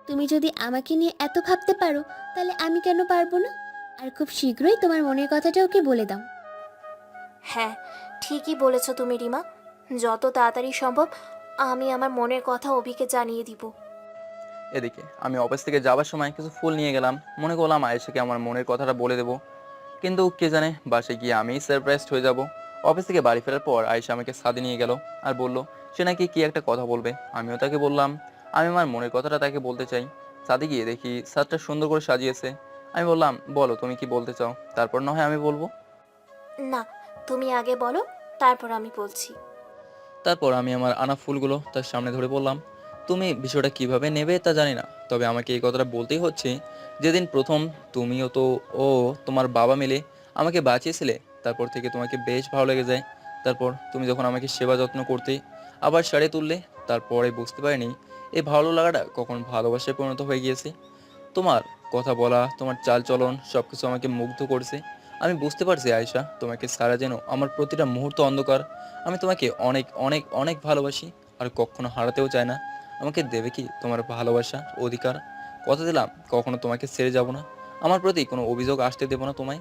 তুমি যদি আমাকে নিয়ে এত ভাবতে পারো তাহলে আমি কেন পারবো না? আর খুব শীঘ্রই তোমার মনের কথাটা ওকে বলে দাও। হ্যাঁ, ঠিকই বলেছো তুমি রিমা। যত তাড়াতাড়ি সম্ভব আমি আমার মনের কথা অভিকে জানিয়ে দিব। এদিকে আমি অফিস থেকে যাওয়ার সময় কিছু ফুল নিয়ে গেলাম, মনে করলাম আয়েশাকে আমার মনের কথাটা বলে দেবো। কিন্তু কে জানে বাসায় গিয়ে আমি সারপ্রাইজড হয়ে যাব। অফিস থেকে বাড়ি ফেরার পর আয়েশা আমাকে ছাদে নিয়ে গেল আর বলল সে নাকি কি একটা কথা বলবে। আমিও তাকে বললাম আমি আমার মনের কথাটা তাকে বলতে চাই। ছাদে গিয়ে দেখি ছাদটা সুন্দর করে সাজিয়েছে। আমি বললাম বলো তুমি কি বলতে চাও, তারপর না হয় আমি বলবো। না, তুমি আগে বলো, তারপর আমি বলছি। তারপর আমি আমার আনা ফুলগুলো তার সামনে ধরে বললাম তুমি বিষয়টা কিভাবে নেবে তা জানি না, তবে আমাকে এই কথাটা বলতেই হচ্ছে। যেদিন প্রথম তুমিও তো ও তোমার বাবা মিলে আমাকে বাঁচিয়েছিলে, তারপর থেকে তোমাকে বেশ ভালো লেগে যায়। তারপর তুমি যখন আমাকে সেবা যত্ন করতে আবার সারিয়ে তুললে, তারপরে বুঝতে পারিনি এই ভালো লাগাটা কখন ভালোবাসায় পরিণত হয়ে গিয়েছে। তোমার কথা বলা, তোমার চাল চলন সব কিছু আমাকে মুগ্ধ করেছে। আমি বুঝতে পারছি আয়েশা, তোমাকে সারা যেন আমার প্রতিটা মুহূর্ত অন্ধকার। আমি তোমাকে অনেক অনেক অনেক ভালোবাসি আর কখনো হারাতেও চাই না। আমাকে দেবে কি তোমার ভালোবাসা অধিকার? কথা দিলাম কখনো তোমাকে ছেড়ে যাব না, আমার প্রতি কোনো অভিযোগ আসতে দেবো না তোমায়।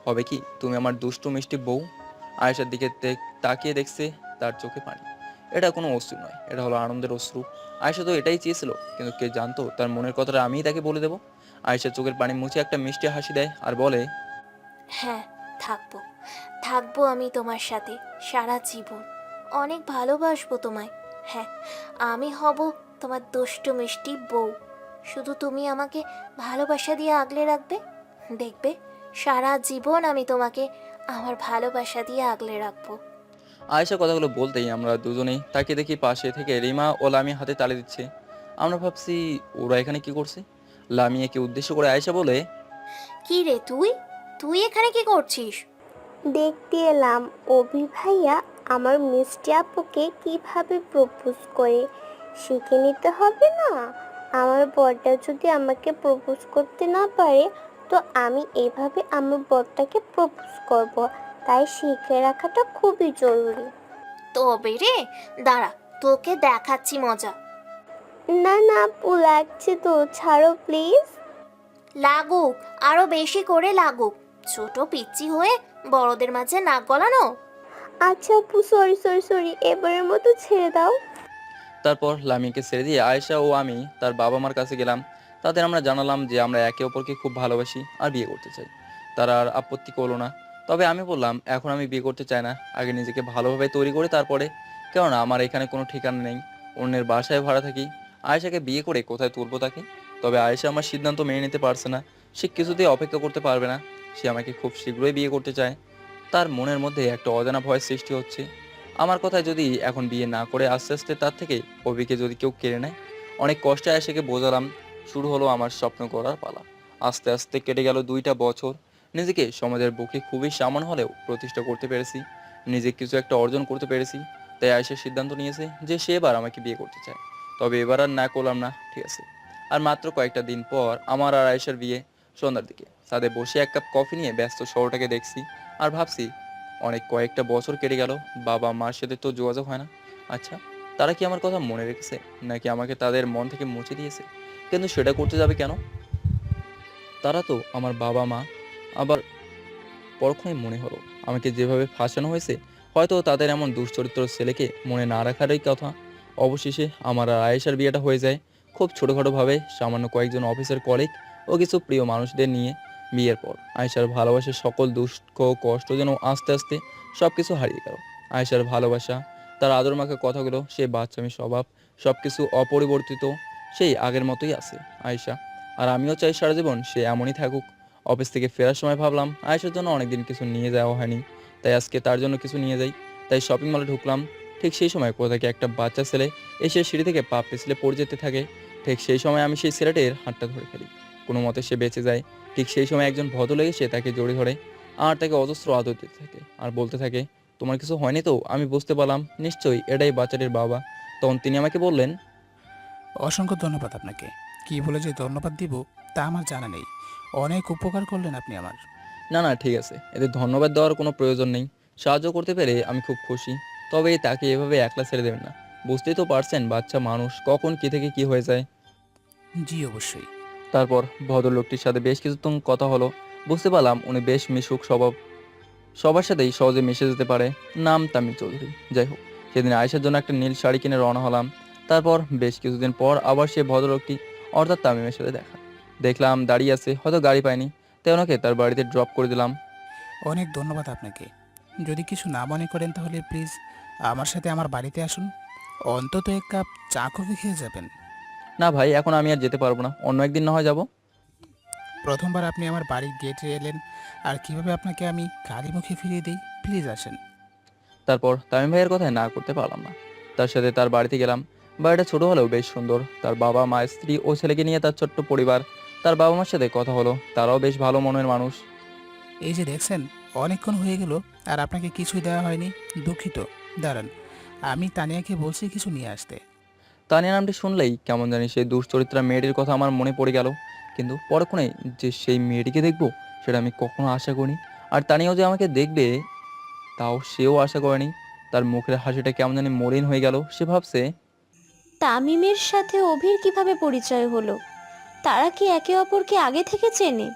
হবে কি তুমি আমার দুষ্টু মিষ্টি বউ? আয়েশার দিকে তাকিয়ে দেখছে, তার চোখে পানি। এটা কোনো অশ্রু নয়, এটা হলো আনন্দের অশ্রু। আয়েশা তো এটাই চেয়েছিল, কিন্তু কে জানতো তার মনের কথাটা আমিই তাকে বলে দেবো। আয়েশা চোখের পানি মুছে একটা মিষ্টি হাসি দেয় আর বলে হ্যাঁ, থাকবো, থাকবো আমি তোমার সাথে সারা জীবন। অনেক ভালোবাসবো তোমায়। হ্যাঁ, আমি হব তোমার দুষ্টু মিষ্টি বউ। শুধু তুমি আমাকে ভালোবাসা দিয়ে আগলে রাখবে। দেখবে সারা জীবন আমি তোমাকে আমার ভালোবাসা দিয়ে আগলে রাখবো। আয়েশা কথাগুলো বলতেই আমরা দুজনেই তাকে দেখি পাশে থেকে রিমা ও লামিয়া হাতে তালি দিচ্ছে। আমরা ভাবছি ওরা এখানে কি করছে। লামিয়াকে উদ্দেশ্য করে আয়েশা বলে কি রে তুই, তুই এখানে কি করছিস? দেখতে এলাম অভি ভাইয়া আমার মিষ্টি আপুকে কিভাবে প্রপোজ করে, শিখে নিতে হবে না? আমার বরটা যদি আমাকে প্রপোজ করতে না পারে, তো আমি এভাবে আমার বরটাকে প্রপোজ করব। তাই শিখে রাখাটা খুবই জরুরি। তবে রে, দাঁড়া, তোকে দেখাচ্ছি মজা। না না আপু, লাগছে তো, ছাড়ো প্লিজ। লাগুক, আরো বেশি করে লাগুক। ছোট পিচ্চি হয়ে বড়দের মাঝে নাক গলানো। আচ্ছা আপু, সরি সরি সরি, এবারের মতো ছেড়ে দাও। তারপর লামিয়াকে ছেড়ে দিয়ে আয়েশা ও আমি তার বাবা মার কাছে গেলাম। তাদের আমরা জানালাম যে আমরা একে অপরকে খুব ভালোবাসি আর বিয়ে করতে চাই। তারা আর আপত্তি করলো না। তবে আমি বললাম এখন আমি বিয়ে করতে চাই না, আগে নিজেকে ভালোভাবে তৈরি করে তারপরে। কেননা আমার এখানে কোনো ঠিকানা নেই, অন্যের বাসায় ভাড়া থাকি। আয়েশাকে বিয়ে করে কোথায় তুলবো তাকে? তবে আয়েশা আমার সিদ্ধান্ত মেনে নিতে পারছে না। সে কিছুতেই অপেক্ষা করতে পারবে না। সে আমাকে খুব শীঘ্রই বিয়ে করতে চায়। তার মনের মধ্যে একটা অজানা ভয়ের সৃষ্টি হচ্ছে। আমার কথায় যদি এখন বিয়ে না করে আস্তে আস্তে তার থেকে অভিকে যদি কেউ কেড়ে নেয়। অনেক কষ্টে আয়েশাকে বোঝালাম। শুরু হলো আমার স্বপ্ন করার পালা। আস্তে আস্তে কেটে গেল 2টা বছর। নিজেকে সমাজের বুকে খুবই সামান্য হলেও প্রতিষ্ঠা করতে পেরেছি, নিজে কিছু একটা অর্জন করতে পেরেছি। তাই আয়েশা সিদ্ধান্ত নিয়েছে যে সে এবার আমাকে বিয়ে করতে চায়। তবে এবার আর না করলাম না, ঠিক আছে। আর মাত্র কয়েকটা দিন পর আমার আর আয়েশার বিয়ে। সন্ধ্যার দিকে ছাদে বসে এক কাপ কফি নিয়ে ব্যস্ত শহরটাকে দেখছি আর ভাবছি অনেক কয়েকটা বছর কেটে গেল, বাবা মার সাথে তো যোগাযোগ হয় না। আচ্ছা, তারা কি আমার কথা মনে রেখেছে নাকি আমাকে তাদের মন থেকে মুছে দিয়েছে? কিন্তু সেটা করতে যাবে কেন? তারা তো আমার বাবা মা। আবার পরক্ষণে মনে হলো আমাকে যেভাবে ফাঁসানো হয়েছে, হয়তো তাদের এমন দুশ্চরিত্র ছেলেকে মনে না রাখারই কথা। অবশেষে আমার আর আয়েশার বিয়েটা হয়ে যায় খুব ছোটোখাটোভাবে, সামান্য কয়েকজন অফিসের কলিগ ও কিছু প্রিয় মানুষদের নিয়ে। বিয়ের পর আয়েশার ভালোবাসার সকল দুঃখ কষ্ট যেন আস্তে আস্তে সব কিছু হারিয়ে গেল। আয়েশার ভালোবাসা, তার আদর মাখা কথাগুলো, সেই বাচ্চামি স্বভাব, সব কিছু অপরিবর্তিত, সেই আগের মতোই আছে আয়েশা। আর আমিও চাই সারা জীবন সে এমনই থাকুক। অফিস থেকে ফেরার সময় ভাবলাম আয়েশার জন্য অনেকদিন কিছু নিয়ে যাওয়া হয়নি, তাই আজকে তার জন্য কিছু নিয়ে যাই। তাই শপিং মলে ঢুকলাম। ঠিক সেই সময় কোথা থেকে একটা বাচ্চা ছেলে এসে সিঁড়ি থেকে পা পিছলে পড়ে যেতে থাকে। ঠিক সেই সময় আমি সেই ছেলেটির হাতটা ধরে ফেলি। কোনো মতে সে বেঁচে যায়। ঠিক সেই সময় একজন ভদ্রলোক এসে তাকে জড়িয়ে ধরে আর তাকে অজস্র আদর দিতে থাকে আর বলতে থাকে তোমার কিছু হয়নি তো? আমি বুঝতে পারলাম নিশ্চয়ই এটাই বাচ্চাটির বাবা। তখন তিনি আমাকে বললেন অসংখ্য ধন্যবাদ আপনাকে। কি বলে যে ধন্যবাদ দিব তা আমার জানা নেই। অনেক উপকার করলেন আপনি আমার। না না ঠিক আছে, এতে ধন্যবাদ দেওয়ার কোনো প্রয়োজন নেই। সাহায্য করতে পেরে আমি খুব খুশি। তবে তাকে এভাবে একলা ছেড়ে দেবেন না। বুঝতেই তো পারছেন বাচ্চা মানুষ কখন কি থেকে কি হয়ে যায়। জি অবশ্যই। তারপর ভদ্রলোকটির সাথে বেশ কিছুক্ষণ কথা হলো। বুঝতে পারলাম উনি বেশ মিশুক স্বভাব, সবার সাথেই সহজে মিশে যেতে পারে। নাম তামিম চৌধুরী। যাই হোক, সেদিন আয়েশার জন্য একটা নীল শাড়ি কিনে রওনা হলাম। তারপর বেশ কিছুদিন পর আবার সে ভদ্রলোকটি অর্থাৎ তামিমের সাথে দেখা। দেখলাম দাঁড়িয়ে আছে, হয়তো গাড়ি পায়নি, তাই ওনাকে তার বাড়িতে ড্রপ করে দিলাম। অনেক ধন্যবাদ আপনাকে। যদি কিছু না মনে করেন তাহলে প্লিজ আমার সাথে আমার বাড়িতে আসুন। অন্তত এক কাপ চা কফি খেয়ে যাবেন। না ভাই, এখন আমি আর যেতে পারবো না, অন্য একদিন না হয় যাবো। প্রথমবার আপনি আমার বাড়ির গেটে এলেন, আর কিভাবে আপনাকে আমি খালি মুখে ফিরিয়ে দিই? প্লিজ আসেন। তারপর তামিম ভাইয়ের কথায় না করতে পারলাম না, তার সাথে তার বাড়িতে গেলাম। বাড়িটা ছোট হলেও বেশ সুন্দর। তার বাবা মা, স্ত্রী ও ছেলেকে নিয়ে তার ছোট্ট পরিবার। তার বাবা মার সাথে কথা হলো, তারাও বেশ ভালো মনের মানুষ। এই যে দেখছেন, অনেকক্ষণ হয়ে গেল আর আপনাকে কিছুই দেওয়া হয়নি। দুঃখিত। দাঁড়ান, আমি তানিয়াকে বলছি কিছু নিয়ে আসতে। তানিয়া নামটি শুনলেই কেমন জানি সেই দুশ্চরিত্রা মেয়েটির কথা আমার মনে পড়ে গেল। কিন্তু পরক্ষণে যে সেই মেয়েটিকে দেখবো সেটা আমি কখনো আশা করিনি। আর তানিয়াও যে আমাকে দেখবে তাও সেও আশা করেনি। তার মুখের হাসিটা কেমন জানি মলিন হয়ে গেল। সে ভাবছে, তামিমের সাথে অভির কিভাবে পরিচয় হলো? তারা কি একে অপরকে আগে থেকে চেনে?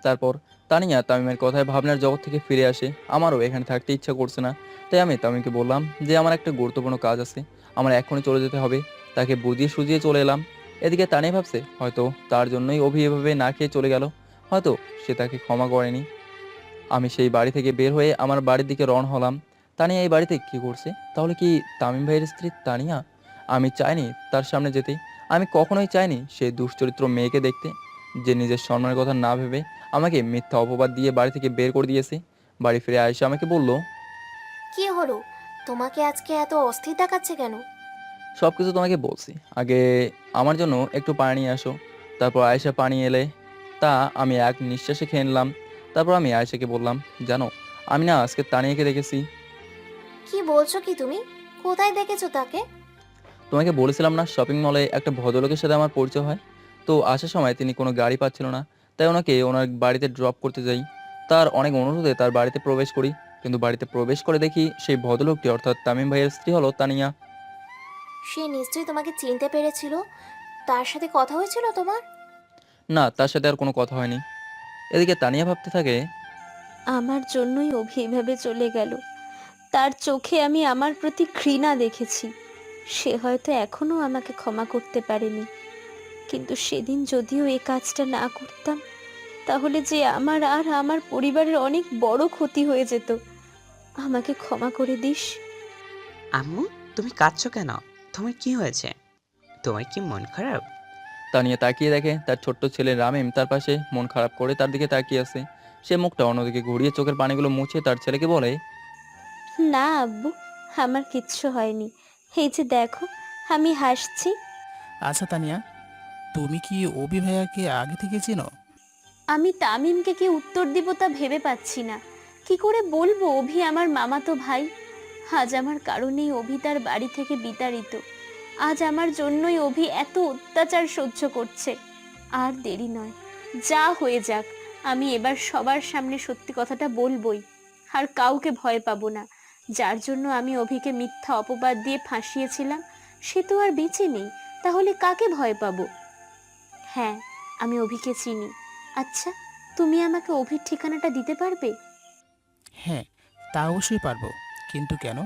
তারপর তানিয়া তামিমের কথায় ভাবনার জগৎ থেকে ফিরে আসে। আমারও এখানে থাকতে ইচ্ছা করছে না, তাই আমি তামিমকে বললাম যে আমার একটা গুরুত্বপূর্ণ কাজ আছে, আমার এখনই চলে যেতে হবে। তাকে বুঝিয়ে সুঝিয়ে চলে এলাম। এদিকে তানিয়া ভাবছে হয়তো তার জন্যই অভি এভাবে না খেয়ে চলে গেল, হয়তো সে তাকে ক্ষমা করেনি। আমি সেই বাড়ি থেকে বের হয়ে আমার বাড়ির দিকে রওনা হলাম। তানিয়া এই বাড়িতে কি করছে? তাহলে কি তামিম ভাইয়ের স্ত্রী তানিয়া? আমি চাইনি তার সামনে যেতে। আমি কখনোই চাইনি সেই দুশ্চরিত্র মেয়েকে দেখতে, যে নিজের সম্মানের কথা না ভেবে আমাকে মিথ্যা অপবাদ দিয়ে বাড়ি থেকে বের করে দিয়েছে। বাড়ি ফিরে আয়েশা আমাকে বলল, কি হলো? তোমাকে আজকে এত অস্থির দেখাচ্ছে কেন? সব কিছু তোমাকে বলছি, আগে আমার জন্য একটু পানি নিয়ে আসো। তারপর আয়েশা পানি এলে তা আমি এক নিঃশ্বাসে খেয়ে নিলাম। তারপর আমি আয়েশাকে বললাম, জানো আমি না আজকে তানিয়াকে দেখেছি। কি বলছো কি তুমি? কোথায় দেখেছো তাকে? তোমাকে বলেছিলাম না, শপিং মলে একটা ভদ্রলোকের সাথে আমার পরিচয় হয়। তো আসার সময় তিনি কোনো গাড়ি পাচ্ছিল না, তাই ওনাকে ওনার বাড়িতে ড্রপ করতে যাই। তার অনেক অনুরোধে তার বাড়িতে প্রবেশ করি, কিন্তু বাড়িতে প্রবেশ করে দেখি সেই ভদ্রলোকটি অর্থাৎ তামিম ভাইয়ের স্ত্রী হলো তানিয়া। সে নিশ্চয়ই তোমাকে চিনতে পেরেছিল। তার সাথে কথা হয়েছিল তোমার? না, তার সাথে আর কোনো কথা হয়নি। এদিকে তানিয়া ভাবতে থাকে, আমার জন্যই অভি এভাবে চলে গেল। তার চোখে আমি আমার প্রতি ঘৃণা দেখেছি। সে হয়তো এখনো আমাকে ক্ষমা করতে পারেনি, কিন্তু সেদিন যদিও এই কাজটা না করতাম তাহলে যে আমার আর আমার পরিবারের অনেক বড় ক্ষতি হয়ে যেত। আমাকে ক্ষমা করে দিস। আম্মু, তুমি কাঁদছো কেন? তোমার কি হয়েছে? তোমার কি মন খারাপ? তানিয়া তাকিয়ে দেখে তার ছোট্ট ছেলে রামিম তার পাশে মন খারাপ করে তার দিকে তাকিয়ে আছে। সে মুখটা অন্যদিকে ঘুরিয়ে চোখের পানিগুলো মুছে তার ছেলেকে বলে, না আব্বু, আমার কিচ্ছু হয়নি। এই যে দেখো, আমি হাসছি। আচ্ছা তানিয়া, তুমি কি অভি ভাইয়াকে আগে থেকে চেনো? আমি তামিমকে কি উত্তর দিব তা ভেবে পাচ্ছি না। কি করে বলবো অভি আমার মামাতো ভাই? আজ আমার কারণেই অভি তার বাড়ি থেকে বিতাড়িত। আজ আমার জন্যই অভি এত অত্যাচার সহ্য করছে। আর দেরি নয়, যা হয়ে যাক, আমি এবার সবার সামনে সত্যি কথাটা বলবোই। আর কাউকে ভয় পাবো না। যার জন্য আমি অভিকে মিথ্যা অপবাদ দিয়ে ফাঁসিয়েছিলাম সে তো আর বেঁচে নেই, তাহলে কাকে ভয় পাবো? হ্যাঁ, আমি অভিকে চিনি। আচ্ছা, তুমি আমাকে অভির ঠিকানাটা দিতে পারবে? হ্যাঁ, তা অবশ্যই পারবো। কিন্তু কেন?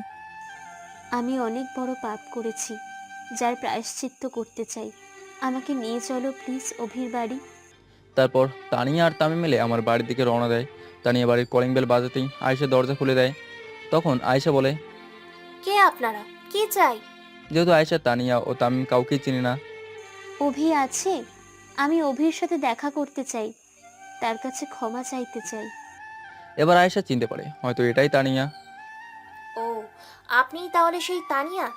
আমি অনেক বড় পাপ করেছি, যার প্রায়শ্চিত্ত করতে চাই। আমাকে নিয়ে চলো প্লিজ অভির বাড়ি। তারপর তানিয়া আর তামিম মিলে আমার বাড়ির দিকে রওনা দেয়। তানিয়া বাড়ির কলিং বেল বাজাতেই আয়েশা দরজা খুলে দেয়। তখন আয়েশা বলে, কে আপনারা? কি চাই? যেহেতু আয়েশা তানিয়া ও তামিম কাউকেই চিনি না। অভি আছে? আমি অভির সাথে দেখা করতে চাই, তার কাছে ক্ষমা চাইতে চাই। এবার আয়েশা চিনতে পারে হয়তো এটাই তানিয়া। ও, আপনিই তাহলে সেই তানিয়া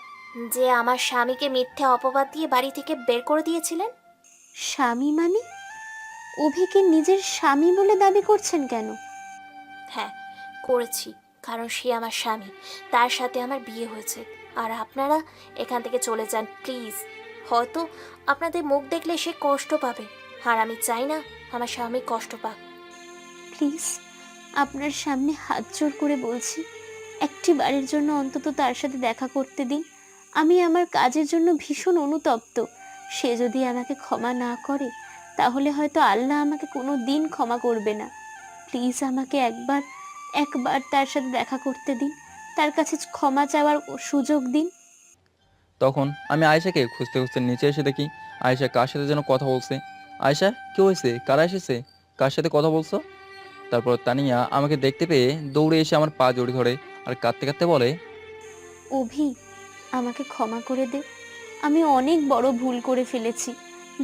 যে আমার স্বামীকে মিথ্যে অপবাদ দিয়ে বাড়ি থেকে বের করে দিয়েছিলেন? স্বামী মানে? অভিকে নিজের স্বামী বলে দাবি করছেন কেন? হ্যাঁ, করেছি, কারণ সে আমার স্বামী। তার সাথে আমার বিয়ে হয়েছে। আর আপনারা এখান থেকে চলে যান প্লিজ। হয়তো আপনাদের মুখ দেখলে সে কষ্ট পাবে, আর আমি চাই না আমার স্বামী কষ্ট পাক। প্লিজ, আপনার সামনে হাত জোর করে বলছি, একটি বারের জন্য অন্তত তার সাথে দেখা করতে দিন। আমি আমার কাজের জন্য ভীষণ অনুতপ্ত। সে যদি আমাকে ক্ষমা না করে তাহলে হয়তো আল্লাহ আমাকে কোনো দিন ক্ষমা করবে না। প্লিজ আমাকে একবার তার সাথে দেখা করতে দিন, তার কাছে ক্ষমা চাওয়ার সুযোগ দিন। তখন আমি আয়েশাকে খুঁজতে খুঁজতে নিচে এসে দেখি আয়েশা কার সাথে যেন কথা বলছে। আয়েশা, কি হয়েছে? কারা এসেছে? কার সাথে কথা বলছো? তারপর তানিয়া আমাকে দেখতে পেয়ে দৌড়ে এসে আমার পা জড়িয়ে ধরে আর কাঁদতে কাঁদতে বলে, অভি, আমাকে ক্ষমা করে দে। আমি অনেক বড় ভুল করে ফেলেছি,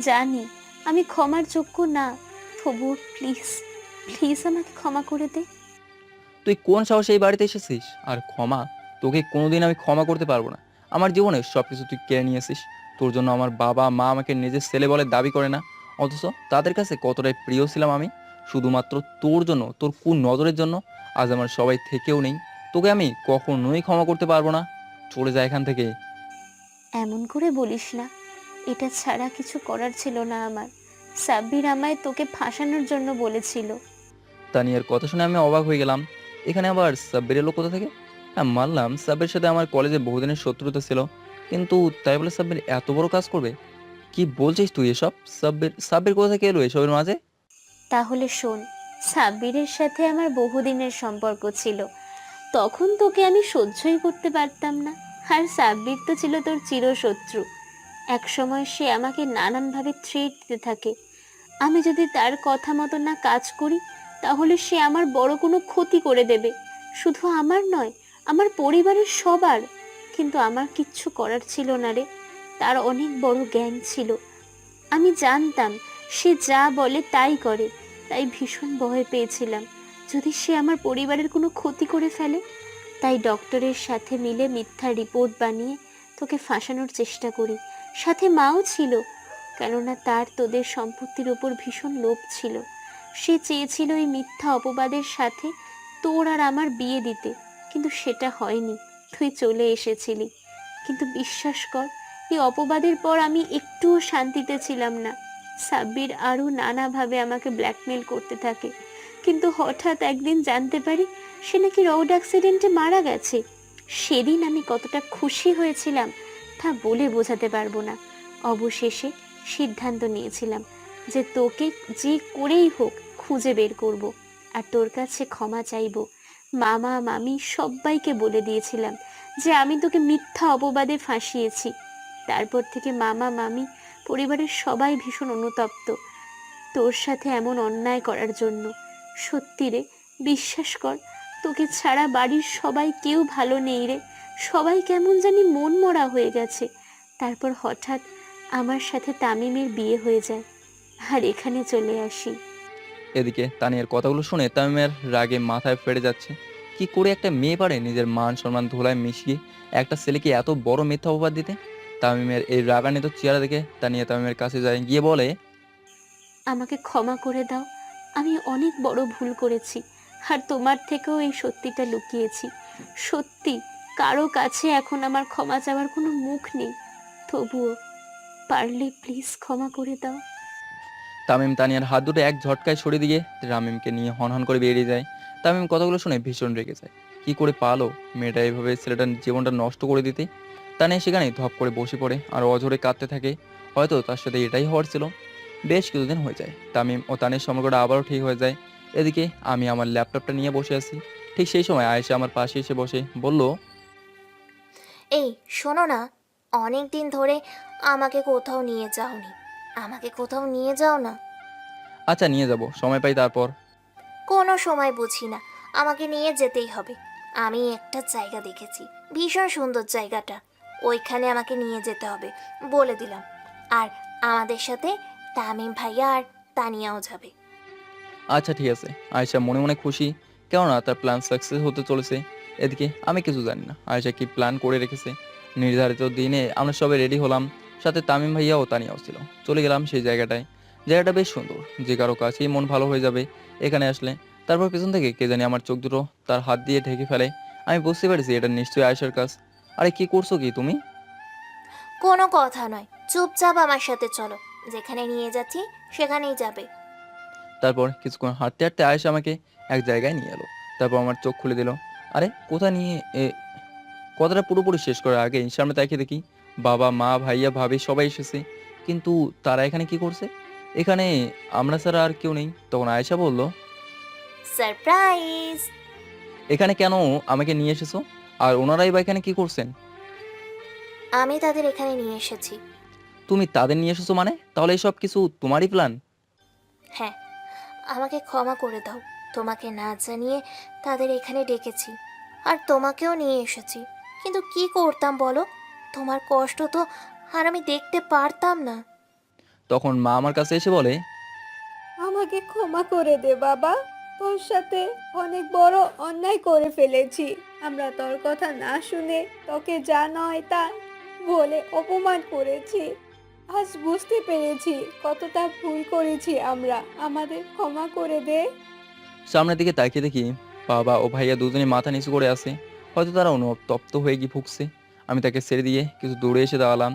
জানি আমি ক্ষমার যোগ্য না, তবুও প্লিজ প্লিজ আমাকে ক্ষমা করে দে। তুই কোন সাহসে এই বাড়িতে এসেছিস? আর ক্ষমা? তোকে কোনোদিন আমি ক্ষমা করতে পারবো না। আমার জীবনে সব কিছু তুই কেড়ে নিয়েছিস। তোর জন্য আমার বাবা মা আমাকে নিজের ছেলে বলে দাবি করে না, অথচ তাদের কাছে কতটাই প্রিয় ছিলাম আমি। শুধুমাত্র তোর জন্য, তোর কোন নজরের জন্য আজ আমার সবাই থেকেও নেই। তোকে আমি কখনোই ক্ষমা করতে পারবো না। চলে যায় এখান থেকে। এমন করে বলিস না, এটা ছাড়া কিছু করার ছিল না আমার। সাব্বির আমায় তোকে ফাঁসানোর জন্য বলেছিল। তানিয়ার কথা শুনে আমি অবাক হয়ে গেলাম। এখানে আবার সাব্বির এলো কোথা থেকে? হ্যাঁ, মানলাম সাব্বির সাথে আমার কলেজে বহুদিনের শত্রুতা ছিল, কিন্তু তাই বলে সাব্বির এত বড় কাজ করবে? কি বলছিস তুই এসব? সাব্বির সাব্বির কোথা থেকে এলো এসবের মাঝে? তাহলে শোন, সাব্বিরের সাথে আমার বহুদিনের সম্পর্ক ছিল, তখন তোকে আমি সহ্যই করতে পারতাম না। আর সাব্বির তো ছিল তোর চিরশত্রু। একসময় সে আমাকে নানানভাবে থ্রেট দিতে থাকে। আমি যদি তার কথা মতো না কাজ করি, তাহলে সে আমার বড় কোনো ক্ষতি করে দেবে। শুধু আমার নয়, আমার পরিবারের সবার। কিন্তু আমার কিচ্ছু করার ছিল না রে। তার অনেক বড় গ্যাং ছিল। আমি জানতাম সে যা বলে তাই করে, তাই ভীষণ ভয় পেয়েছিলাম যদি সে আমার পরিবারের কোনো ক্ষতি করে ফেলে। তাই ডক্টরের সাথে মিলে মিথ্যা রিপোর্ট বানিয়ে তোকে ফাঁসানোর চেষ্টা করি। সাথে মাও ছিল, কেননা তার তোদের সম্পত্তির ওপর ভীষণ লোভ ছিল। সে চেয়েছিল এই মিথ্যা অপবাদের সাথে তোর আর আমার বিয়ে দিতে, কিন্তু সেটা হয়নি। তুই চলে এসেছিলি, কিন্তু বিশ্বাস কর, এই অপবাদের পর আমি একটুও শান্তিতে ছিলাম না। সাব্বির আরও নানাভাবে আমাকে ব্ল্যাকমেল করতে থাকে, কিন্তু হঠাৎ একদিন জানতে পারি সে নাকি রোড অ্যাক্সিডেন্টে মারা গেছে। সেদিন আমি কতটা খুশি হয়েছিলাম তা বলে বোঝাতে পারবো না। অবশেষে সিদ্ধান্ত নিয়েছিলাম যে তোকে যে করেই হোক খুঁজে বের করব, আর তোর কাছে ক্ষমা চাইবো। মামা মামি সবাইকে বলে দিয়েছিলাম যে আমি তোকে মিথ্যা অপবাদে ফাঁসিয়েছি। তারপর থেকে মামা মামি পরিবারের সবাই ভীষণ অনুতপ্ত তোর সাথে এমন অন্যায় করার জন্য। সত্যি রে, বিশ্বাস কর, তোকে ছাড়া বাড়ির সবাই কেউ ভালো নেই রে। সবাই কেমন জানি মন মরা হয়ে গেছে। তারপর হঠাৎ আমার সাথে তামিমের বিয়ে হয়ে যায়, আর এখানে চলে আসি। এদিকে তানিয়ার কথাগুলো শুনে তামিমের রাগে মাথায় ফেটে যাচ্ছে। কি করে একটা মেয়ে পারে নিজের মান সম্মান ধুলায় মিশিয়ে একটা ছেলেকে এত বড় মিথ্যা অপবাদ দিতে? তামিমের এই রাগান্বিত চেহারা দেখে তানিয়া তামিমের কাছে যায়, গিয়ে বলে, আমাকে ক্ষমা করে দাও। আমি অনেক বড় ভুল করেছি, আর তোমার থেকেও এই সত্যিটা লুকিয়েছি। সত্যি, কারো কাছে এখন আমার ক্ষমা চাওয়ার কোনো মুখ নেই। তবুও পারলে প্লিজ ক্ষমা করে দাও। তামিম তানিয়ার হাত দুটো এক ঝটকায় সরিয়ে দিয়ে রামিমকে নিয়ে হনহন করে বেরিয়ে যায়। তামিম কথাগুলো শুনে ভীষণ রেগে যায়। কি করে পালো মেয়েটা এভাবে ছেলেটার জীবনটা নষ্ট করে দিতে? তানিয়া সেখানে ধপ করে বসে পড়ে আর অঝরে কাঁদতে থাকে। হয়তো তার সাথে এটাই হওয়ার ছিল। বেশ কিছুদিন হয়ে যায়, তামিম ও তানিয়ার সম্পর্কটা আবারও ঠিক হয়ে যায়। এদিকে আমি আমার ল্যাপটপটা নিয়ে বসে আছি। ঠিক সেই সময় আয়েশা আমার পাশে এসে বসে বলল, এই শোনো না, অনেক দিন ধরে আমাকে কোথাও নিয়ে যাওনি। আমাকে কোথাও নিয়ে যাও না। আচ্ছা নিয়ে যাব, সময় পাই তারপর। কোনো সময় বুঝি না, আমাকে নিয়ে যেতেই হবে। আমি একটা জায়গা দেখেছি, ভীষণ সুন্দর জায়গাটা। ওইখানে আমাকে নিয়ে যেতে হবে, বলে দিলাম। আর আমাদের সাথে তামিম ভাইয়া আর তানিয়াও যাবে। আচ্ছা ঠিক আছে। আয়েশা মনে মনে খুশি, কেননা তার প্ল্যান সাকসেস হতে চলেছে। এদিকে আমি কিছু জানি না আয়েশা কি প্ল্যান করে রেখেছে। নির্ধারিত দিনে আমরা সবাই রেডি হলাম, সাথে তামিম ভাইয়া ও তানিয়াও ছিল। চলে গেলাম সেই জায়গাটায়। জায়গাটা বেশ সুন্দর, যে কারো কাছেই মন ভালো হয়ে যাবে এখানে আসলে। তারপর পেছন থেকে কে জানি আমার চোখ দুটো তার হাত দিয়ে ঢেকে ফেলে। আমি বুঝতে পারছি এটা নিশ্চয়ই আয়েশার কাজ। আরে কি করছো কি তুমি? কোনো কথা নয়, চুপচাপ আমার সাথে চলো। যেখানে নিয়ে যাচ্ছি সেখানেই যাবে। তারপর কিছুক্ষণ হাঁটতে হাঁটতে আয়েশা আমাকে এক জায়গায় নিয়ে এলো। তারপর আমার চোখ খুলে দিল। আরে কোথায় নিয়ে কথাটা পুরোপুরি শেষ করার আগে সামনে তাকিয়ে দেখি বাবা মা ভাইয়া ভাবি সবাই এসেছে, কিন্তু তারা এখানে কি করছে? এখানে আমরা ছাড়া আর কেউ নেই। তখন আয়েশা বলল, সারপ্রাইজ! এখানে কেন আমাকে নিয়ে এসেছো? আর ওনারাই বা এখানে কি করছেন? আমি তাদের এখানে নিয়ে এসেছি। তুমি তাদের নিয়ে এসেছো মানে? তাহলে এসব কিছু তোমারই প্ল্যান? হ্যাঁ, আমাকে ক্ষমা করে দাও। তোমাকে না জানিয়ে তাদের এখানে ডেকেছি, আর তোমাকেও নিয়ে এসেছি। কিন্তু কি করতাম বলো? তোমার কষ্ট তো আর আমি দেখতে পারতাম না। তখন মা আমার কাছে এসে বলে, আমাকে ক্ষমা করে দে বাবা, তোর সাথে অনেক বড় অন্যায় করে ফেলেছি। আমরা তোর কথা না শুনে তোকে যা নয় তা বলে অপমান করেছি। আজ বুঝতে পেরেছি কতটা ভুল করেছি আমরা, আমাদের ক্ষমা করে দে। সামনের দিকে তাকিয়ে দেখি বাবা ও ভাইয়া দুজনে মাথা নিচু করে আছে। হয়তো তারা অনুতপ্ত হয়ে গিয়ে ফুঁকছে। আমি তাকে ছেড়ে দিয়ে কিছু দূরে এসে দাঁড়ালাম।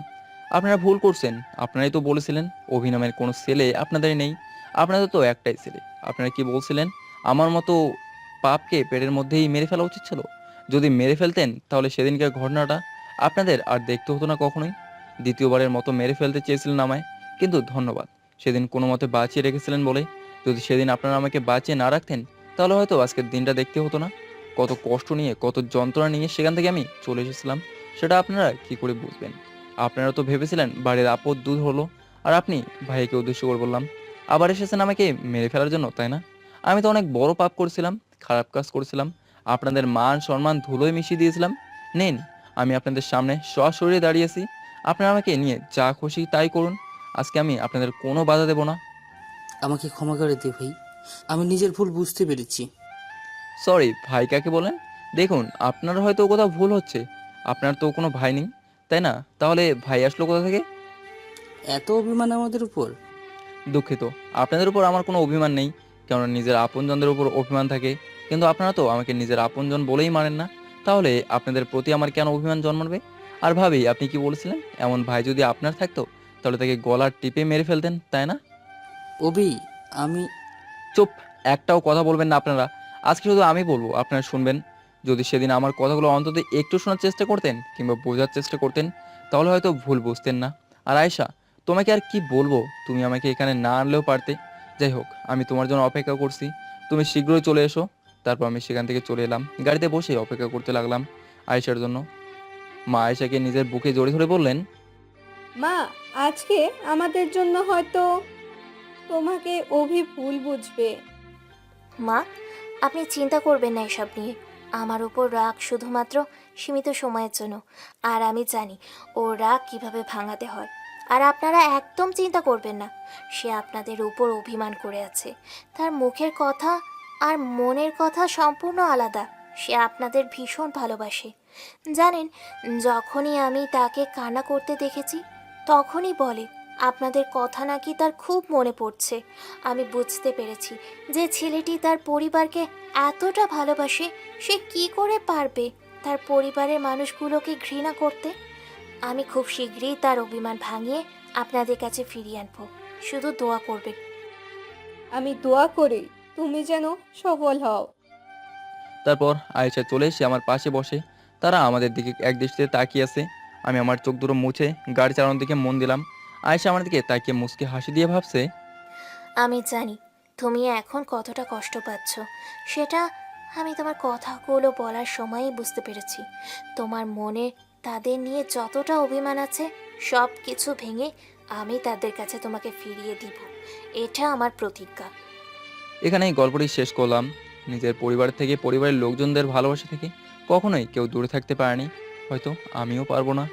আপনারা ভুল করছেন, আপনারাই তো বলেছিলেন অভিনয়ের কোনো ছেলে আপনাদের নেই, আপনাদের তো একটাই ছেলে। আপনারা কি বলছিলেন আমার মতো পাপকে পেটের মধ্যেই মেরে ফেলা উচিত ছিল? যদি মেরে ফেলতেন তাহলে সেদিনকার ঘটনাটা আপনাদের আর দেখতে হতো না কখনোই। দ্বিতীয়বারের মতো মেরে ফেলতে চেয়েছিলেন আমায়, কিন্তু ধন্যবাদ, সেদিন কোনো মতে বাঁচিয়ে রেখেছিলেন বলে। যদি সেদিন আপনারা আমাকে বাঁচিয়ে না রাখতেন তাহলে হয়তো আজকের দিনটা দেখতে হতো না। কত কষ্ট নিয়ে, কত যন্ত্রণা নিয়ে সেখান থেকে আমি চলে এসেছিলাম, সেটা আপনারা কি করে বুঝবেন? আপনারা তো ভেবেছিলেন বাড়ির আপদ দূর হলো, আর আপনি ভাইকে উদ্দেশ্য করে বললাম আবার এসেছেন আমাকে মেরে ফেলার জন্য, তাই না? আমি তো অনেক বড় পাপ করেছিলাম, খারাপ কাজ করেছিলাম, আপনাদের মান সম্মান ধুলোয় মিশিয়ে দিয়েছিলাম। নেন, আমি আপনাদের সামনে সশরীরে দাঁড়িয়েছি, আপনারা আমাকে নিয়ে যা খুশি তাই করুন। আজকে আমি আপনাদের কোনো বাধা দেব না। আমাকে ক্ষমা করে দে ভাই, আমি নিজের ভুল বুঝতে পেরেছি। সরি ভাই কাকে বলেন? দেখুন, আপনার হয়তো কোথাও ভুল হচ্ছে। আপনার তো কোনো ভাই নেই, তাই না? তাহলে ভাই আসলো কোথা থেকে? এত অভিমান আমাদের উপর? দুঃখিত, আপনাদের উপর আমার কোনো অভিমান নেই, কেননা নিজের আপনজনদের উপর অভিমান থাকে। কিন্তু আপনারা তো আমাকে নিজের আপনজন বলেই মানেন না, তাহলে আপনাদের প্রতি আমার কেন অভিমান জন্মাবে? আর ভাবি, আপনি কি বলেছিলেন এমন ভাই যদি আপনার থাকতো তাহলে তাকে গলার টিপে মেরে ফেলতেন, তাই না? অভি, আমি চুপ, একটাও কথা বলবেন না আপনারা। আজকে শুধু আমি বলবো, আপনারা শুনবেন। যদি সেদিন আমার কথাগুলো অন্তত একটু শোনার চেষ্টা করতেন কিংবা বোঝার চেষ্টা করতেন তাহলে হয়তো ভুল বুঝতেন না। আর আয়েশা, তোমাকে আর কি বলবো, তুমি আমাকে এখানে না আনলেও পারতে। যাই হোক, আমি তোমার জন্য অপেক্ষা করছি, তুমি শীঘ্রই চলে এসো। তারপর আমি সেখান থেকে চলে এলাম, গাড়িতে বসে অপেক্ষা করতে লাগলাম আয়েশার জন্য। মা আয়েশাকে নিজের বুকে জড়িয়ে ধরে বললেন, মা, আজকে আমাদের জন্য হয়তো তোমাকে অভি ভুল বুঝবে। মা, আপনি চিন্তা করবেন না এসব নিয়ে। আমার উপর রাগ শুধুমাত্র সীমিত সময়ের জন্য, আর আমি জানি ও রাগ কিভাবে ভাঙাতে হয়। আর আপনারা একদম চিন্তা করবেন না, সে আপনাদের উপর অভিমান করে আছে। তার মুখের কথা আর মনের কথা সম্পূর্ণ আলাদা। সে আপনাদের ভীষণ ভালোবাসে। জানেন, যখনই আমি তাকে কান্না করতে দেখেছি তখনই বলে আপনাদের কথা নাকি তার খুব মনে পড়ছে। আমি বুঝতে পেরেছি যে ছেলেটি তার পরিবারকে এতটা ভালোবাসে, সে কি করে পারবে তার পরিবারের মানুষগুলোকে ঘৃণা করতে। আমি খুব শীঘ্রই তার অভিমান ভাঙিয়ে আপনাদের কাছে ফিরিয়ে আনবো, শুধু দোয়া করবে। আমি দোয়া করি তুমি যেন সফল হও। তারপর আয়েশা চলে এসে আমার পাশে বসে। তারা আমাদের দিকে এক দৃষ্টিতে তাকিয়ে আছে। আমি আমার চোখ দুটো মুছে গাড়ি চালানোর দিকে মন দিলাম। আয়েশা আমার দিকে তাকিয়ে মুচকে হাসি দিয়ে ভাবছে, আমি জানি তুমি এখন কতটা কষ্ট পাচ্ছ, সেটা আমি তোমার কথাগুলো বলার সময়ই বুঝতে পেরেছি। তোমার মনে তাদের নিয়ে যতটা অভিমান আছে সব কিছু ভেঙে আমি তাদের কাছে তোমাকে ফিরিয়ে দিব, এটা আমার প্রতিজ্ঞা। এখানেই গল্পটি শেষ করলাম। নিজের পরিবার থেকে, পরিবারের লোকজনদের ভালোবাসা থেকে কখনোই কেউ দূরে থাকতে পারেনি, হয়তো আমিও পারবো না।